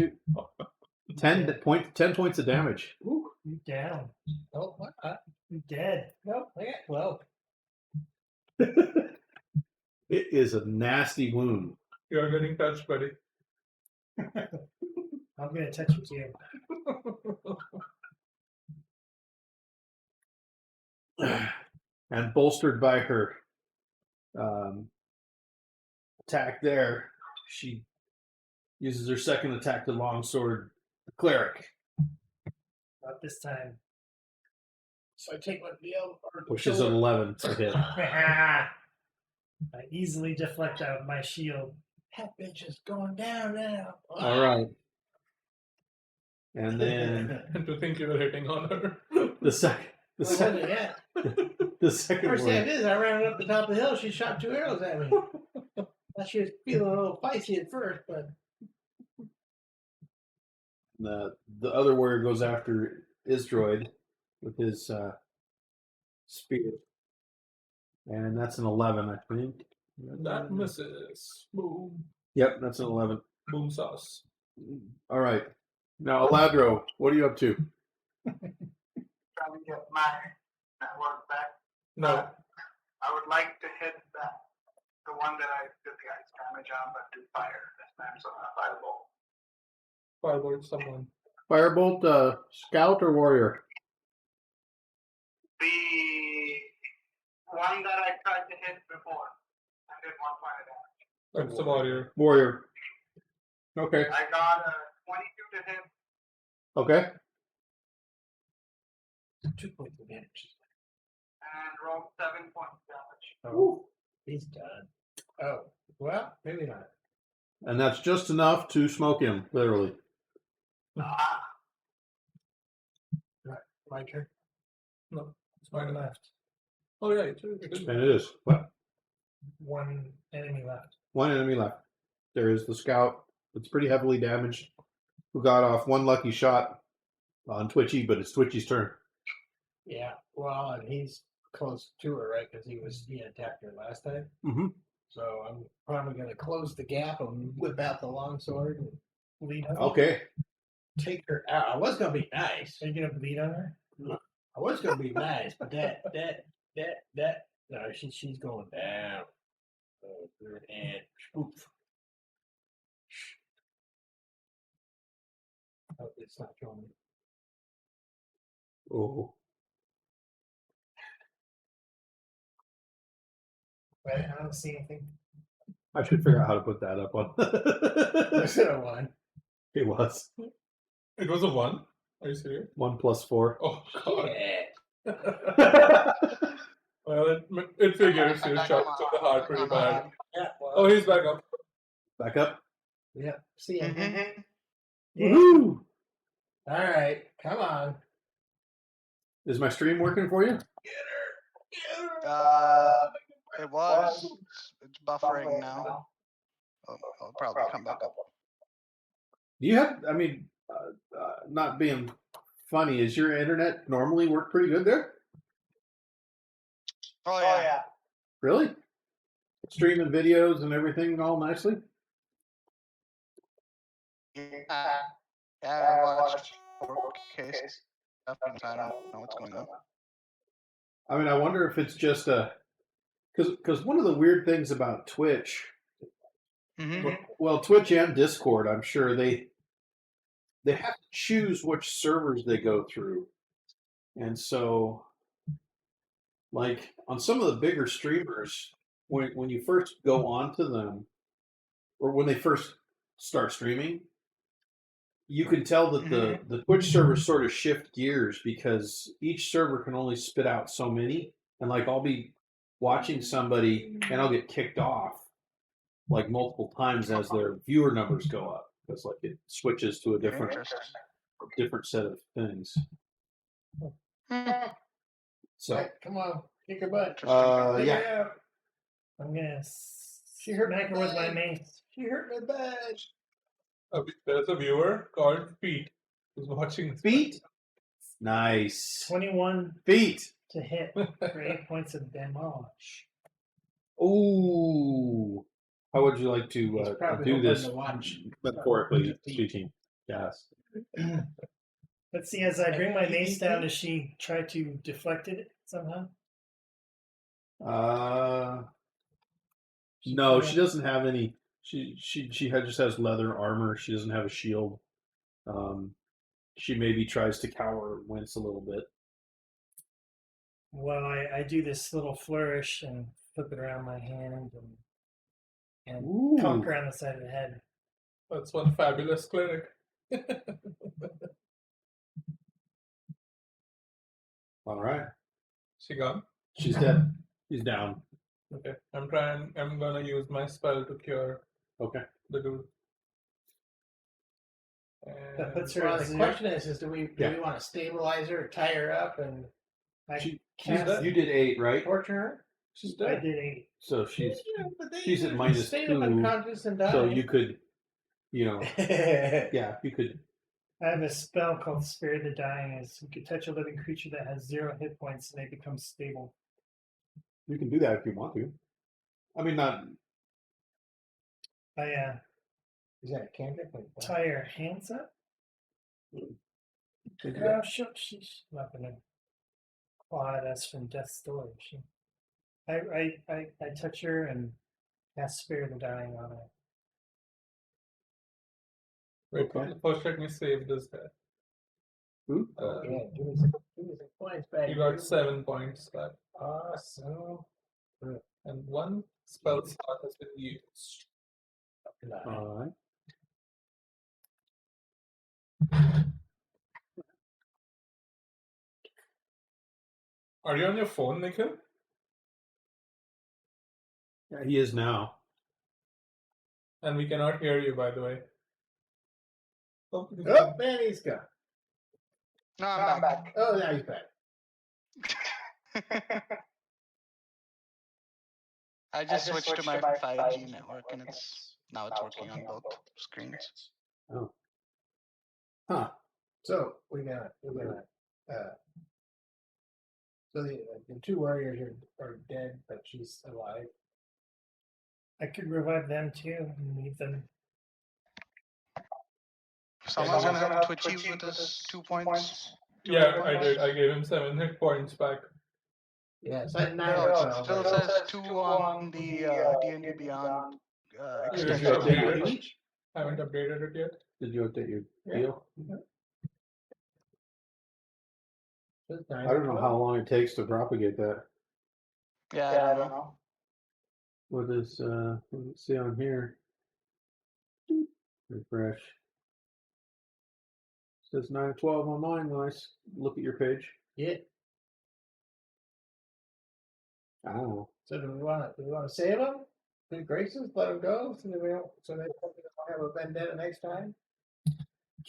10 points of damage. Ooh, you down. Oh, what? You dead. Nope, I got 12. It is a nasty wound. You're getting touched, buddy. I'm gonna touch you too. And bolstered by her attack there, she uses her second attack to longsword the cleric. Not this time. So I take my BL or Which is an 11 to hit. I easily deflect out of my shield. That bitch is going down now. All right. And then And to think you were hitting on her. the second First one. thing I did is I ran up the top of the hill. She shot 2 arrows at me. Thought she was feeling a little feisty at first, but The other warrior goes after Isdroid with his spear. And that's an 11, I think. That misses. Boom. Yep, that's an 11. boom sauce. All right. Now, Aladro, what are you up to? Trying to get my network back. No, I would like to hit the one that I did the ice damage on, but do fire this time, so not fireball. firebolt someone. Firebolt, scout or warrior? The one that I tried to hit before, I did 1 point of damage. That's a warrior. Warrior. Okay. I got a 22 to hit. Okay. 2 points of damage. And rolled 7 points damage. Oh, he's done. Oh, well, maybe not. And that's just enough to smoke him, literally. Ah, My turn. No, it's One mine. left. Oh yeah, it is. And it is. What? One enemy left. One enemy left. There is the scout. It's pretty heavily damaged. Who got off one lucky shot on Twitchy, but it's Twitchy's turn. Yeah, well, and he's close to her, right? Because he attacked her last time. Mm-hmm. So I'm probably going to close the gap and whip out the longsword and Bleed on her? Okay. take her out. I was going to be nice. Are you gonna bleed on her? I was going to be nice, but no, she's going down. Oh, good. And oof. Oh, it's not showing me. Oh. Right, I don't see anything. I should figure out how to put that up on. Was it a one? It was It was a 1. Are you serious? 1 + 4. Oh god. Yeah. Well, it figures you shot to the heart pretty bad. Oh, he's back up. Back up. Yeah. See ya. Woohoo! All right. Come on. Is my stream working for you? It was. It's buffering now. I'll probably come back up. Do you have? I mean, not being funny, is your internet normally work pretty good there? Oh yeah. Really? Streaming videos and everything all nicely? Yeah, I watched 4K stuff, and I don't know what's going on. I mean, I wonder if it's just because one of the weird things about Twitch, well, Twitch and Discord, I'm sure they have to choose which servers they go through, and so, like on some of the bigger streamers, when you first go onto them, or when they first start streaming, you can tell that the Twitch servers sort of shift gears because each server can only spit out so many. And like I'll be watching somebody and I'll get kicked off like multiple times as their viewer numbers go up. Because like it switches to a different set of things. So Right, come on. Kick her butt. yeah. I'm gonna She hurt smack her with my mace. She hurt my butt. There's a viewer called Pete who's watching this. Feet. Nice. 21 Feet. to hit for 8 points of damage. Ooh. How would you like He's to probably do hoping this to watch. metaphorically speaking? Yes. Let's see, as I bring my mace down, does she try to deflect it somehow? No, she doesn't have any. Just has leather armor. She doesn't have a shield. She maybe tries to cower and wince a little bit. Well, I do this little flourish and flip it around my hand and Ooh. conk her on the side of the head. That's one fabulous clinic. All right. She gone? She's dead. She's down. Okay. I'm gonna use my spell to cure Okay. the dude. That And puts her Well, at the zero. question is do we want to stabilize her, tie her up, and I She's cast dead. You did 8, right? torture her? She's I dead. did 8. So she's But they she's at usually minus stay 2, unconscious and die. so you could, yeah, you could. I have a spell called Spirit of the Dying. Is you could touch a living creature that has 0 hit points and they become stable. You can do that if you want to. I mean, not. Is that a cantrip? tie her hands up. Think Oh, she's not gonna claw at us from death's door. I touch her and cast Spare the Dying on her. Wait, Okay. first let me save this guy. Ooh. Yeah, give me some points back. You got 7 points back. Awesome. And 1 spell slot has been used. All right. Are you on your phone, Nikhil? Yeah, he is now. And we cannot hear you, by the way. Oh, Oh, man, he's gone. No, I'm back. Oh, now he's back. I just switched to my 5G network and now it's working on both screens. Oh. Huh. So we're gonna. So the 2 warriors are dead, but she's alive. I could revive them too and leave them. Someone's gonna help Twitchy with his 2 points. Yeah, I did. I gave him 7 hit points back. Yes, I No, it still says 2 on the D&D Beyond Did you extension. update it? Haven't updated it yet. Did you update your deal? I don't know how long it takes to propagate that. Yeah, I don't know. What does it say on here? Refresh. It says 9:12 on mine when I look at your page. Yeah. I don't know. So do we want to save them? Good graces, let them go, so they don't have a vendetta next time.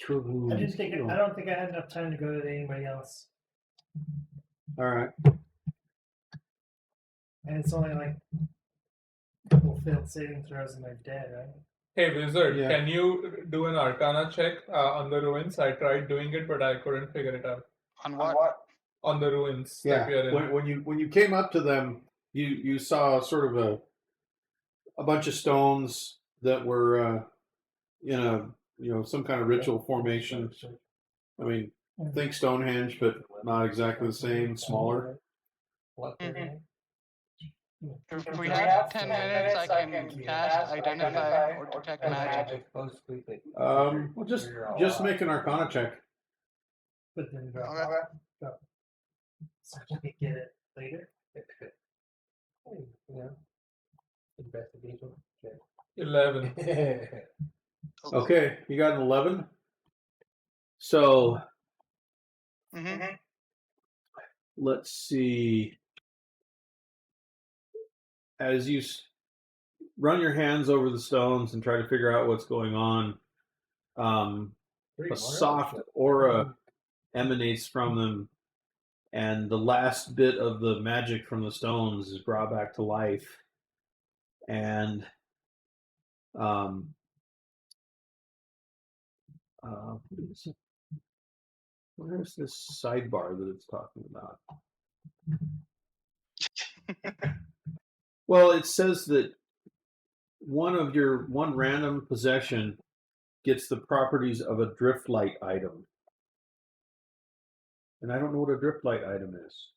I didn't think. I don't think I had enough time to go to anybody else. All right. And it's only like a couple failed saving throws and they're dead, right? Hey, Wizard, Yeah. can you do an Arcana check on the ruins? I tried doing it, but I couldn't figure it out. On what? On the ruins Yeah. that we are in. When you came up to them, you saw sort of a bunch of stones that were in a some kind of ritual formation. I mean, think Stonehenge, but not exactly the same, smaller. Mm-hmm. If we have 10 minutes, I can cast Identify or Detect Magic. Well, just make an Arcana check. But then go. Okay. So I can get it later. Yeah. Investigation check. 11. Okay, you got an 11. So let's see. As you run your hands over the stones and try to figure out what's going on, a soft aura emanates from them, and the last bit of the magic from the stones is brought back to life. And where's this sidebar that it's talking about? Well, it says that one random possession gets the properties of a driftlight item. And I don't know what a driftlight item is.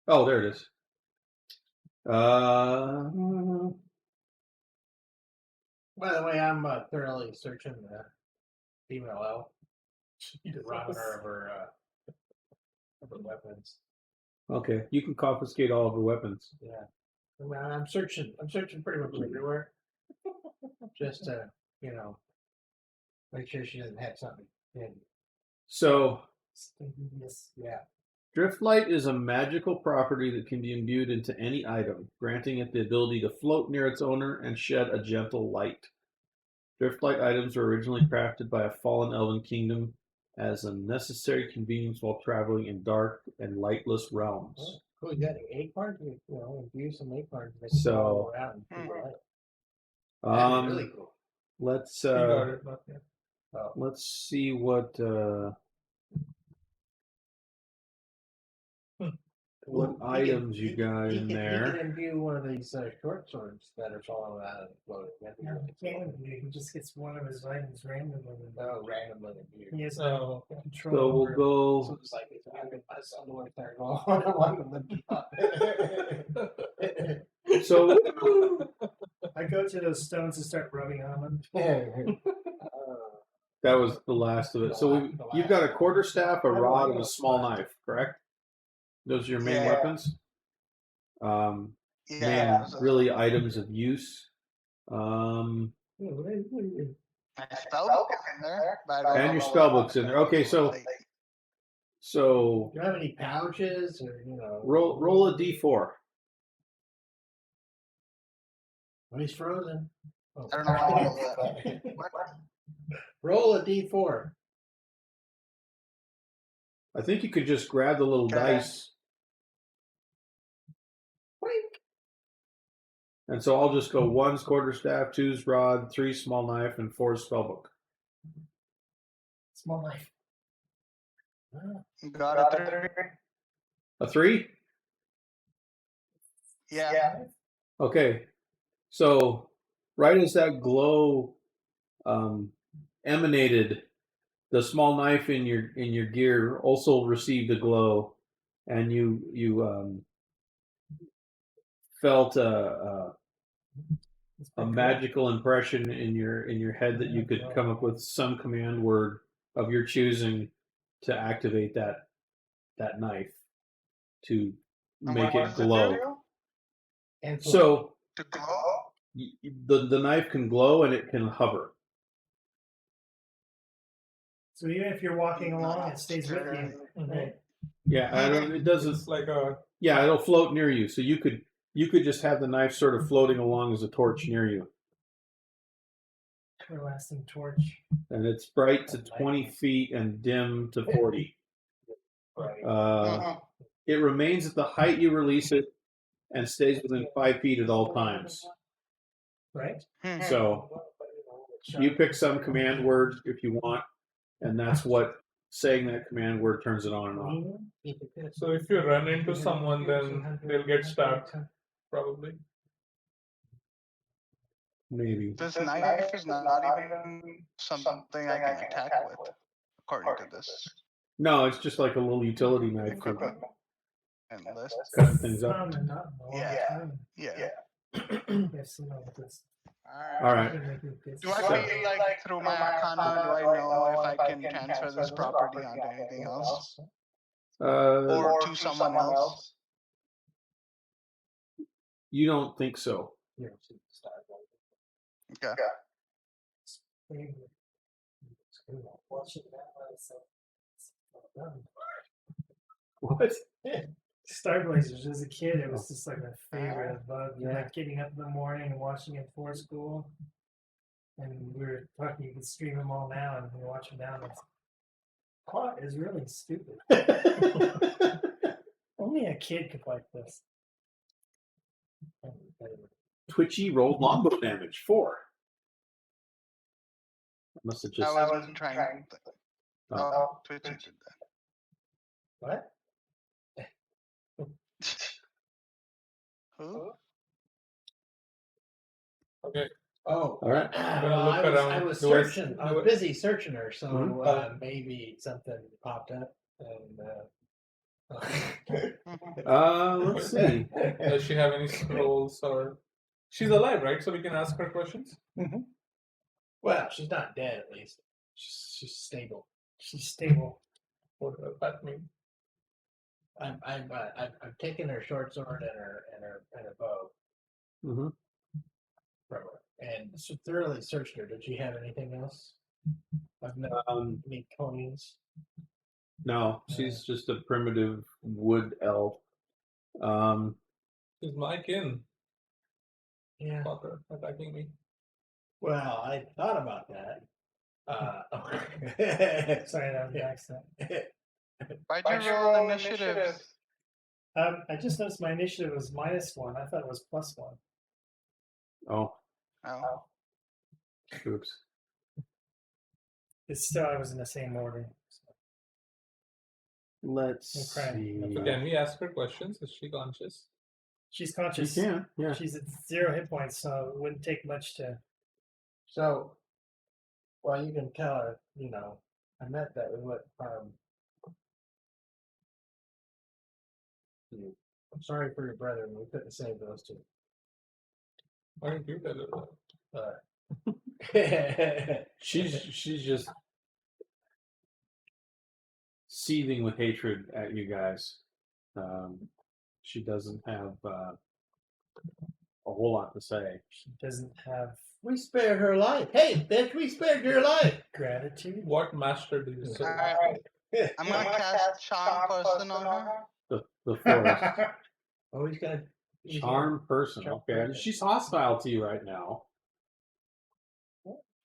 Oh, there it is. By the way, I'm thoroughly searching the female elf. Robbing her of her weapons. Okay, you can confiscate all of her weapons. Yeah. Well, I'm searching pretty much everywhere. Just to, make sure she doesn't have something in. So, Yeah. driftlight is a magical property that can be imbued into any item, granting it the ability to float near its owner and shed a gentle light. Driftlight items were originally crafted by a fallen elven kingdom as a necessary convenience while traveling in dark and lightless realms. Oh, cool. You got an acorn? Use some acorns. So, around and light. Really cool. Let's You got it, not yet. let's see what what items you got in He there. can imbue one of these short swords that are falling out of the floating. No, he can't imbue. He just gets one of his items randomly. Oh, randomly imbued. He has Oh, no okay. control. So we'll over it. go. So it's like I can my son to work there. One of them. So I go to those stones and start rubbing on them. that was the last of it. So you've got a quarterstaff, a rod, and a small knife, correct? Those are your main Yeah. weapons. Yeah. Main really items of use. My spell book is in there. But I don't And know your what- spell book's in there. Okay, so Like, so Do you have any pouches or roll a d4. When he's frozen. Oh. I don't know how to do that. What? Roll a d4. I think you could just grab the little Okay. dice. And so I'll just go 1's quarterstaff, 2's rod, 3 small knife, and 4's spellbook. Small knife. Got a 3. A 3? Yeah. Okay. So right as that glow emanated, the small knife in your gear also received a glow, and you felt a magical impression in your head that you could come up with some command word of your choosing to activate that knife to And make what it does glow. do? And So To glow? the knife can glow and it can hover. So even if you're walking along, it stays with you. Right? Yeah, it doesn't. It's like a Yeah, it'll float near you. So you could just have the knife sort of floating along as a torch near you, Everlasting torch. and it's bright to 20 feet and dim to 40. It remains at the height you release it and stays within 5 feet at all times. Right? So you pick some command word if you want, and that's what saying that command word turns it on and off. so if you run into someone, then they'll get stabbed, probably. Maybe. This knife is not even something I can attack with, according to this. No, it's just like a little utility knife for Equipment and list. cutting things up. Some and not in a long Yeah. time. Yeah. Yes, you know, this. All right. Do I feel like through my arcana, do I know if I can transfer this property onto anything else? Or to someone else? You don't think so? Okay. What? Star Blazers. As a kid, it was just like my favorite. I loved like getting up in the morning and watching it before school. And we were talking, you can stream them all now, and we watch them now. And it's, plot is really stupid. Only a kid could like this. Twitchy rolled longbow damage 4. Must have just. I wasn't trying. Oh, Twitchy did that. What? Who? Okay. Oh, All right. I'm gonna look around. I was Do I- searching. I do was I- busy searching her, so Mhm. maybe something popped up. Let's see. Does she have any scrolls or? She's alive, right? So we can ask her questions. Well, she's not dead, at least. She's stable. She's stable. What does that mean? I've taken her short sword and her bow Mm-hmm. from her, and so thoroughly searched her. Did she have anything else? I've no any coins. No, she's just a primitive wood elf. Is my kin Yeah. fucker attacking me? Well, I thought about that. Sorry, that was an accident. Why'd you roll initiative? I just noticed my initiative was -1. I thought it was +1. Oh, Oh. oops. It's still, I was in the same order. Let's Okay. see. So can we ask her questions? Is she conscious? She's You conscious. can, yeah. She's at 0 hit points, so it wouldn't take much to. So, well, you can tell her, I meant that with what, I'm sorry for your brother, and we couldn't save those two. Why don't you tell her that? She's just seething with hatred at you guys. She doesn't have a whole lot to say. She doesn't have We spared her life. Hey, bitch, we spared your life. gratitude. What master do you serve? Alright, I'm gonna cast Charm Person on her. The forest. Oh, he's gonna Charm person. Charm Okay. person. She's hostile to you right now.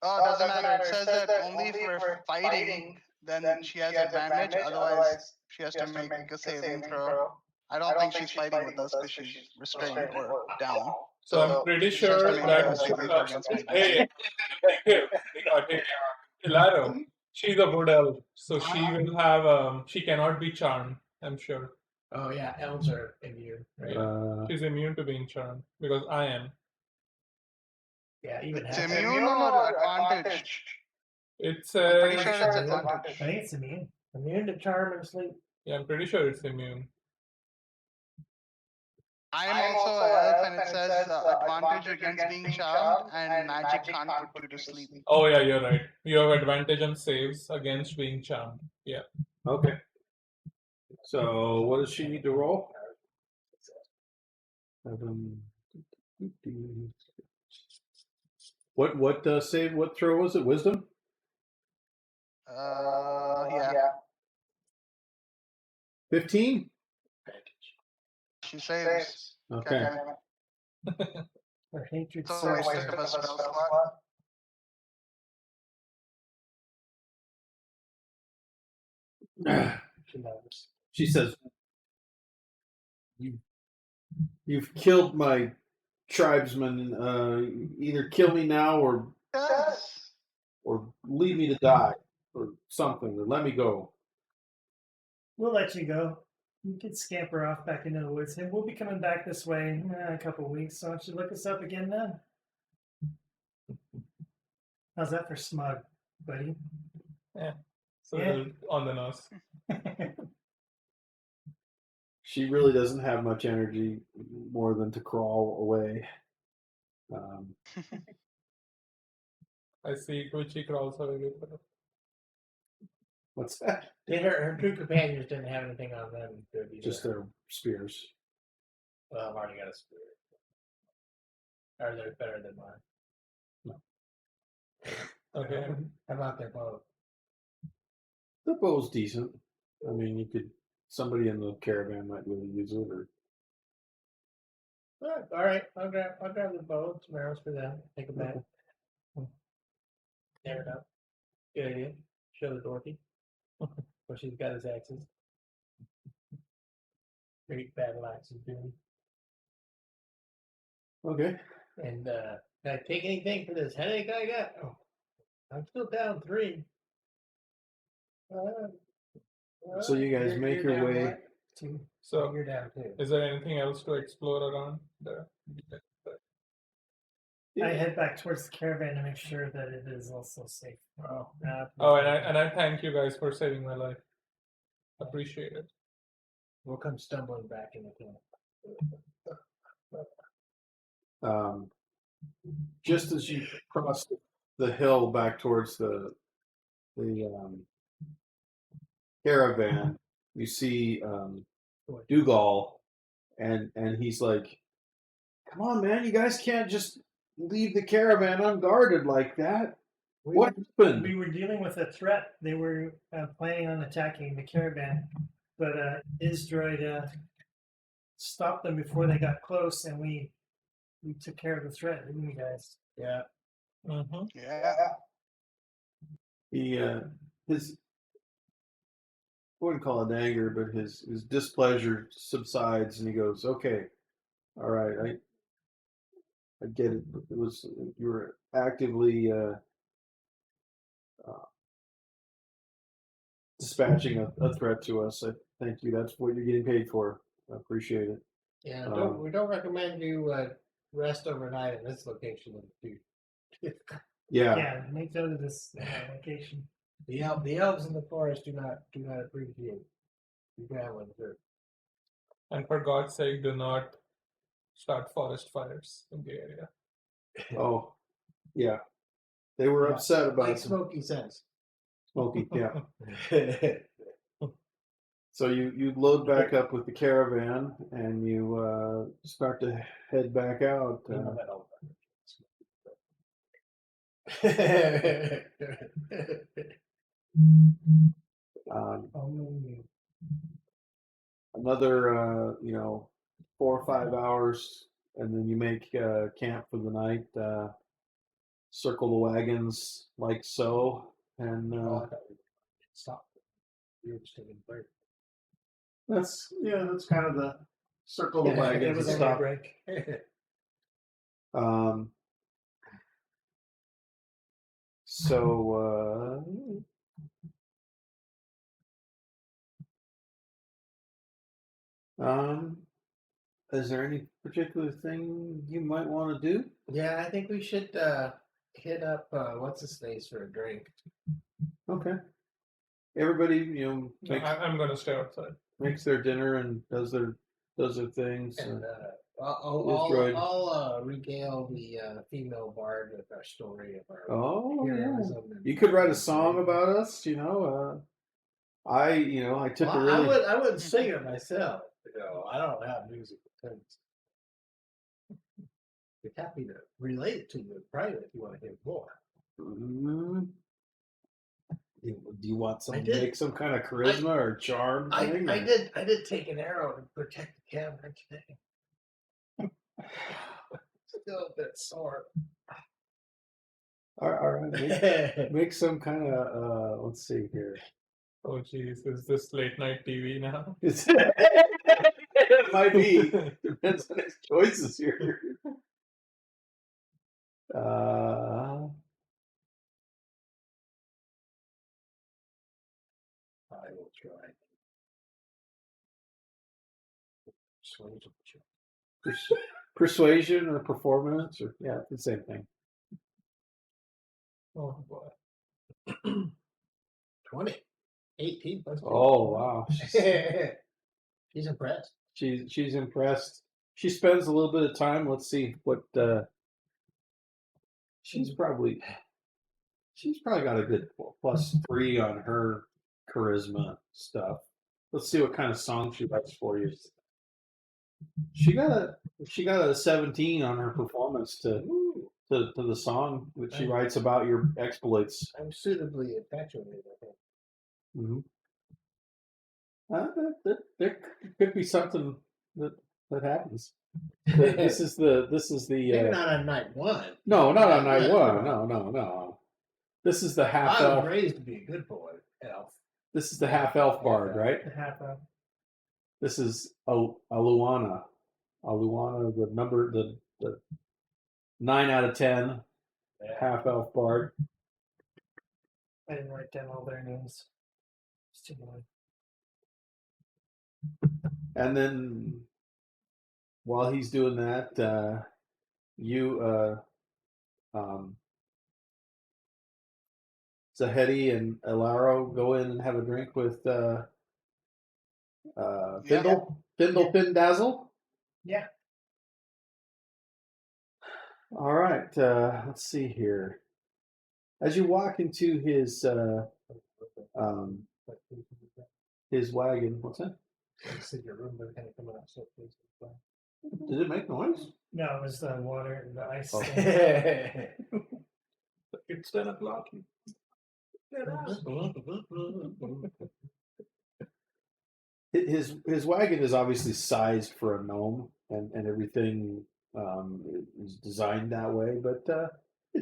Oh, it doesn't matter. It says that only for fighting, then she has advantage. Otherwise, she has to make a saving throw. I don't think she's fighting with us because she's restrained or down. So I'm pretty she has sure to make that a saving throw against my hey, Hilaro, she's a wood elf, so she will have she cannot be charmed. I'm sure Oh yeah, elves are immune, right? she's immune to being charmed because I am. Yeah, even It's half. immune or advantage? It's I'm pretty sure it's Advantage. advantage. I think it's immune. Immune to charm and sleep. yeah, I'm pretty sure it's immune. I'm also an elf, and it says advantage against being charmed, and magic can't put you to sleep. Oh yeah, you're right. You have advantage on saves against being charmed. Yeah. Okay. So what does she need to roll? What save? What throw was it? Wisdom. Yeah. 15. She saves. Okay. Her hatred It's a serves waste her. of a spell slot. She knows. She says, "You've killed my tribesmen. Either kill me now Yes. or leave me to die or something, or let me go." We'll let you go. You can scamper off back into the woods, and we'll be coming back this way in a couple of weeks. So why don't you look us up again then? How's that for smug, buddy? So Yeah. on the nose. She really doesn't have much energy more than to crawl away. I see Gucci crawls away with her. What's that? Her two companions didn't have anything on them. Just their spears. Well, I've already got a spirit. Are they better than mine? Okay. How about their bow? The bow's decent. I mean, somebody in the caravan might really use it, or All right, I'll grab the bow. Some arrows for them. Take them back. Tear it up. Good idea. Show the Dorothy. Where she's got his axes. Great battle axes, dude. okay. And can I take anything for this headache I got? Oh, I'm still down 3. So you guys make your down way. what? 2. So You're down 2. is there anything else to explore around there? I head back towards the caravan to make sure that it is also safe. Oh, and I thank you guys for saving my life. Appreciate it. We'll come stumbling back in the camp. Just as you cross the hill back towards the caravan, you see Dougal, and he's like, "Come on, man! You guys can't just leave the caravan unguarded like that. What happened?" We were dealing with a threat. They were planning on attacking the caravan, but Isdroid stopped them before they got close, and we took care of the threat, didn't we, guys? Yeah. Mm-hmm. Yeah. He his I wouldn't call it anger, but his displeasure subsides, and he goes, "Okay, all right, I get it. It was you were actively dispatching a threat to us. Thank you. That's what you're getting paid for. I appreciate it. Yeah, we don't recommend you rest overnight at this location. Yeah. Yeah, make note of this location. The elves in the forest do not appreciate you traveling through. And for God's sake, do not start forest fires in the area. Oh, yeah. They were upset about like Smokey says. Smokey. Yeah. So you load back up with the caravan and you start to head back out. Another 4 or 5 hours, and then you make camp for the night. Circle the wagons like so, and Stop. You're just taking a break. that's kind of the circle the It wagons was and only a stop. break. So is there any particular thing you might want to do? Yeah, I think we should hit up what's his face for a drink. Okay. Everybody, I'm going to stay outside. makes their dinner and does their things. And I'll regale the female bard with our story of our heroism. You could write a song about us. I took a really. I wouldn't sing it myself. I don't have musical talents. Be happy to relate it to you in private if you want to hear more. Do you want I did. make some kind of charisma or charm thing? I did take an arrow to protect the camera today. Still a bit sore. All right. Make some kind of. Let's see here. Oh, geez. Is this late night TV now? It might be. Depends on his choices here. I will try. Persuasion or performance or it's the same thing. Oh, boy. 20. 18 plus 2. Oh wow. She's impressed. She's impressed. She spends a little bit of time. Let's see what she's probably got a good +3 on her charisma stuff. Let's see what kind of song she writes for you. She got a 17 on her performance to the song that she writes about your exploits. I'm suitably infatuated, I think. Mm-hmm. There could be something that happens. This is the. Maybe not on night one. No, not on night one. No. This is the half elf. I was raised to be a good boy, elf. This is the half elf bard, right? The half elf. This is Aluana. Aluana, the 9 out of 10 half elf bard. I didn't write down all their names. It's too long. And then while he's doing that, Zahedi and Elaro go in and have a drink with Findle Pindazzle. Yeah. All right. Let's see here. As you walk into his wagon, what's that? Your room was kind of coming out so close. Did it make noise? No, it was the water, the ice. Oh. It's 10 o'clock. His wagon is obviously sized for a gnome, and everything is designed that way. But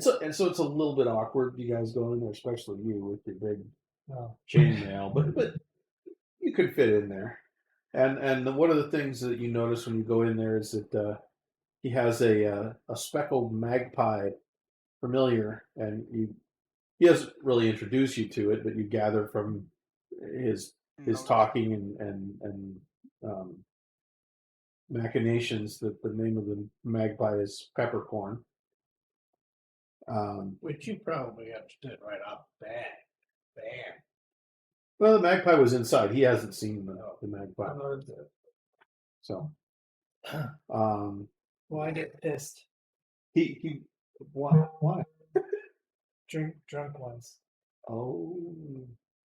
so it's a little bit awkward. You guys go in there, especially you with your big chainmail, but you could fit in there. And one of the things that you notice when you go in there is that he has a speckled magpie familiar, and he doesn't really introduce you to it, but you gather from his his Noted. talking and machinations. That the name of the magpie is Peppercorn. Which you probably understood right off the bat. Bam. Well, the magpie was inside. He hasn't seen the magpie. So, Well, I get pissed. he why? Drunk ones. Oh,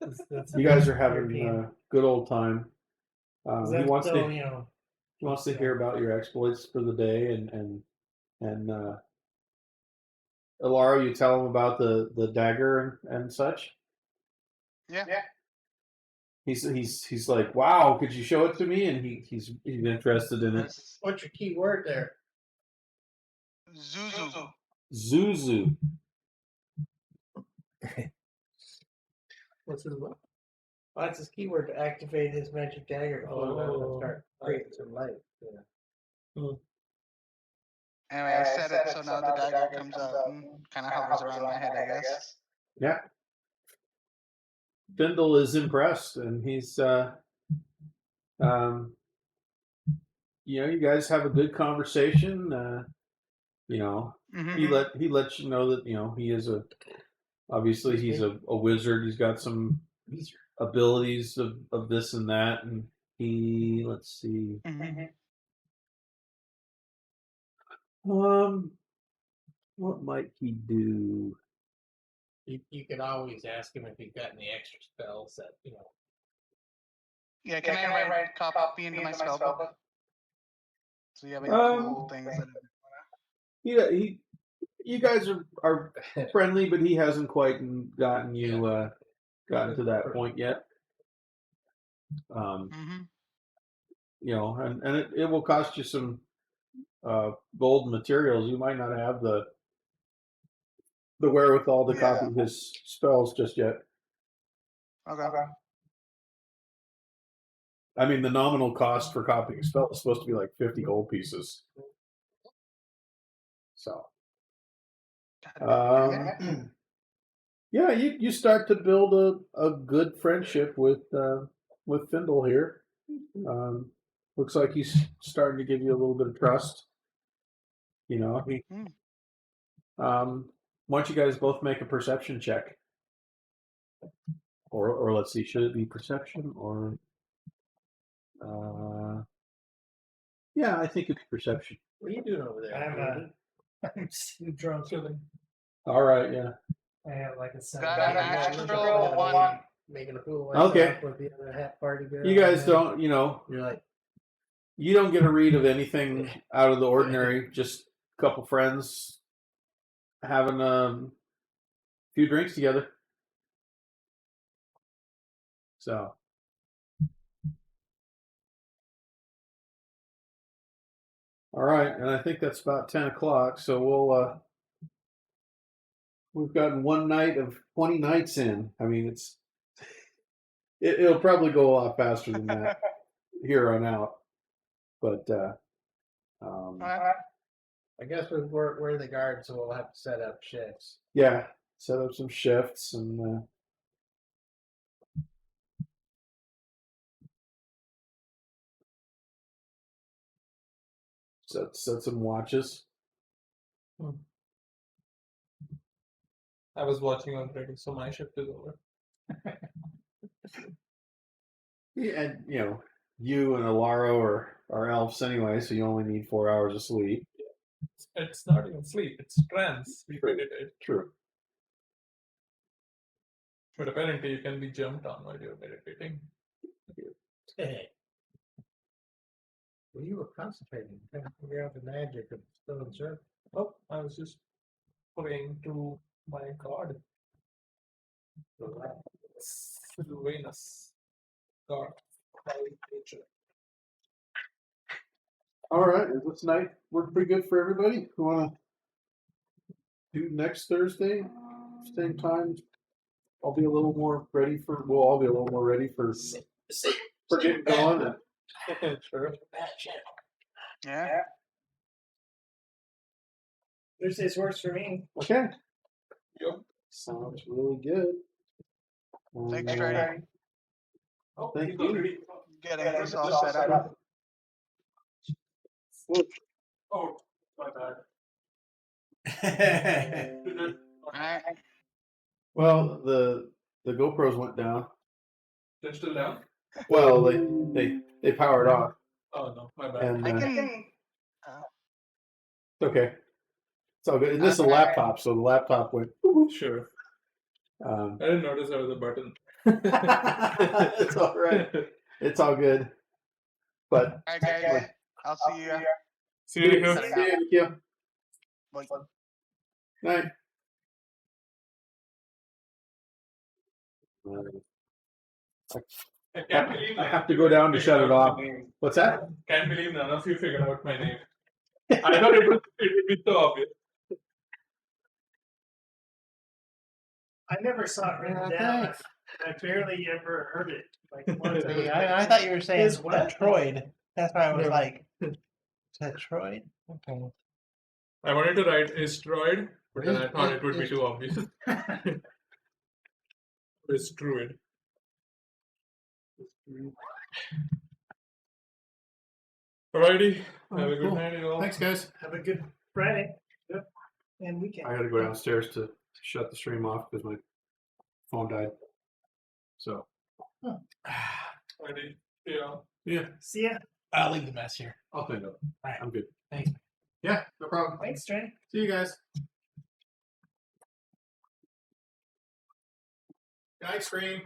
That's you guys are having European. a good old time. He That's wants still, to you know, he wants to hear about your exploits for the day and Alara, you tell him about the dagger and such. Yeah. He's like, wow, could you show it to me? And he's interested in it. There's What's your key word there? Zuzu. Zuzu. What's his what? Well, that's his keyword to activate his magic dagger. Oh. Start creating some light. Yeah. Anyway, I said it, so now the dagger comes out and kind of hovers around my head, I guess. Yeah. Findle is impressed, and he's you guys have a good conversation. He lets you know that he is obviously he's a wizard. He's got some abilities of this and that, and let's see. What might he do? You could always ask him if he's got any extra spells that Yeah, can I write copy into my spellbook? So you have any cool things that You guys are friendly, but he hasn't quite gotten to that point yet. And it will cost you some gold materials. You might not have the wherewithal to copy his spells just yet. Okay. I mean, the nominal cost for copying a spell is supposed to be like 50 gold pieces. So, yeah, you start to build a good friendship with Findle here. Looks like he's starting to give you a little bit of trust. Why don't you guys both make a perception check? Or let's see, should it be perception or? Yeah, I think it's perception. What are you doing over there? I'm too drunk. All right, yeah. I have like a 7. Got a natural one. Making a fool of Okay. myself with the other hat party girl. You guys don't, You're like, you don't get a read of anything out of the ordinary. Just a couple friends having a few drinks together. So. All right, and I think that's about 10 o'clock. So we've gotten one night of 20 nights in. I mean, it'll probably go a lot faster than that here on out. But I guess we're the guards, so we'll have to set up shifts. Yeah, set up some shifts and set some watches. I was watching already, so my shift is over. Yeah, and you and Alaro are elves anyway, so you only need 4 hours of sleep. It's not even sleep; it's trance. We meditate. True. But apparently, you can be jumped on while you're meditating. Hey. Well, you were concentrating, trying to figure out the magic of stone serpent. Oh, I was just praying to my god, Venus, god, nature. All right, this night worked pretty good for everybody. You want to do next Thursday, same time? I'll be a little more ready for. We'll all be a little more ready for getting going. Sure. Yeah. Thursdays works for me. Okay. Yep. Sounds really good. Thanks, Trey. Oh, Thank he's you. already. Getting this all set up. Oh, my bad. Alright. Well, the GoPros went down. They're still down? Well, they powered off, Oh no, my bad. and I can. it's okay. It's all good. And this is a laptop, so the laptop went. Sure. Um, I didn't notice there was a button. it's all right. It's all good. But Alright, guys. I'll see you. See you later. Setting see up. you, Nikhil. Bye. Night. I can't believe I have to go down to shut it off. What's that? Can't believe none of you figured out my name. I thought it would be so obvious. I never saw it written down. thanks. I barely ever heard it. Like once I was See, like, I thought you were saying Is what? Detroit. That's why I was No. like, Detroit? Okay. I wanted to write asteroid, but then I thought it would be too obvious. Asteroid. Alrighty. Have a good Cool. night, y'all. Thanks, guys. have a good Friday. Yep. And weekend. I got to go downstairs to shut the stream off because my phone died. So, Alrighty. See y'all. yeah, See ya. I'll leave the mess here. I'll clean it up. All right. I'm good. Thanks. Yeah, no problem. Thanks, Trey. See you guys. Night, screen.